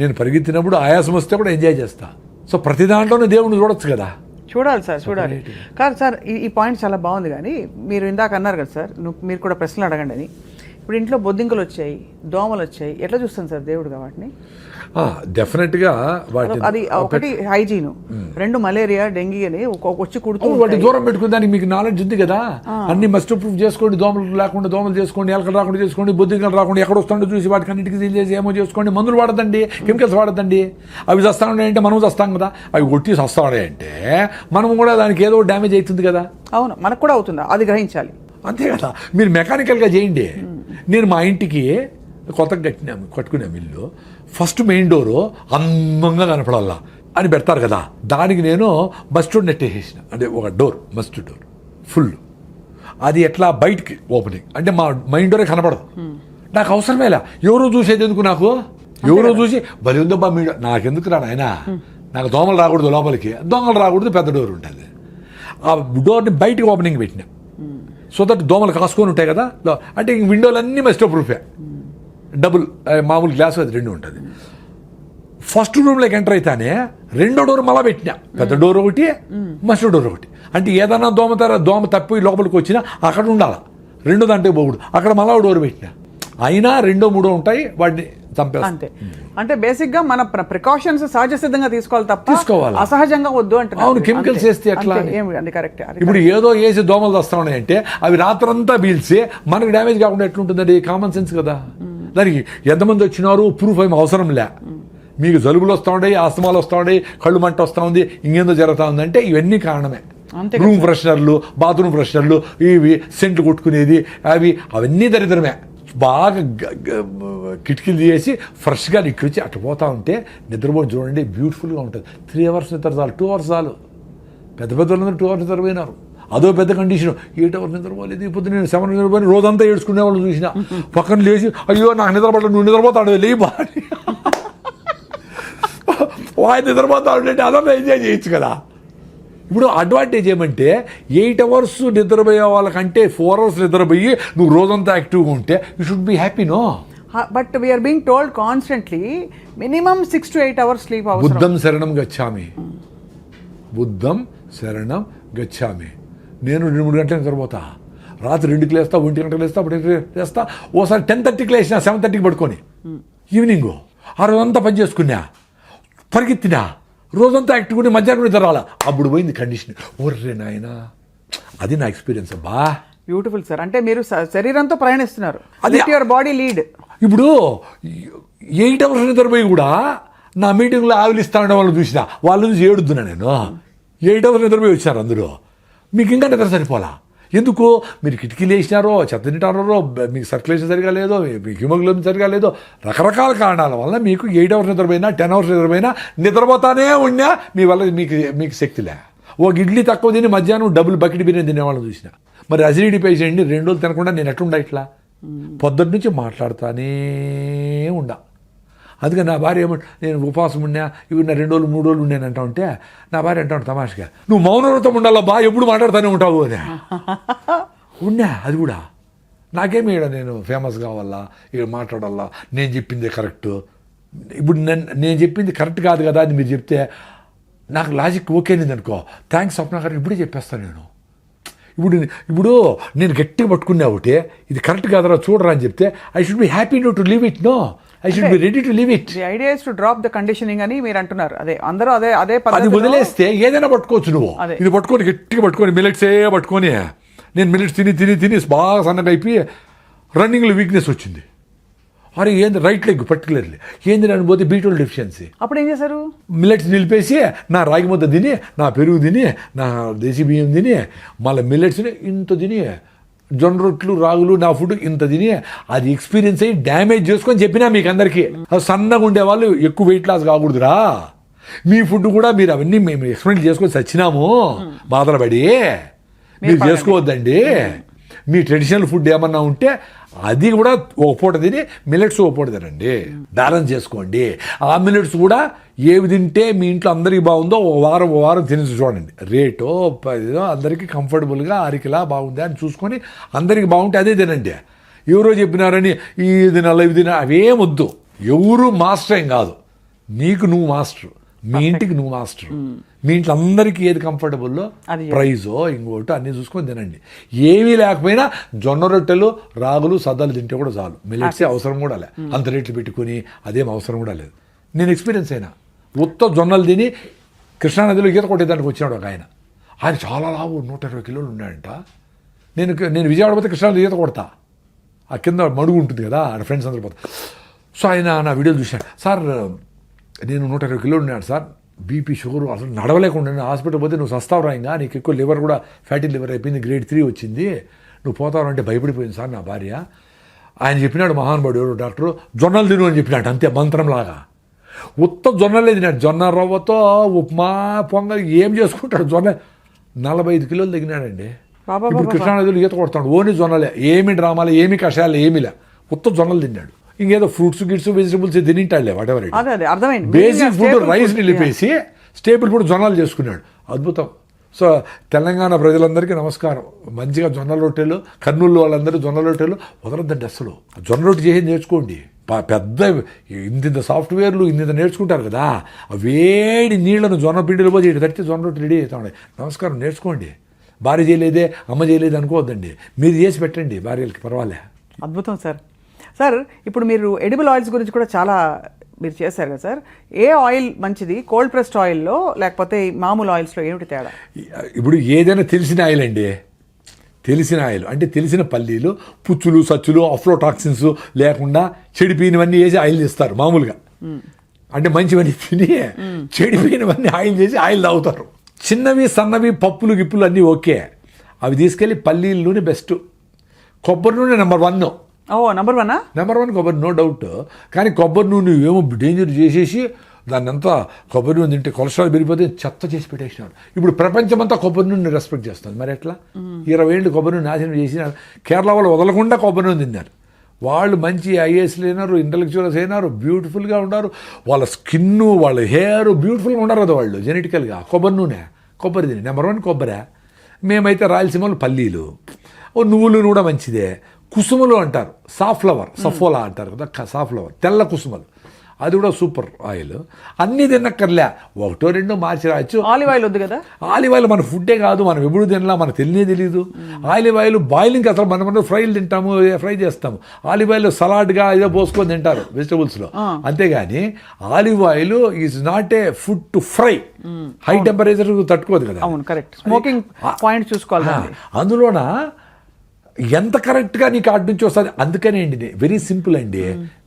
నేను పరిగెత్తినప్పుడు ఆయాసం వస్తే కూడా ఎంజాయ్ చేస్తా. సో ప్రతి దాంట్లోనే దేవుడిని చూడొచ్చు కదా. చూడాలి సార్, చూడాలి. కాదు సార్, ఈ పాయింట్ చాలా బాగుంది. కానీ మీరు ఇందాక అన్నారు కదా సార్, మీరు కూడా ప్రశ్నలు అడగండి అని. ఇప్పుడు ఇంట్లో బొద్దింకలు వచ్చాయి, దోమలు వచ్చాయి, ఎట్లా చూస్తాను సార్ దేవుడుగా వాటిని? డెఫినెట్గా అది ఒకటి హైజీన్, రెండు మలేరియా డెంగీ అని వచ్చి కుడుతూ వాటి దూరం పెట్టుకుని దానికి మీకు నాలెడ్జ్ ఉంది కదా. అన్ని మస్ట్ ప్రూఫ్ చేసుకోండి, దోమలు లేకుండా దోమలు చేసుకోండి, ఎలకలు రాకుండా చేసుకోండి, బొద్దింకలు రాకుండా ఎక్కడ వస్తుండో చూసి వాటికి అన్నిటికీ సీల్ చేసి ఏమో చేసుకోండి. మందులు వాడదండి, కెమికల్స్ వాడదండి. అవి చస్తా ఉన్నాయంటే మనం చస్తాం కదా. అవి కొట్టి చస్తా ఉన్నాయంటే మనం కూడా దానికి ఏదో డ్యామేజ్ అవుతుంది కదా. అవును, మనకు కూడా అవుతుందా అది గ్రహించాలి. అంతే కదా. మీరు మెకానికల్గా చేయండి. నేను మా ఇంటికి కొత్తగా కట్టుకున్నాము ఇల్లు. ఫస్ట్ మెయిన్ డోరు అందంగా కనపడాలా అని పెడతారు కదా. దానికి నేను మస్ట్ నెట్టేసేసిన. అంటే ఒక డోర్, మస్ట్ డోర్ ఫుల్. అది ఎట్లా బయటికి ఓపెనింగ్ అంటే మా మెయిన్ డోరే కనపడదు. నాకు అవసరమేలా. ఎవరో చూసేది ఎందుకు నాకు? ఎవరో చూసి బలి ఉందబ్బా మీ నాకెందుకు రా నాయన. నాకు దోమలు రాకూడదు లోపలికి, దొంగలు రాకూడదు, పెద్ద డోర్ ఉంటుంది. ఆ డోర్ని బయటికి ఓపెనింగ్ పెట్టినా. సో దట్ దోమలు కాసుకొని ఉంటాయి కదా. అంటే ఇంక విండోలన్నీ మస్ట్ ప్రూఫే. డబుల్ మామూలు గ్లాస్ అది రెండు ఉంటుంది. ఫస్ట్ రూమ్లోకి ఎంటర్ అయితేనే రెండో డోర్ మళ్ళా పెట్టినా. పెద్ద డోర్ ఒకటి, మస్ట్ డోర్ ఒకటి. అంటే ఏదన్నా దోమ తప్పి లోపలికి వచ్చినా అక్కడ ఉండాలి. రెండో దాంట్లో పోకూడదు. అక్కడ మళ్ళా డోర్ పెట్టినా. అయినా రెండో మూడో ఉంటాయి, వాటిని చంపేస్తాం. అంతే. అంటే బేసిక్ గా మన ప్రికాషన్స్ సహజ సిద్ధంగా తీసుకోవాలి తప్ప తీసుకోవాలి, అసహజంగా వద్దు అంటే. అవును, కెమికల్స్ వేస్తే ఎట్లా? కరెక్ట్. ఇప్పుడు ఏదో వేసి దోమలు వస్తా ఉన్నాయంటే అవి రాత్రంతా పీల్చి మనకు డ్యామేజ్ కాకుండా ఎట్లుంటుందండి? కామన్ సెన్స్ కదా. దానికి ఎంతమంది వచ్చినారు ప్రూఫ్ ఏమి అవసరం లే. మీకు జలుబులు వస్తూ ఉంటాయి, ఆస్తమాలు వస్తూ ఉంటాయి, కళ్ళు మంట వస్తూ ఉంది, ఇంకేందో జరుగుతూ ఉందంటే ఇవన్నీ కారణమే. రూమ్ ఫ్రెషనర్లు, బాత్రూమ్ ఫ్రెషనర్లు, ఇవి సెంట్లు కొట్టుకునేది, అవన్నీ దరిద్రమే. బాగా కిటికీలు తీసి ఫ్రెష్గా ఇక్కడికి అట్లా పోతూ ఉంటే నిద్రపోయి చూడండి, బ్యూటిఫుల్గా ఉంటుంది. 3 hours నిద్ర చాలు, 2 hours చాలు. పెద్ద పెద్ద వాళ్ళందరూ 2 hours నిద్రపోయినారు. అదో పెద్ద కండిషన్. 8 hours నిద్రపోలేదు. ఇప్పుడు నేను 7 hours నిద్రపోయి రోజంతా ఏడ్చుకునే వాళ్ళు చూసిన. పక్కన లేచి అయ్యో నాకు నిద్రపడలేదు, నువ్వు నిద్రపోతాడు లేయి బాగా వాయి నిద్రపోతాడు అంటే అదంతా ఎంజాయ్ చేయొచ్చు కదా. ఇప్పుడు అడ్వాంటేజ్ ఏమంటే 8 hours నిద్రపోయే వాళ్ళకంటే 4 hours నిద్రపోయి నువ్వు రోజంతా యాక్టివ్గా ఉంటే you should be happy. No, but we are being told constantly minimum 6 to 8 hours sleep అవసరం. బుద్ధం శరణం గచ్చామి, బుద్ధం శరణం గచ్చామి. నేను 2-3 గంటలు నిద్రపోతా. రాత్రి 2కి లేస్తా, 1 గంటలకు లేస్తా, 1 లేస్తా. ఓసారి 10:30కి లేచినా, 7:30కి పడుకొని ఈవినింగ్ ఆ రోజంతా పని చేసుకున్నా, పరిగెత్తినా, రోజంతా యాక్టివ్గా మధ్యాహ్నం నిద్ర రాలా. అప్పుడు పోయింది కండిషన్. ఓర్రే నాయన, అది నా ఎక్స్పీరియన్స్ అబ్బా. Beautiful sir. అంటే మీరు శరీరంతో ప్రయాణిస్తున్నారు, అది యువర్ బాడీ లీడ్. ఇప్పుడు 8 hours నిద్రపోయి కూడా నా మీటింగ్లో ఆవిలిస్తా ఉండే వాళ్ళు చూసినా, వాళ్ళ నుంచి ఏడుతున్నా నేను. 8 hours నిద్రపోయి వచ్చారు అందరూ. మీకు ఇంకా నిద్ర సరిపోలా. ఎందుకు? మీరు కిటికీలు వేసినారో, చెత్త తింటారో, మీకు సర్క్యులేషన్ సరిగా లేదో, మీకు హిమోగ్లోబిన్ సరిగా లేదో, రకరకాల కారణాల వల్ల మీకు 8 hours నిద్రపోయినా, 10 hours నిద్రపోయినా, నిద్రపోతానే ఉన్నా మీ వల్ల మీకు శక్తిలే. ఒక ఇడ్లీ తక్కువ తిని మధ్యాహ్నం డబుల్ బకెట్ బిర్యానీ తినేవాళ్ళని చూసిన. మరి అసిడిటీ పేషెంట్ని 2 రోజులు తినకుండా నేను ఎట్లుండా ఇట్లా? పొద్దున్న నుంచి మాట్లాడుతానే ఉండా. అందుకని నా భార్య ఏమంటే, నేను ఉపవాసం ఉన్నా, ఇవి నా 2 రోజులు 3 రోజులు ఉన్నానంటా ఉంటే నా భార్య అంటా ఉంటాను తమాషగా, నువ్వు మౌనవ్రతం ఉండాలా బా, ఎప్పుడు మాట్లాడుతూనే ఉంటావు అని. ఉన్నా, అది కూడా నాకేమి ఇక్కడ నేను ఫేమస్ కావాలా, ఇక్కడ మాట్లాడాలా, నేను చెప్పిందే కరెక్ట్. ఇప్పుడు నేను చెప్పింది కరెక్ట్ కాదు కదా అని మీరు చెప్తే నాకు లాజిక్ ఓకే అయింది అనుకో, థ్యాంక్స్ స్వప్న గారు ఇప్పుడే చెప్పేస్తాను నేను. ఇప్పుడు నేను గట్టిగా పట్టుకున్నా ఒకటే, ఇది కరెక్ట్ కాదరా చూడరా అని చెప్తే I should be happy to leave it. No, I should be ready to leave it. The idea is to drop the conditioning అని మీరు అంటున్నారు. అదే అందరూ అదే అది పద్ధతిలో వదిలేస్తే ఏదైనా పట్టుకోవచ్చు నువ్వు. అదే. ఇది పట్టుకొని గట్టిగా పట్టుకొని మిల్లెట్సే పట్టుకొని నేను మిల్లెట్స్ తిని బాగా సన్నగా అయిపోయి రన్నింగ్లో వీక్నెస్ వచ్చింది. అరే ఏంది రైట్ లెగ్ పర్టికులర్లీ ఏంది అని పోతే B12 డెఫిషియన్సీ. అప్పుడు ఏం చేశారు? మిల్లెట్స్ నిలిపేసి నా రాగి ముద్ద తిని, నా పెరుగు తిని, నా దేశీ బియ్యం తిని, మళ్ళీ మిల్లెట్స్ని ఇంత తిని, జొన్న రొట్లు రాగులు నా ఫుడ్ ఇంత తిని, అది ఎక్స్పీరియన్స్ అయ్యి డ్యామేజ్ చేసుకొని చెప్పినా మీకు అందరికీ. సన్నగా ఉండేవాళ్ళు ఎక్కువ వెయిట్ లాస్ కాకూడదురా, మీ ఫుడ్ కూడా మీరు అవన్నీ మేము ఎక్స్పెరిమెంట్ చేసుకొని చచ్చినాము బాధలపడి, మీరు చేసుకోవద్దండి. మీ ట్రెడిషనల్ ఫుడ్ ఏమన్నా ఉంటే అది కూడా ఒక పూట తిని మిల్లెట్స్ ఒక పూట తినండి, బ్యాలెన్స్ చేసుకోండి. ఆ మిల్లెట్స్ కూడా ఏవి తింటే మీ ఇంట్లో అందరికీ బాగుందో ఓ వారం తిని చూడండి. రేటో అందరికీ కంఫర్టబుల్గా అరికిలా బాగుందా అని చూసుకొని అందరికీ బాగుంటే అదే తినండి. ఎవరో చెప్పినారని ఇది తినాలి ఇవి తినాలి అవేం వద్దు. ఎవరు మాస్టర్ ఏం కాదు, నీకు నువ్వు మాస్టర్, మీ ఇంటికి నువ్వు మాస్టర్. మీ ఇంట్లో అందరికీ ఏది కంఫర్టబుల్లో ప్రైజో ఇంకోటి అన్నీ చూసుకొని తినండి. ఏమీ లేకపోయినా జొన్న రొట్టెలు రాగులు సద్దలు తింటే కూడా చాలు. మిల్లెట్సే అవసరం కూడా లే, అంత రేట్లు పెట్టుకుని అదేం అవసరం కూడా లేదు. నేను ఎక్స్పీరియన్స్ అయినా ఉత్త జొన్నలు తిని కృష్ణానదిలో ఈత కొట్టేదానికి వచ్చినాడు ఒక ఆయన. ఆయన చాలా లావు 120 కిలోలు ఉన్నాడంట. నేను విజయవాడ పోతే కృష్ణానది ఈత కొడతా, ఆ కింద మడుగు ఉంటుంది కదా, ఆడ ఫ్రెండ్స్ అందరూ పోతా. సో ఆయన నా వీడియోలు చూశాను. సార్ నేను 120 కిలోలు ఉన్నాడు సార్, బీపీ షుగర్ అసలు నడవలేకుండా హాస్పిటల్ పోతే నువ్వు సస్తావు రాయింగా, నీకు ఎక్కువ లివర్ కూడా ఫ్యాటీ లివర్ అయిపోయింది, గ్రేడ్ 3 వచ్చింది, నువ్వు పోతావు అంటే భయపడిపోయింది సార్ నా భార్య. ఆయన చెప్పినాడు మహానుభావుడు డాక్టరు, జొన్నలు తిను అని చెప్పినాడు, అంతే మంత్రంలాగా. ఉత్త జొన్నలే తినాడు, జొన్న రవ్వతో ఉప్మా పొంగల్ ఏం చేసుకుంటాడు. జొన్న 45 కిలోలు తగ్గినాడండి. ఇప్పుడు కృష్ణానదిలో ఈత కొడతాడు, ఓన్లీ జొన్నలే, ఏమి డ్రామాలు ఏమి కషాయాలు ఏమిలే, ఉత్త జొన్నలు తిన్నాడు. ఇంకేదో ఫ్రూట్స్ గిట్స్ వెజిటబుల్స్ తినింటాడులే whatever. Basic food rice నిలిపేసి స్టేబుల్ ఫుడ్ జొన్నలు చేసుకున్నాడు. అద్భుతం. సో తెలంగాణ ప్రజలందరికీ నమస్కారం. మంచిగా జొన్న రొట్టెలు, కర్నూలు వాళ్ళందరూ జొన్న రొట్టెలు వదలద్దండి అసలు. జొన్న రొట్టె చేసి నేర్చుకోండి. పెద్ద ఇంత సాఫ్ట్వేర్లు ఇంత నేర్చుకుంటారు కదా, ఆ వేడి నీళ్లను జొన్న పిండిలో పోయి తడితే జొన్న రొట్టె రెడీ అవుతాయి. నమస్కారం, నేర్చుకోండి. భార్య చేయలేదే అమ్మ చేయలేదు అనుకోవద్దండి, మీరు చేసి పెట్టండి భార్యలకి, పర్వాలే. అద్భుతం సార్. సార్ ఇప్పుడు మీరు ఎడిబుల్ ఆయిల్స్ గురించి కూడా చాలా మీరు చేశారు కదా సార్, ఏ ఆయిల్ మంచిది, కోల్డ్ ప్రెస్డ్ ఆయిల్లో లేకపోతే మామూలు ఆయిల్స్లో ఏమిటి తేడా? ఇప్పుడు ఏదైనా తెలిసిన ఆయిల్ అండి, తెలిసిన ఆయిల్ అంటే తెలిసిన పల్లీలు, పుచ్చులు సచ్చులు అఫ్లోటాక్సిన్స్ లేకుండా చెడిపోయినవన్నీ వేసి ఆయిల్ చేస్తారు మామూలుగా. అంటే మంచివన్నీ తిని చెడిపోయినవన్నీ ఆయిల్ చేసి ఆయిల్ తాగుతారు. చిన్నవి సన్నవి పప్పులు గిప్పులు అన్నీ ఓకే, అవి తీసుకెళ్ళి పల్లీల నూనె బెస్ట్, కొబ్బరి నూనె నెంబర్ 1. నెంబర్ 1 కొబ్బరి, నో డౌట్. కానీ కొబ్బరి నూనె ఏమో డేంజర్ చేసేసి దాన్ని అంతా కొబ్బరి నూనె తింటే కొలెస్ట్రాల్ పెరిగిపోతే చెత్త చేసి పెట్టేసినాడు. ఇప్పుడు ప్రపంచమంతా కొబ్బరి నూనె రెస్పెక్ట్ చేస్తుంది. మరి ఎట్లా 20 ఏళ్ళు కొబ్బరి నూనె నాశనం చేసినారు. కేరళ వాళ్ళు వదలకుండా కొబ్బరి నూనె తిన్నారు. వాళ్ళు మంచి ఐఏఎస్లు అయినారు, ఇంటలెక్చువల్స్ అయినారు, బ్యూటిఫుల్గా ఉన్నారు, వాళ్ళ స్కిన్ వాళ్ళ హెయిర్ బ్యూటిఫుల్గా ఉండరు కదా వాళ్ళు జెనెటికల్గా. కొబ్బరి నూనె, కొబ్బరి తిని నెంబర్ 1 కొబ్బరి. మేమైతే రాయలసీమలో పల్లీలు, నువ్వులు కూడా మంచిదే. కుసుమలు అంటారు, సాఫ్లవర్, సఫోలా అంటారు కదా, సాఫ్లవర్ తెల్ల కుసుమలు, అది కూడా సూపర్ ఆయిల్. అన్నీ తినక్కర్లే, 1-2 మార్చి రాయొచ్చు. ఆలివ్ ఆయిల్ వద్దు కదా. ఆలివ్ ఆయిల్ మన ఫుడ్డే కాదు, మనం ఎప్పుడు తినలా, మనకు తెలియదు. ఆలివ్ ఆయిల్ బాయిలింగ్ అసలు మనం ఫ్రైలు తింటాము, ఫ్రై చేస్తాము. ఆలివ్ ఆయిల్ సలాడ్గా ఏదో పోసుకొని తింటారు వెజిటబుల్స్లో, అంతేగాని olive oil is not a food to fry. High temperature తట్టుకోదు కదా. అవును, కరెక్ట్. స్మోకింగ్ పాయింట్ చూసుకోవాలి. అందులోన ఎంత కరెక్ట్గా నీకు అటు నుంచి వస్తుంది. అందుకనే అండి వెరీ సింపుల్ అండి,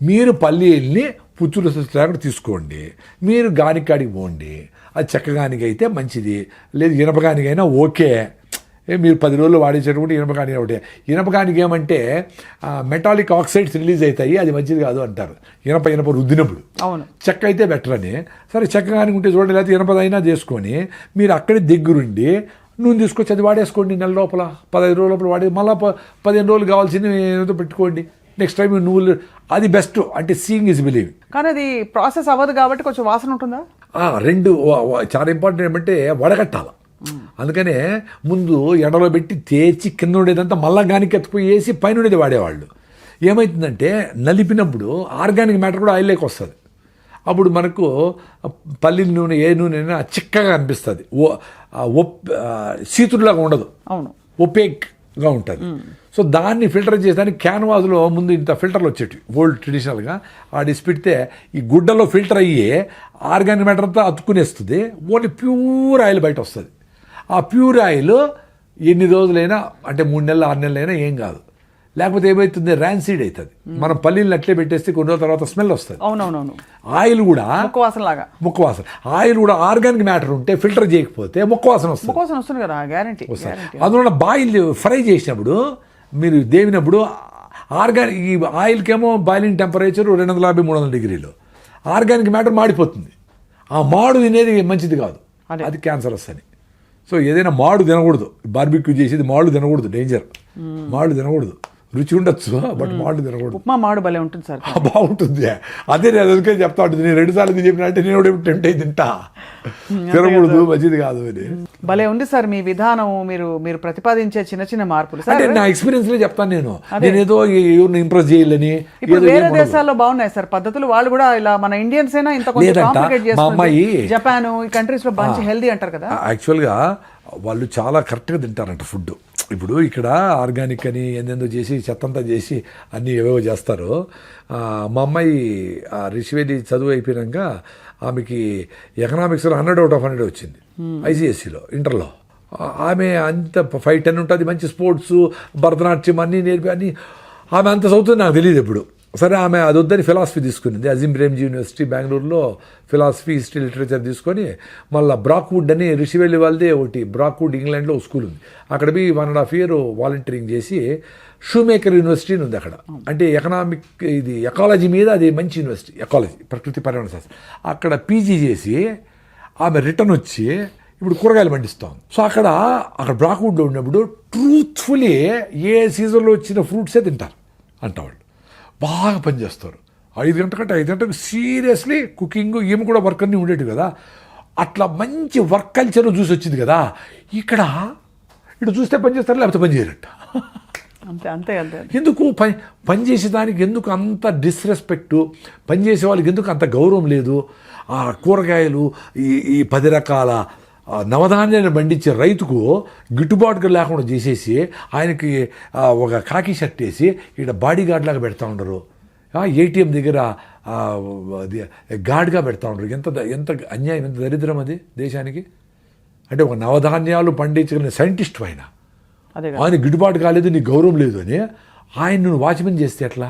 మీరు పల్లీల్ని పుచ్చులు లేకుండా తీసుకోండి, మీరు గానికాడికి పోండి. అది చెక్కగానికి అయితే మంచిది, లేదు ఇనపగానికైనా ఓకే. మీరు 10 రోజులు వాడేసేటప్పుడు ఇనపగానికి ఒకటే. ఇనపగానికి ఏమంటే మెటాలిక్ ఆక్సైడ్స్ రిలీజ్ అవుతాయి, అది మంచిది కాదు అంటారు ఇనప రుద్దినప్పుడు. అవును, చెక్క అయితే బెటర్ అని. సరే చెక్కగానికి ఉంటే చూడండి, లేకపోతే ఇనపదైనా చేసుకొని మీరు అక్కడే దగ్గరుండి నూనె తీసుకొచ్చి అది వాడేసుకోండి. నెల లోపల 15 రోజుల లోపల వాడి మళ్ళీ 15 రోజులు కావాల్సినవి ఏదో పెట్టుకోండి. నెక్స్ట్ టైం నువ్వులు, అది బెస్ట్. అంటే సీయింగ్ ఈజ్ బిలీవింగ్. కానీ అది ప్రాసెస్ అవ్వదు కాబట్టి కొంచెం వాసన ఉంటుందా? 2 చాలా ఇంపార్టెంట్ ఏమంటే వడగట్టాలి. అందుకనే ముందు ఎండలో పెట్టి తేచి కింద ఉండేదంతా మళ్ళా గానికి ఎత్తుకుపోయి వేసి పైన ఉండేది వాడేవాళ్ళు. ఏమవుతుందంటే నలిపినప్పుడు ఆర్గానిక్ మ్యాటర్ కూడా ఆయిల్లోకి వస్తుంది. అప్పుడు మనకు పల్లీల నూనె ఏ నూనె అయినా చిక్కగా అనిపిస్తుంది, సీతులాగా ఉండదు, అవును, ఒపేక్గా ఉంటుంది. సో దాన్ని ఫిల్టర్ చేసేదానికి క్యాన్వాస్లో ముందు ఇంత ఫిల్టర్లు వచ్చేవి ఓల్డ్ ట్రెడిషనల్గా. ఆడిసి పెడితే ఈ గుడ్డలో ఫిల్టర్ అయ్యి ఆర్గానిక్ మ్యాటర్ అంతా అతుక్కునేస్తుంది, ఓన్లీ ప్యూర్ ఆయిల్ బయట వస్తుంది. ఆ ప్యూర్ ఆయిల్ ఎన్ని రోజులైనా అంటే 3 నెలలు 6 నెలలైనా ఏం కాదు. లేకపోతే ఏమవుతుంది, ర్యాన్సీడ్ అవుతుంది. మనం పల్లీలు అట్లే పెట్టేస్తే కొన్ని రోజుల తర్వాత స్మెల్ వస్తుంది. అవునవునవును, ఆయిల్ కూడా ముక్కవాసన ఆయిల్ కూడా ఆర్గానిక్ మ్యాటర్ ఉంటే ఫిల్టర్ చేయకపోతే ముక్కవాసన వస్తుంది కదా, గ్యారంటీ. అందువల్ల బాయిల్ ఫ్రై చేసినప్పుడు మీరు దేవినప్పుడు ఆర్గానిక్ ఈ ఆయిల్కేమో బాయిలింగ్ టెంపరేచర్ 250-300 డిగ్రీలు, ఆర్గానిక్ మ్యాటర్ మాడిపోతుంది. ఆ మాడు తినేది మంచిది కాదు, అది క్యాన్సర్ వస్తుంది. సో ఏదైనా మాడు తినకూడదు, బార్బిక్యూ చేసేది మాడు తినకూడదు, డేంజర్. మాడు తినకూడదు, రుచి ఉండొచ్చు బట్ మాడు తినకూడదు. ఉప్మా మాడు భలే ఉంటుంది సార్, బాగుంటుంది. అదే నేను అందుకే చెప్తా ఉంటుంది, నేను 2 సార్లు చెప్పిన అంటే నేను టెంప్ట్ అయి తింటా, తినకూడదు, మంచిది కాదు అని. భలే ఉంది సార్ మీ విధానం, మీరు ప్రతిపాదించే చిన్న చిన్న మార్పులు. అంటే నా ఎక్స్పీరియన్స్ లో చెప్తాను నేను ఏదో ఎవరిని ఇంప్రెస్ చేయాలని. వేరే దేశాల్లో బాగున్నాయి సార్ పద్ధతులు, వాళ్ళు కూడా ఇలా మన ఇండియన్స్ అయినా ఇంత కాంప్లికేట్ చేస్తారు. జపాన్ ఈ కంట్రీస్ లో మంచి హెల్దీ అంటారు కదా. యాక్చువల్గా వాళ్ళు చాలా కరెక్ట్గా తింటారంట ఫుడ్. ఇప్పుడు ఇక్కడ ఆర్గానిక్ అని ఏందేందో చేసి చెత్తంతా చేసి అన్నీ ఏవేవో చేస్తారు. మా అమ్మాయి రిషివేలి చదువు అయిపోయాక ఆమెకి ఎకనామిక్స్లో 100/100 వచ్చింది, ఐసిఎస్సిలో ఇంటర్లో. ఆమె అంత 5-10 ఉంటుంది, మంచి స్పోర్ట్స్, భరతనాట్యం అన్నీ నేర్పి అన్నీ. ఆమె అంత చదువుతుంది నాకు తెలియదు ఎప్పుడు. సరే ఆమె అది వద్దని ఫిలాసఫీ తీసుకునింది, అజీం ప్రేమ్జీ యూనివర్సిటీ బెంగళూరులో ఫిలాసఫీ, హిస్టరీ, లిటరేచర్ తీసుకొని మళ్ళీ బ్రాక్వుడ్ అని రిషివేలి వాళ్ళదే ఒకటి బ్రాక్వుడ్ ఇంగ్లాండ్లో ఒక స్కూల్ ఉంది, అక్కడ పోయి 1.5 year వాలంటీరింగ్ చేసి షూమేకర్ యూనివర్సిటీ అని ఉంది అక్కడ. అంటే ఎకనామిక్ ఇది ఎకాలజీ మీద అది మంచి యూనివర్సిటీ, ఎకాలజీ ప్రకృతి పర్యావరణ శాస్త్రం. అక్కడ పీజీ చేసి ఆమె రిటర్న్ వచ్చి ఇప్పుడు కూరగాయలు పండిస్తాం. సో అక్కడ బ్రాక్వుడ్లో ఉన్నప్పుడు ట్రూత్ఫుల్లీ ఏ సీజన్లో వచ్చిన ఫ్రూట్సే తింటారు అంటవాళ్ళు. బాగా పనిచేస్తారు, 5 గంటలకు సీరియస్లీ కుకింగ్. ఈమె కూడా వర్క్ అన్నీ ఉండేవి కదా, అట్లా మంచి వర్క్ కల్చర్ చూసి వచ్చింది కదా. ఇక్కడ ఇటు చూస్తే పని చేస్తారు, లేకపోతే పని చేయరట. అంతే అంతే అంతే. ఎందుకు పని చేసేదానికి ఎందుకు అంత డిస్రెస్పెక్టు, పని చేసే వాళ్ళకి ఎందుకు అంత గౌరవం లేదు? ఆ కూరగాయలు ఈ 10 రకాల నవధాన్యాన్ని పండించే రైతుకు గిట్టుబాటుగా లేకుండా చేసేసి ఆయనకి ఒక కాకి షర్ట్ వేసి ఇక్కడ బాడీ గార్డ్ లాగా పెడతా ఉండరు, ఏటీఎం దగ్గర గార్డ్గా పెడతా ఉండరు. ఎంత అన్యాయం, ఎంత దరిద్రం అది దేశానికి. అంటే ఒక నవధాన్యాలు పండించగలిగిన సైంటిస్ట్ ఆయన గిట్టుబాటు కాలేదు, నీకు గౌరవం లేదు అని ఆయన నువ్వు వాచ్మెన్ చేస్తే ఎట్లా?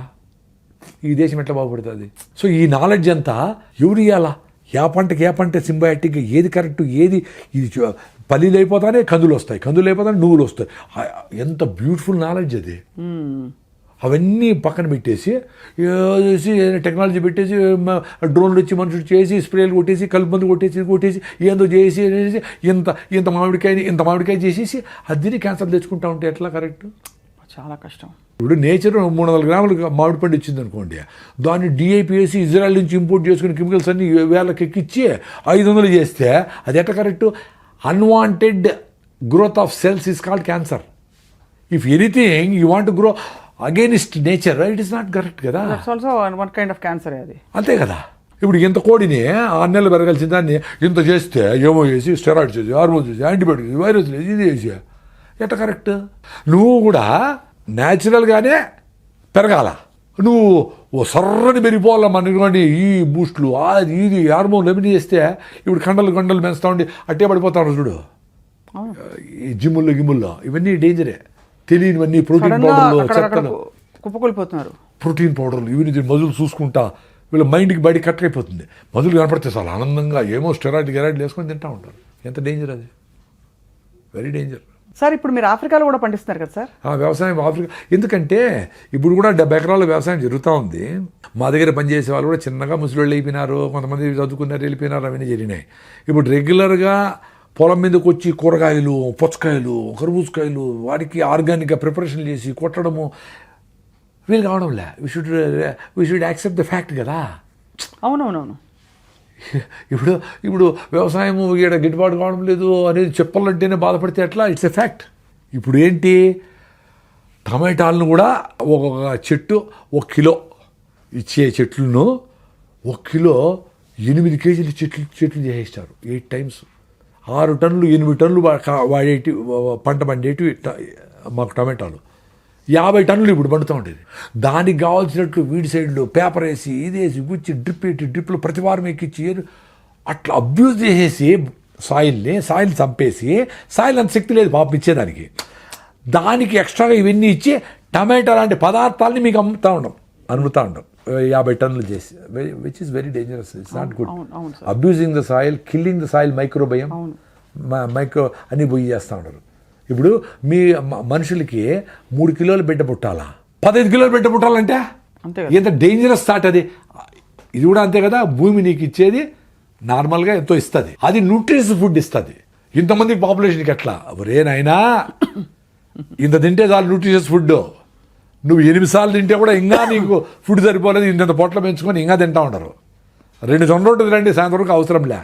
ఈ దేశం ఎట్లా బాగుపడుతుంది? సో ఈ నాలెడ్జ్ అంతా ఎవరు ఇవ్వాలా? ఏ పంట సింబయాటిక్గా ఏది కరెక్టు, ఏది ఇది పల్లీలు అయిపోతానే కందులు వస్తాయి, కందులు అయిపోతానే నువ్వులు వస్తాయి. ఎంత బ్యూటిఫుల్ నాలెడ్జ్ అది. అవన్నీ పక్కన పెట్టేసి టెక్నాలజీ పెట్టేసి డ్రోన్లు వచ్చి మనుషులు చేసి స్ప్రేలు కొట్టేసి కలుపు మందు కొట్టేసి ఏందో చేసి ఇంత మామిడికాయ చేసేసి అది తిని క్యాన్సర్ తెచ్చుకుంటా ఉంటే ఎట్లా కరెక్ట్? చాలా కష్టం. ఇప్పుడు నేచర్ 300 గ్రాములు మామిడి పండు ఇచ్చింది అనుకోండి, దాన్ని డిఐపిఎసి ఇజ్రాయెల్ నుంచి ఇంపోర్ట్ చేసుకుని కెమికల్స్ అన్ని 1000 ఎక్కిచ్చి 500 చేస్తే అది ఎట్లా correct? Unwanted growth of cells is called cancer. If anything you want grow against nature, it is not correct కదా. Also one kind of cancer అది. అంతే కదా. ఇప్పుడు ఇంత కోడిని 6 నెలలు పెరగాల్సిన దాన్ని ఇంత చేస్తే ఏమో చేసి స్టెరాయిడ్ చేసి, హార్మోన్ చేసి, యాంటీబయాటిక్ చేసి, వైరస్ చేసి, ఇది చేసి ఎట్లా కరెక్ట్? నువ్వు కూడా న్యాచురల్గానే పెరగాల, నువ్వు ఓ సర్రని పెరిగిపోవాల మనకి ఈ బూస్ట్లు అది ఇది హార్మోన్లు ఏమిటి చేస్తే ఇప్పుడు కండలు పెంచుతా ఉండి అట్టే పడిపోతాడు చూడు. ఈ జిమ్ముల్లో ఇవన్నీ డేంజరే. తెలియనివన్నీ ప్రోటీన్ పౌడర్లు, చెత్తలు, కుప్పకొలిపోతున్నారు. ప్రోటీన్ పౌడర్లు ఇవి మజులు చూసుకుంటా వీళ్ళ మైండ్కి బయట కట్ అయిపోతుంది. మజులు కనపడితే చాలా ఆనందంగా ఏమో స్టెరాయిడ్ వేసుకొని తింటూ ఉంటారు. ఎంత డేంజర్ అది, వెరీ డేంజర్. సార్ ఇప్పుడు మీరు ఆఫ్రికాలో కూడా పండిస్తున్నారు కదా సార్? వ్యవసాయం ఆఫ్రికా, ఎందుకంటే ఇప్పుడు కూడా 70 ఎకరాల వ్యవసాయం జరుగుతూ ఉంది. మా దగ్గర పనిచేసే వాళ్ళు కూడా చిన్నగా ముసలిళ్ళు అయిపోయినారు, కొంతమంది చదువుకున్నారు వెళ్ళిపోయినారు, అవన్నీ జరిగినాయి. ఇప్పుడు రెగ్యులర్గా పొలం మీదకి వచ్చి కూరగాయలు, పుచ్చకాయలు, కర్బూజకాయలు వాటికి ఆర్గానిక్గా ప్రిపరేషన్ చేసి కొట్టడము వీలు కావడంలే. We should accept the fact కదా. అవునవునవును. ఇప్పుడు వ్యవసాయం ఇక్కడ గిట్టుబాటు కావడం లేదు అనేది చెప్పాలంటేనే బాధపడితే ఎట్లా? It's a fact. ఇప్పుడు ఏంటి, టమాటాలను కూడా ఒక్కొక్క చెట్టు 1 కిలో ఇచ్చే చెట్లను 1 కిలో 8 కేజీలు చెట్లు చేసేస్తారు 8 టైమ్స్. 6 టన్నులు 8 టన్నులు వాడేటి పంట పండేటివి మాకు టమాటాలు 50 టన్నులు ఇప్పుడు పండుతూ ఉండేది. దానికి కావాల్సినట్లు వీడి సైడ్లో పేపర్ వేసి ఇదేసి గుచ్చి డ్రిప్లు ప్రతి వారం ఎక్కిచ్చి అట్లా అబ్యూజ్ చేసేసి సాయిల్ చంపేసి సాయిల్ అంత శక్తి లేదు పాపం ఇచ్చేదానికి. దానికి ఎక్స్ట్రాగా ఇవన్నీ ఇచ్చి టమాటా లాంటి పదార్థాలని మీకు అమ్ముతూ ఉంటాం 50 టన్నులు చేసి, which is very dangerous. It's not good. Abusing the soil, killing the soil, microbiome అన్నీ పోయి చేస్తూ ఉంటారు. ఇప్పుడు మీ మనుషులకి 3 కిలోల బిడ్డ పుట్టాలా, 15 కిలోల బిడ్డ పుట్టాలంటే ఎంత డేంజరస్ థాట్ అది. ఇది కూడా అంతే కదా, భూమి నీకు ఇచ్చేది నార్మల్గా ఎంతో ఇస్తుంది, అది న్యూట్రిషస్ ఫుడ్ ఇస్తుంది. ఇంతమంది పాపులేషన్కి ఎట్లా నాయనా ఇంత తింటే చాలు న్యూట్రిషస్ ఫుడ్. నువ్వు 8 సార్లు తింటే కూడా ఇంకా నీకు ఫుడ్ సరిపోలేదు, ఇంత పొట్ల పెంచుకొని ఇంకా తింటా ఉంటారు. 2 జొన్న రొట్టెలు రండి సాయంత్రం వరకు అవసరంలే,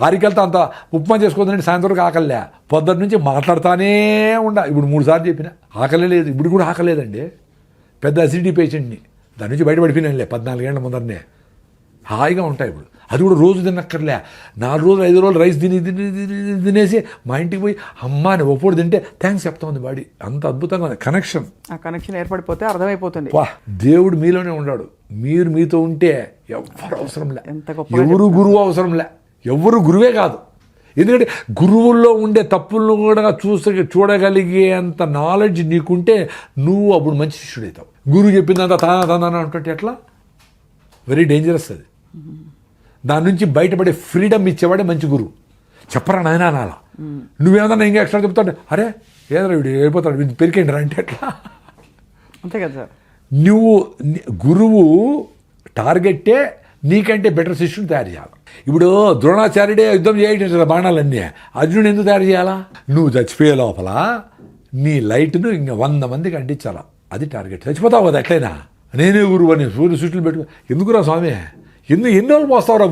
ఆరికెళ్తా అంత ఉప్మా చేసుకోదండి సాయంత్రం వరకు ఆకలిలే, పొద్దున్న నుంచి మాట్లాడుతానే ఇప్పుడు 3 సార్లు చెప్పిన ఆకలే లేదు. ఇప్పుడు కూడా ఆకలేదండి, పెద్ద అసిడిటీ పేషెంట్ని, దాని నుంచి బయటపడిపోయినానులే 14 ఏళ్ల ముందరనే. హాయిగా ఉంటాయి ఇప్పుడు. అది కూడా రోజు తినక్కర్లే, 4 రోజులు 5 రోజులు రైస్ తినేసి మా ఇంటికి పోయి అమ్మ అని ఒప్పుడు తింటే థ్యాంక్స్ చెప్తా ఉంది బాడీ. అంత అద్భుతంగా కనెక్షన్ ఏర్పడిపోతే అర్థమైపోతుంది. వా, దేవుడు మీలోనే ఉన్నాడు, మీరు మీతో ఉంటే ఎవరు అవసరంలే, ఎవరు గురువు అవసరంలే, ఎవరు గురువే కాదు. ఎందుకంటే గురువుల్లో ఉండే తప్పులను కూడా చూడగలిగే అంత నాలెడ్జ్ నీకుంటే నువ్వు అప్పుడు మంచి శిష్యుడవుతావు. గురువు చెప్పిందంత తానా అంటుంటే ఎట్లా, వెరీ డేంజరస్ అది. దాని నుంచి బయటపడే ఫ్రీడమ్ ఇచ్చేవాడే మంచి గురువు. చెప్పరా నాయన అనాలా, నువ్వేమన్నా ఇంకా ఎక్స్ట్రా చెప్తాడు, అరే ఏదో వీడు వెళ్ళిపోతాడు వీడు పెరికేండి రా అంటే ఎట్లా, అంతే కదా సార్. నువ్వు గురువు టార్గెట్టే నీకంటే బెటర్ శిష్యుని తయారు చేయాలి. ఇప్పుడు ద్రోణాచార్యుడే యుద్ధం చేయటం బాణాలన్నీ, అర్జునుడు ఎందుకు తయారు చేయాలా, నువ్వు చచ్చిపోయే లోపల నీ లైట్ను ఇంకా 100 మందికి అంటించాలా, అది టార్గెట్. చచ్చిపోతావు కదా ఎట్లయినా, నేనే గురువు అని సూర్య సృష్టిని పెట్టుకో, ఎందుకురా స్వామి ఎన్ని రోజులు పోస్తావురా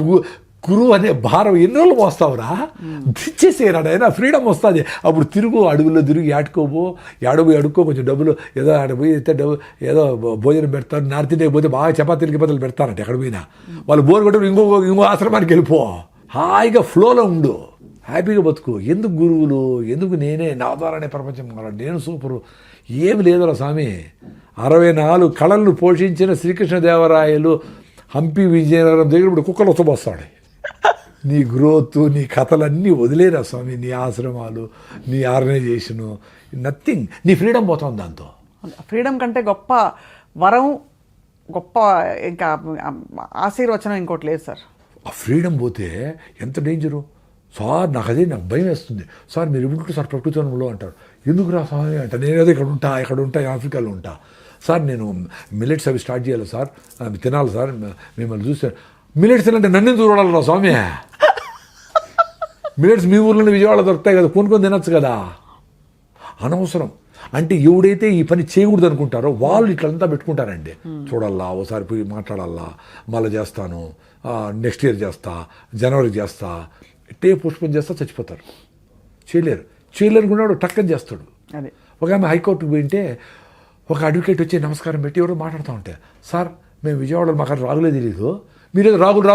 గురువు అనే భారం, ఎన్ని రోజులు పోస్తావురా, దిచ్చేసేరాడు అయినా ఫ్రీడమ్ వస్తుంది. అప్పుడు తిరుగు అడుగుల్లో తిరిగి అడుక్కో కొంచెం డబ్బులు ఏదో ఆడ పోయి డబ్బు ఏదో భోజనం పెడతారు, నార్త్ ఇండియాకి పోతే బాగా చపాతీలకి పతలు పెడతారంట ఎక్కడ పోయినా. వాళ్ళు బోర్ కొట్టి ఇంకో ఆశ్రమానికి వెళ్ళిపో, హాయిగా ఫ్లోలో ఉండు, హ్యాపీగా బతుకు. ఎందుకు గురువులు, ఎందుకు నేనే నా ద్వారానే ప్రపంచం మారాలి, నేను సూపరు, ఏమి లేదురా స్వామి. 64 కళలను పోషించిన శ్రీకృష్ణదేవరాయలు హంపి విజయనగరం దగ్గర ఇప్పుడు కుక్కలు వస్తాడు. నీ గ్రోత్, నీ కథలన్నీ వదిలేరా స్వామి, నీ ఆశ్రమాలు, నీ ఆర్గనైజేషను, నథింగ్. నీ ఫ్రీడమ్ పోతుంది దాంతో. ఫ్రీడమ్ కంటే గొప్ప వరం, గొప్ప ఇంకా ఆశీర్వచనం ఇంకోటి లేదు సార్. ఆ ఫ్రీడమ్ పోతే ఎంత డేంజరు సార్. నాకు భయం వేస్తుంది సార్. మీరు ఇప్పుడు సార్ ప్రకృతిలో అంటారు, ఎందుకు రా స్వామి అంట. నేను ఏదో ఇక్కడ ఉంటా ఆఫ్రికాలో ఉంటా సార్, నేను మిల్లెట్స్ అవి స్టార్ట్ చేయాలి సార్, అవి తినాలి సార్, మిమ్మల్ని చూస్తే మిల్లెట్స్ తినంటే నన్ను చూడాలి రా స్వామి. మిల్లెట్స్ మీ ఊర్లోనే విజయవాడ దొరుకుతాయి కదా, కొనుక్కొని తినచ్చు కదా. అనవసరం. అంటే ఎవడైతే ఈ పని చేయకూడదు అనుకుంటారో వాళ్ళు ఇట్లంతా పెట్టుకుంటారండి. చూడాలా, ఓసారి పోయి మాట్లాడాలా, మళ్ళీ చేస్తాను, నెక్స్ట్ ఇయర్ చేస్తా, జనవరి చేస్తా, టే పుష్పం చేస్తా, చచ్చిపోతారు. చేయలేరు అనుకున్నాడు టక్కని చేస్తాడు. ఒక ఆమె హైకోర్టుకు పోయింటే ఒక అడ్వకేట్ వచ్చి నమస్కారం పెట్టి ఎవరో మాట్లాడుతూ ఉంటే, సార్ మేము విజయవాడలో మాకు రాగులే తెలీదు, మీరేదో రాగులు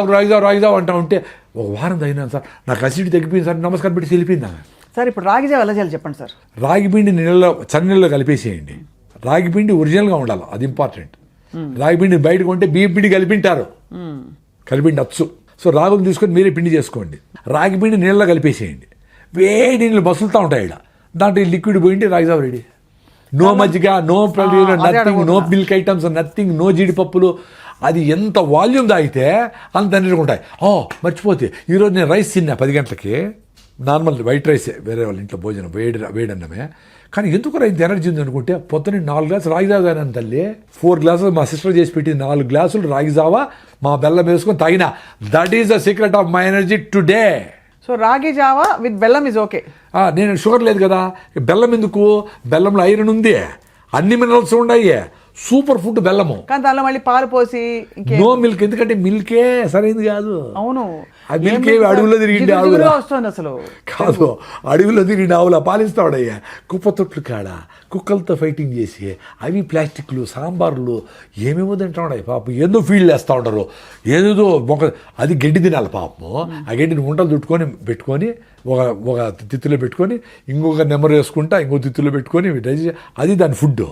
రాగిదావు అంటా ఉంటే ఒక వారం తగినాను సార్, నాకు అసిడిటీ తగ్గిపోయింది సార్, నమస్కారం పెట్టి వెళ్ళిపోయింది ఆమె. సార్ ఇప్పుడు రాగిజావ ఎలా చేయాలి చెప్పండి సార్. రాగిపిండి చన్నీళ్ళలో కలిపేసేయండి. రాగిపిండి ఒరిజినల్గా ఉండాలి, అది ఇంపార్టెంట్. రాగిపిండి బయట కొంటే బియ్యం పిండి కలిపింటారు, కలిపిండి అచ్చు. సో రాగులు తీసుకొని మీరే పిండి చేసుకోండి. రాగిపిండి నీళ్ళలో కలిపేసేయండి, వేడి నీళ్ళు మసులుతూ ఉంటాయి. ఇక్కడ దాంట్లో లిక్విడ్ పోయింటే రాగిజావ రెడీ. నో మజ్జిగ, no nothing, no milk items, nothing, no జీడిపప్పులు. అది ఎంత వాల్యూమ్ తాగితే అంత ఎనర్జీ ఉంటాయి. మర్చిపోతే ఈరోజు నేను రైస్ తిన్నా 10 గంటలకి, నార్మల్ వైట్ రైసే, వేరే వాళ్ళ ఇంట్లో భోజనం వేడన్నమే. కానీ ఎందుకు ఇంత ఎనర్జీ ఉంది అనుకుంటే పొద్దున్న 4 గ్లాసులు రాగిజావ తాగినాను తల్లి. 4 గ్లాసులు మా సిస్టర్ చేసి పెట్టింది, 4 గ్లాసులు రాగిజావ మా బెల్లం వేసుకొని తాగిన. That is the secret of my energy today. So రాగి జావా విత్ బెల్లం ఇస్ ఓకే. నేను షుగర్ లేదు కదా, బెల్లం ఎందుకు, బెల్లంలో ఐరన్ ఉంది, అన్ని మినరల్స్ ఉన్నాయి, సూపర్ ఫుడ్ బెల్లము. కానీ దానిలో మళ్ళీ పాలు పోసి నో మిల్క్, ఎందుకంటే మిల్కే సరైనది కాదు. అవును, ఆ మిల్క్ ఏమి అడవుల్లో తిరిగిండి ఆవుల వస్తుంది అసలు కాదు, అడవిలో తిరిగిండి ఆవుల పాలిస్తాడయ్యా. కుప్ప తొట్లు కాడ కుక్కలతో ఫైటింగ్ చేసి అవి ప్లాస్టిక్లు సాంబార్లు ఏమేమో తింటాడు పాపం. ఏదో ఫీల్డ్ వేస్తూ ఉంటారు, ఏదేదో అది గడ్డి తినాలి పాపము. ఆ గడ్డిని ఉండలు పెట్టుకొని ఒక తిత్తులో పెట్టుకొని ఇంకొక నెంబర్ వేసుకుంటా ఇంకో తిత్తులో పెట్టుకొని అది దాని ఫుడ్.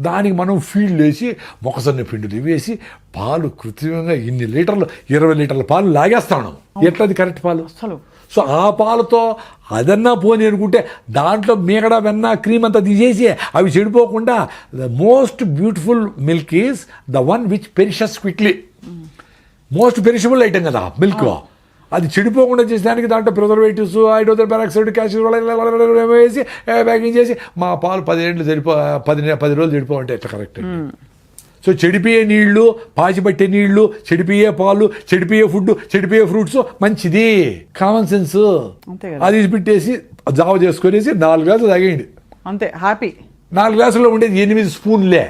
దానికి మనం ఫీల్డ్ వేసి మొక్కజొన్న పిండిలు వేసి పాలు కృత్రిమంగా ఇన్ని లీటర్లు 20 లీటర్ల పాలు లాగేస్తాను. ఎట్లది కరెక్ట్ పాలు అసలు? సో ఆ పాలతో అదన్నా పోని అనుకుంటే దాంట్లో మీగడ వెన్న క్రీమ్ అంతా తీసేసి అవి చెడిపోకుండా the most beautiful milk is the one which perishes quickly. Most perishable item కదా మిల్క్. అది చెడిపోకుండా చేసేదానికి దాంట్లో ప్రిజర్వేటివ్స్, హైడ్రోజన్ పెరాక్సైడ్, క్యాల్షియం వేసి ప్యాకింగ్ చేసి మా పాలు 10 ఏళ్ళు 10 రోజులు చెడిపోవంటే ఎట్లా కరెక్ట్? సో చెడిపోయే నీళ్లు, పాచిపట్టే నీళ్లు, చెడిపోయే పాలు, చెడిపోయే ఫుడ్, చెడిపోయే ఫ్రూట్స్ మంచిది. Common sense. అది పెట్టేసి జావ చేసుకునేసి 4 గ్లాసులు తాగేయండి అంతే, హ్యాపీ. 4 గ్లాసుల్లో ఉండేది 8 స్పూన్లే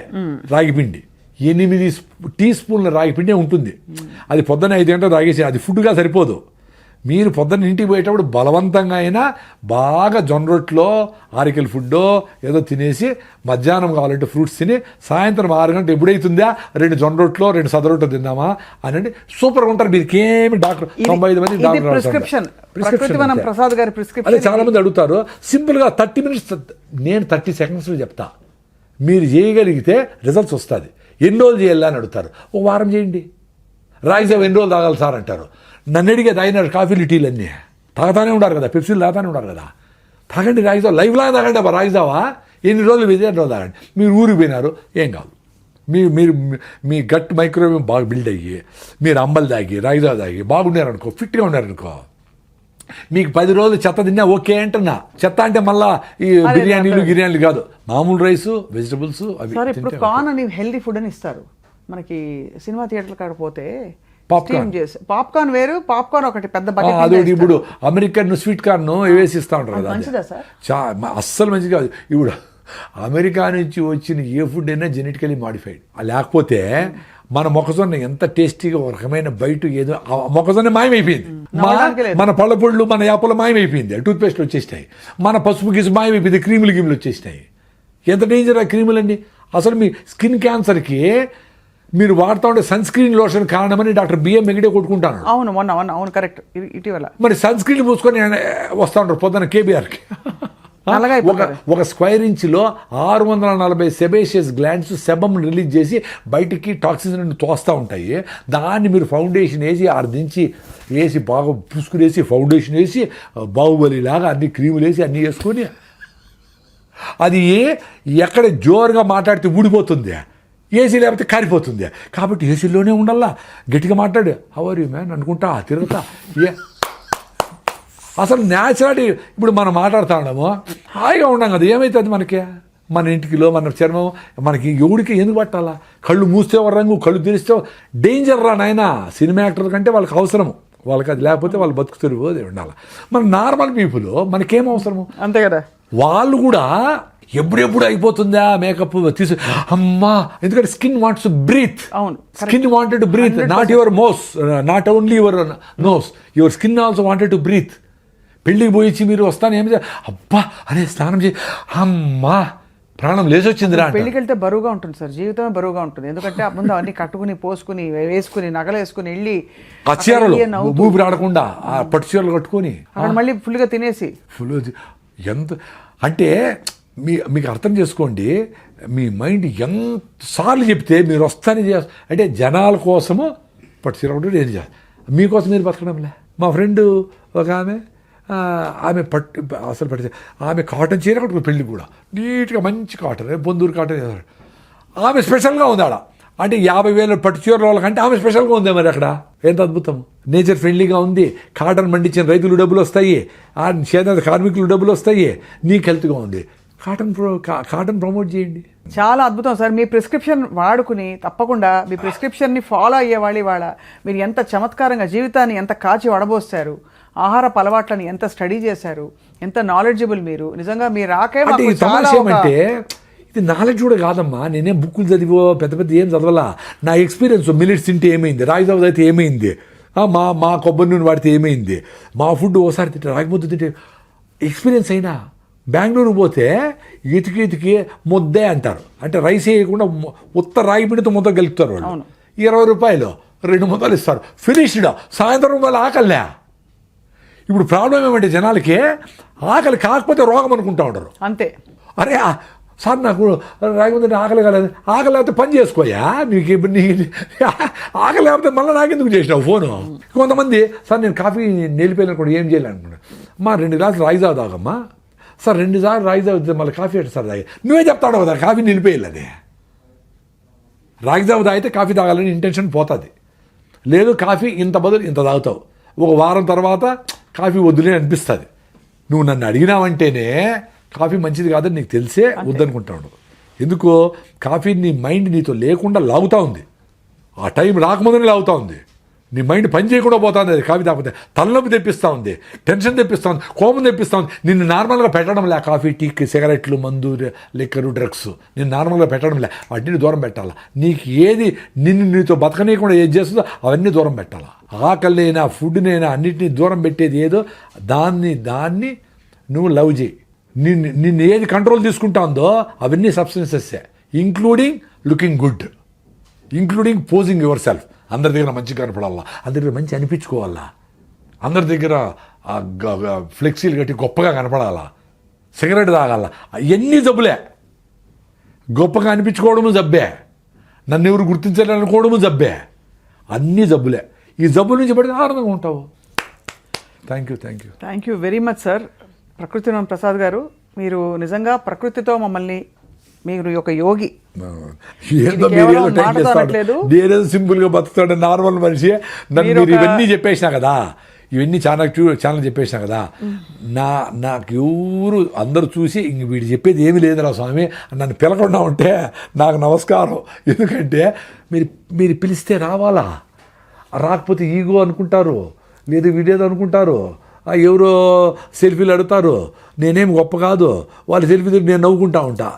రాగిపిండి. 8 టీ స్పూన్ల రాగిపిండి ఉంటుంది. అది పొద్దున్న 5 గంటలు తాగేసి అది ఫుడ్గా సరిపోదు. మీరు పొద్దున్న ఇంటికి పోయేటప్పుడు బలవంతంగా అయినా బాగా జొన్న రొట్టెలో ఆరికల్ ఫుడ్డో ఏదో తినేసి మధ్యాహ్నం కావాలంటే ఫ్రూట్స్ తిని సాయంత్రం 6 గంటలు ఎప్పుడైతుందా 2 జొన్న రొట్టెలో 2 సద రొట్టెలు తిందామా అని సూపర్గా ఉంటారు. మీకేమి డాక్టర్ 95 మంది అదే చాలా మంది అడుగుతారు. సింపుల్గా 30 మినిట్స్, నేను 30 సెకండ్స్లో చెప్తా. మీరు చేయగలిగితే రిజల్ట్స్ వస్తుంది. ఎన్ని రోజులు చేయాలి అని అడుగుతారు. 1 వారం చేయండి. రాగిజావ ఎన్ని రోజులు తాగాలి సార్ అంటారు. నన్ను అడిగే తాగినారు కాఫీలు టీలు అన్నీ తాగుతానే ఉంటారు కదా, పెప్సీలు తాగుతానే ఉంటారు కదా. తాగండి రాగిజావ, లైఫ్ లాగా తాగండి అబ్బా రాగిజావా. ఎన్ని రోజులు విజయ రోజులు తాగండి. మీరు ఊరికి పోయినారు ఏం కాదు. మీరు మీ గట్ మైక్రోవేవ్ బాగా బిల్డ్ అయ్యి మీరు అంబలు తాగి రాగిజావ తాగి బాగున్నారనుకో, ఫిట్గా ఉన్నారనుకో, మీకు 10 రోజులు చెత్త తిన్నా ఓకే అంటున్నా. చెత్త అంటే మళ్ళా ఈ బిర్యానీలు కాదు, మామూలు రైస్, వెజిటబుల్స్ అవి. సార్ ఇప్పుడు కార్న్ అని హెల్దీ ఫుడ్ అని ఇస్తారు మనకి సినిమా థియేటర్ కాడ పోతే. పాప్కార్న్ వేరు, పాప్కార్న్ ఒకటి పెద్ద బకెట్. అదే ఇప్పుడు అమెరికన్ స్వీట్ కార్న్ వేసి ఇస్తా ఉంటారు కదా, మంచిదా సార్? అస్సలు మంచిది కాదు. ఇప్పుడు అమెరికా నుంచి వచ్చిన ఏ ఫుడ్ అయినా జెనెటికలీ మాడిఫైడ్. లేకపోతే మన మొక్కజొన్న ఎంత టేస్టీగా ఒక రకమైన బయట ఏదో మొక్కజొన్న మాయమైపోయింది. మన పళ్ళ పొళ్ళు మన యాపలు మాయమైపోయింది, టూత్పేస్ట్లు వచ్చేసినాయి. మన పసుపు గీసు మాయమైపోయింది, క్రీములు వచ్చేసినాయి. ఎంత డేంజర్ ఆ క్రీములండి. అసలు మీ స్కిన్ క్యాన్సర్కి మీరు వాడుతూ ఉండే సన్ స్క్రీన్ లోషన్ కారణమని డాక్టర్ బిఎం వెంకటే కొట్టుకుంటాను. అవును కరెక్ట్. ఇటీవల మరి సన్ స్క్రీన్ పూసుకొని వస్తూ ఉంటారు పొద్దున్న కేబీఆర్కి. ఒక స్క్వేర్ ఇంచ్లో 640 సెబేషియస్ గ్లాండ్స్ సెబమ్ రిలీజ్ చేసి బయటికి టాక్సిన్స్ తోస్తూ ఉంటాయి. దాన్ని మీరు ఫౌండేషన్ వేసి 6 నుంచి వేసి బాగా పూసుకునేసి ఫౌండేషన్ వేసి బాహుబలిలాగా అన్ని క్రీములు వేసి అన్నీ వేసుకొని అది ఎక్కడ జోరుగా మాట్లాడితే ఊడిపోతుంది, ఏసీ లేకపోతే కారిపోతుంది. కాబట్టి ఏసీలోనే ఉండాలా, గట్టిగా మాట్లాడు హౌ ఆర్ యు మ్యాన్ అనుకుంటా తిరుగుతా. అసలు న్యాచురాలిటీ ఇప్పుడు మనం మాట్లాడుతూ ఉన్నాము, హాయిగా ఉన్నాం కదా, ఏమవుతుంది మనకి? మన ఇంటికిలో మన చర్మం మనకి ఎవడికి ఎందుకు పట్టాలా? కళ్ళు మూస్తే ఒక రంగు, కళ్ళు తెరిస్తే డేంజర్ రా నాయన. సినిమా యాక్టర్ కంటే వాళ్ళకి అవసరము, వాళ్ళకి అది లేకపోతే వాళ్ళు బతుకుతారు ఉండాలి. మన నార్మల్ పీపుల్ మనకేం అవసరము? అంతే కదా. వాళ్ళు కూడా ఎప్పుడెప్పుడు అయిపోతుందా మేకప్ తీసు అమ్మా, ఎందుకంటే స్కిన్ వాంట్స్ టు బ్రీత్. అవును, skin wanted to breathe, not your nose, not only your nose, your skin also wanted to breathe. పెళ్ళికి పోయిచ్చి మీరు వస్తాను ఏమి అబ్బా అరే స్నానం చేసి అమ్మా ప్రాణం లేచొచ్చిందిరా. పెళ్ళికి వెళ్తే బరువుగా ఉంటుంది సార్, జీవితమే బరువుగా ఉంటుంది. ఎందుకంటే ముందు అవన్నీ కట్టుకుని పోసుకుని వేసుకుని నగలు వేసుకుని వెళ్ళి ఆ చీరలు ఊపిరి ఆడకుండా ఆ పట్టు చీరలు కట్టుకొని మళ్ళీ ఫుల్గా తినేసి ఎంత అంటే మీకు అర్థం చేసుకోండి. మీ మైండ్ ఎంతసార్లు చెప్తే మీరు వస్తానే చేస్తారు. అంటే జనాల కోసము పట్టు చీర ఒకటి ఏం చేస్తారు, మీకోసం మీరు బతకడంలే. మా ఫ్రెండ్ ఒక ఆమె అసలు ఆమె కాటన్ చీర కట్టుకుని పెళ్ళి కూడా నీట్గా మంచి కాటన్, బొందూరు కాటన్. ఆమె స్పెషల్గా ఉంది ఆడ. అంటే 50,000 పట్టు చీరల వాళ్ళకంటే ఆమె స్పెషల్గా ఉంది. మరి అక్కడ ఎంత అద్భుతం, నేచర్ ఫ్రెండ్లీగా ఉంది. కాటన్ పండించిన రైతులు డబ్బులు వస్తాయి, ఆ చేనేత కార్మికులు డబ్బులు వస్తాయి, నీకు హెల్త్గా ఉంది. కాటన్ ప్రమోట్ చేయండి. చాలా అద్భుతం సార్. మీ ప్రిస్క్రిప్షన్ వాడుకుని తప్పకుండా మీ ప్రిస్క్రిప్షన్ని ఫాలో అయ్యేవాళ్ళు ఇవాళ మీరు ఎంత చమత్కారంగా జీవితాన్ని ఎంత కాచి వడబోస్తారు, ఆహారపు అలవాట్లని ఎంత స్టడీ చేశారు, ఎంత నాలెడ్జబుల్ మీరు. నిజంగా మీరు రాకే అంటే ఇది నాలెడ్జ్ కూడా కాదమ్మా, నేనేం బుక్కులు చదివో పెద్ద పెద్ద ఏం చదవాలా, నా ఎక్స్పీరియన్స్. మిల్లెట్స్ తింటే ఏమైంది, రాగి జావ అయితే ఏమైంది, మా కొబ్బరి నూనె వాడితే ఏమైంది, మా ఫుడ్ ఓసారి తింటే రాగి ముద్ద తింటే ఎక్స్పీరియన్స్ అయినా. బెంగళూరు పోతే ఇతికి ముద్దే అంటారు, అంటే రైస్ వేయకుండా ఉత్త రాగి పిండితో ముద్ద గెలుపుతారు వాళ్ళు. 20 రూపాయలు 2 ముద్దలు ఇస్తారు, ఫినిష్డ్. సాయంత్రం వల్ల ఆకలిలే. ఇప్పుడు ప్రాబ్లం ఏమంటే జనాలకి ఆకలి కాకపోతే రోగం అనుకుంటా ఉంటారు. అంతే. అరే సార్ నాకు రాగి ముద్ద ఆకలి కాలేదు, ఆకలి లేకపోతే పని చేసుకోయా, నీకు ఆకలి లేకపోతే మళ్ళీ నాకెందుకు చేసినావు ఫోను. కొంతమంది సార్ నేను కాఫీ నిలిపోయినా కూడా ఏం చేయాలి అనుకున్నాను, మా 2 గ్లాసులు రాగి జావ తాగమ్మా. సార్ 2 సార్లు రాగి జావ మళ్ళీ కాఫీ అంటే సార్ తాగి, నువ్వే చెప్తాడు కదా కాఫీ నిలిపేయాలి. అది రాగి జావ తాగితే కాఫీ తాగాలని ఇంటెన్షన్ పోతుంది. లేదు కాఫీ ఇంత బదులు ఇంత తాగుతావు, ఒక వారం తర్వాత కాఫీ వద్దులే అనిపిస్తుంది. నువ్వు నన్ను అడిగినావంటేనే కాఫీ మంచిది కాదని నీకు తెలిసే వద్దనుకుంటాడు. ఎందుకో కాఫీ నీ మైండ్ నీతో లేకుండా లాగుతూ ఉంది, ఆ టైం రాకముందని లాగుతూ ఉంది. నీ మైండ్ పని చేయకుండా పోతుంది. అది కాఫీ తాగితే తలనొప్పి తెప్పిస్తూ ఉంది, టెన్షన్ తెప్పిస్తూ ఉంది, కోపం తెప్పిస్తూ ఉంది. నిన్ను నార్మల్గా పెట్టడం లే, కాఫీ టీకి సిగరెట్లు మందు లిక్కరు డ్రగ్స్ నిన్ను నార్మల్గా పెట్టడం లే, వాటిని దూరం పెట్టాలా. నీకు ఏది నీతో బతకనీయకుండా ఏది చేస్తుందో అవన్నీ దూరం పెట్టాలా. ఆకలినైనా ఫుడ్నైనా అన్నిటినీ దూరం పెట్టేది ఏదో దాన్ని నువ్వు లవ్ చేయి. నిన్ను ఏది కంట్రోల్ తీసుకుంటా ఉందో అవన్నీ substances, including looking good, including posing your self. అందరి దగ్గర మంచిగా కనపడాలా, అందరి దగ్గర మంచి అనిపించుకోవాలా, అందరి దగ్గర ఫ్లెక్సీలు కట్టి గొప్పగా కనపడాలా, సిగరెట్ తాగాల, అవన్నీ జబ్బులే. గొప్పగా అనిపించుకోవడము జబ్బే, నన్ను ఎవరు గుర్తించాలనుకోవడము జబ్బే, అన్నీ జబ్బులే. ఈ జబ్బుల నుంచి పడితే ఆనందంగా ఉంటావు. Thank you very much sir. Prakruthivanam Prasad garu, మీరు నిజంగా ప్రకృతితో మమ్మల్ని, మీరు ఒక యోగి. నేనేదో సింపుల్ గా బతుకుతాడు నార్మల్ మనిషి. నన్ను మీరు ఇవన్నీ చెప్పేసినా కదా, ఇవన్నీ చాలా చెప్పేసినా కదా, నాకు ఎవరు అందరూ చూసి ఇంక వీడు చెప్పేది ఏమీ లేదురా స్వామి నన్ను పిలకుండా ఉంటే నాకు నమస్కారం. ఎందుకంటే మీరు పిలిస్తే రావాలా, రాకపోతే ఈగో అనుకుంటారు, లేదు వీడేదో అనుకుంటారు, ఎవరో సెల్ఫీలు అడుగుతారు, నేనేం గొప్ప కాదు, వాళ్ళ సెల్ఫీ నేను నవ్వుకుంటా ఉంటా.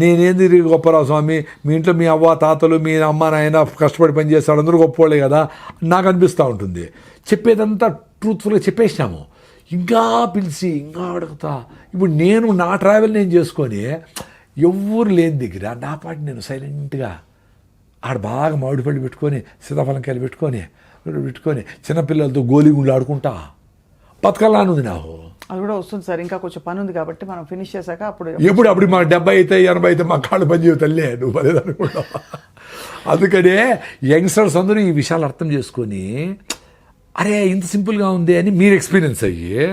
నేనేంది గొప్పరా స్వామి, మీ ఇంట్లో మీ అవ్వ తాతలు మీ అమ్మ నాయన కష్టపడి పని చేస్తారు, అందరూ గొప్పవాళ్ళే కదా నాకు అనిపిస్తూ ఉంటుంది. చెప్పేదంతా ట్రూత్ఫుల్గా చెప్పేసినాము, ఇంకా పిలిచి ఇంకా అడుగుతా. ఇప్పుడు నేను నా ట్రావెల్ నేను చేసుకొని ఎవ్వరు లేని దగ్గర నా పాటి నేను సైలెంట్గా ఆడ బాగా మామిడి పళ్ళు పెట్టుకొని సీతాఫలంకాయలు పెట్టుకొని చిన్నపిల్లలతో గోలీగుండ్లు ఆడుకుంటా బతకాలని ఉంది నాకు. అది కూడా వస్తుంది సార్, ఇంకా కొంచెం పని ఉంది కాబట్టి మనం ఫినిష్ చేశాక అప్పుడు మా 70 అయితే 80 అయితే మా కాళ్ళు పని చేయవు తల్లే, నువ్వు పదేదనుకుంటా. అందుకనే యంగ్స్టర్స్ అందరూ ఈ విషయాలు అర్థం చేసుకొని అరే ఇంత సింపుల్గా ఉంది అని మీరు ఎక్స్పీరియన్స్ అయ్యి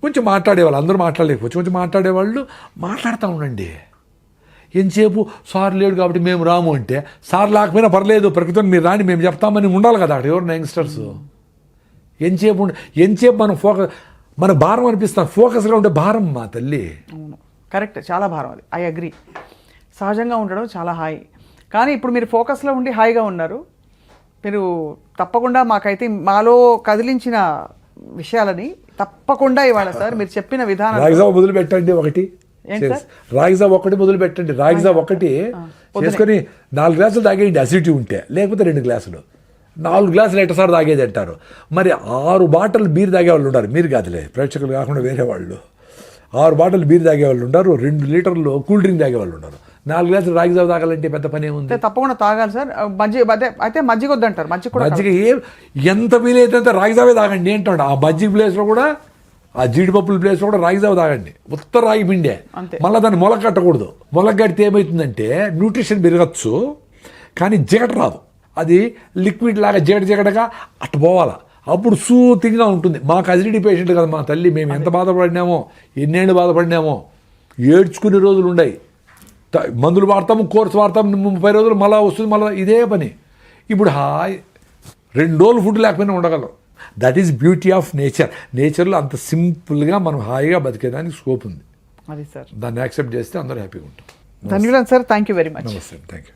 కొంచెం మాట్లాడేవాళ్ళు, అందరూ మాట్లాడలేకపోవచ్చు, కొంచెం మాట్లాడేవాళ్ళు మాట్లాడుతూ ఉండండి. ఎంతసేపు సార్ లేడు కాబట్టి మేము రాము అంటే, సార్ లేకపోయినా పర్లేదు ప్రకృతిని మీరు రాని మేము చెప్తామని ఉండాలి కదా అక్కడ ఎవరు యంగ్స్టర్స్. ఎంతసేపు మనం మనకు భారం అనిపిస్తాం, ఫోకస్గా ఉంటే భారం మా తల్లి. అవును కరెక్ట్, చాలా భారం అది, ఐ అగ్రీ. సహజంగా ఉండడం చాలా హాయి, కానీ ఇప్పుడు మీరు ఫోకస్లో ఉండి హాయిగా ఉన్నారు. మీరు తప్పకుండా మాకైతే మాలో కదిలించిన విషయాలని తప్పకుండా ఇవాళ సార్ మీరు చెప్పిన విధానం మొదలు పెట్టండి. ఒకటి రాగిజా ఒకటి మొదలు పెట్టండి, రాగిజా ఒకటి చేసుకొని 4 గ్లాసులు తాగేయండి అసిడిటీ ఉంటే, లేకపోతే 2 గ్లాసులు, 4 గ్లాసులు ఎట్టసారి తాగేది అంటారు. మరి 6 బాటిల్ బీర్ తాగేవాళ్ళు ఉన్నారు, మీరు కాదులే ప్రేక్షకులు కాకుండా వేరే వాళ్ళు. 6 బాటిల్ బీర్ తాగేవాళ్ళు ఉన్నారు, 2 లీటర్లు కూల్ డ్రింక్ తాగేవాళ్ళు ఉన్నారు. 4 గ్లాసులు రాగిజావ తాగాలంటే పెద్ద పని ఏముంది? తప్పకుండా తాగాలి సార్. అయితే మజ్జిగ వద్దంటారు, మజ్జిగ ఎంత వీలైతే అంత రాగిజావే తాగండి ఏంటంటే, ఆ మజ్జిగ ప్లేస్లో కూడా ఆ జీడిపప్పుల ప్లేస్లో కూడా రాగిజావ తాగండి, ఉత్త రాగి పిండే. మళ్ళీ దాన్ని మొలక కట్టకూడదు. మొలక కడితే ఏమవుతుందంటే న్యూట్రిషన్ పెరగచ్చు కానీ జిగట రాదు, అది లిక్విడ్ లాగా జిగటగా అట్ట పోవాలా, అప్పుడు సూతిగా ఉంటుంది. మాకు అసిడిటీ పేషెంట్ కదా మా తల్లి, మేము ఎంత బాధపడినామో, ఎన్నేళ్ళు బాధపడినామో, ఏడ్చుకునే రోజులు ఉన్నాయి. మందులు వాడతాము, కోర్సు వాడతాము, 30 రోజులు మళ్ళీ వస్తుంది, మళ్ళీ ఇదే పని. ఇప్పుడు హాయ్ 2 రోజులు ఫుడ్ లేకపోయినా ఉండగలం. దట్ ఈస్ బ్యూటీ ఆఫ్ నేచర్లో అంత సింపుల్గా మనం హాయిగా బతికేదానికి స్కోప్ ఉంది. అది సార్, దాన్ని యాక్సెప్ట్ చేస్తే అందరూ హ్యాపీగా ఉంటాం. ధన్యవాదాలు sir, thank you very much. నమస్తే, థ్యాంక్ యూ.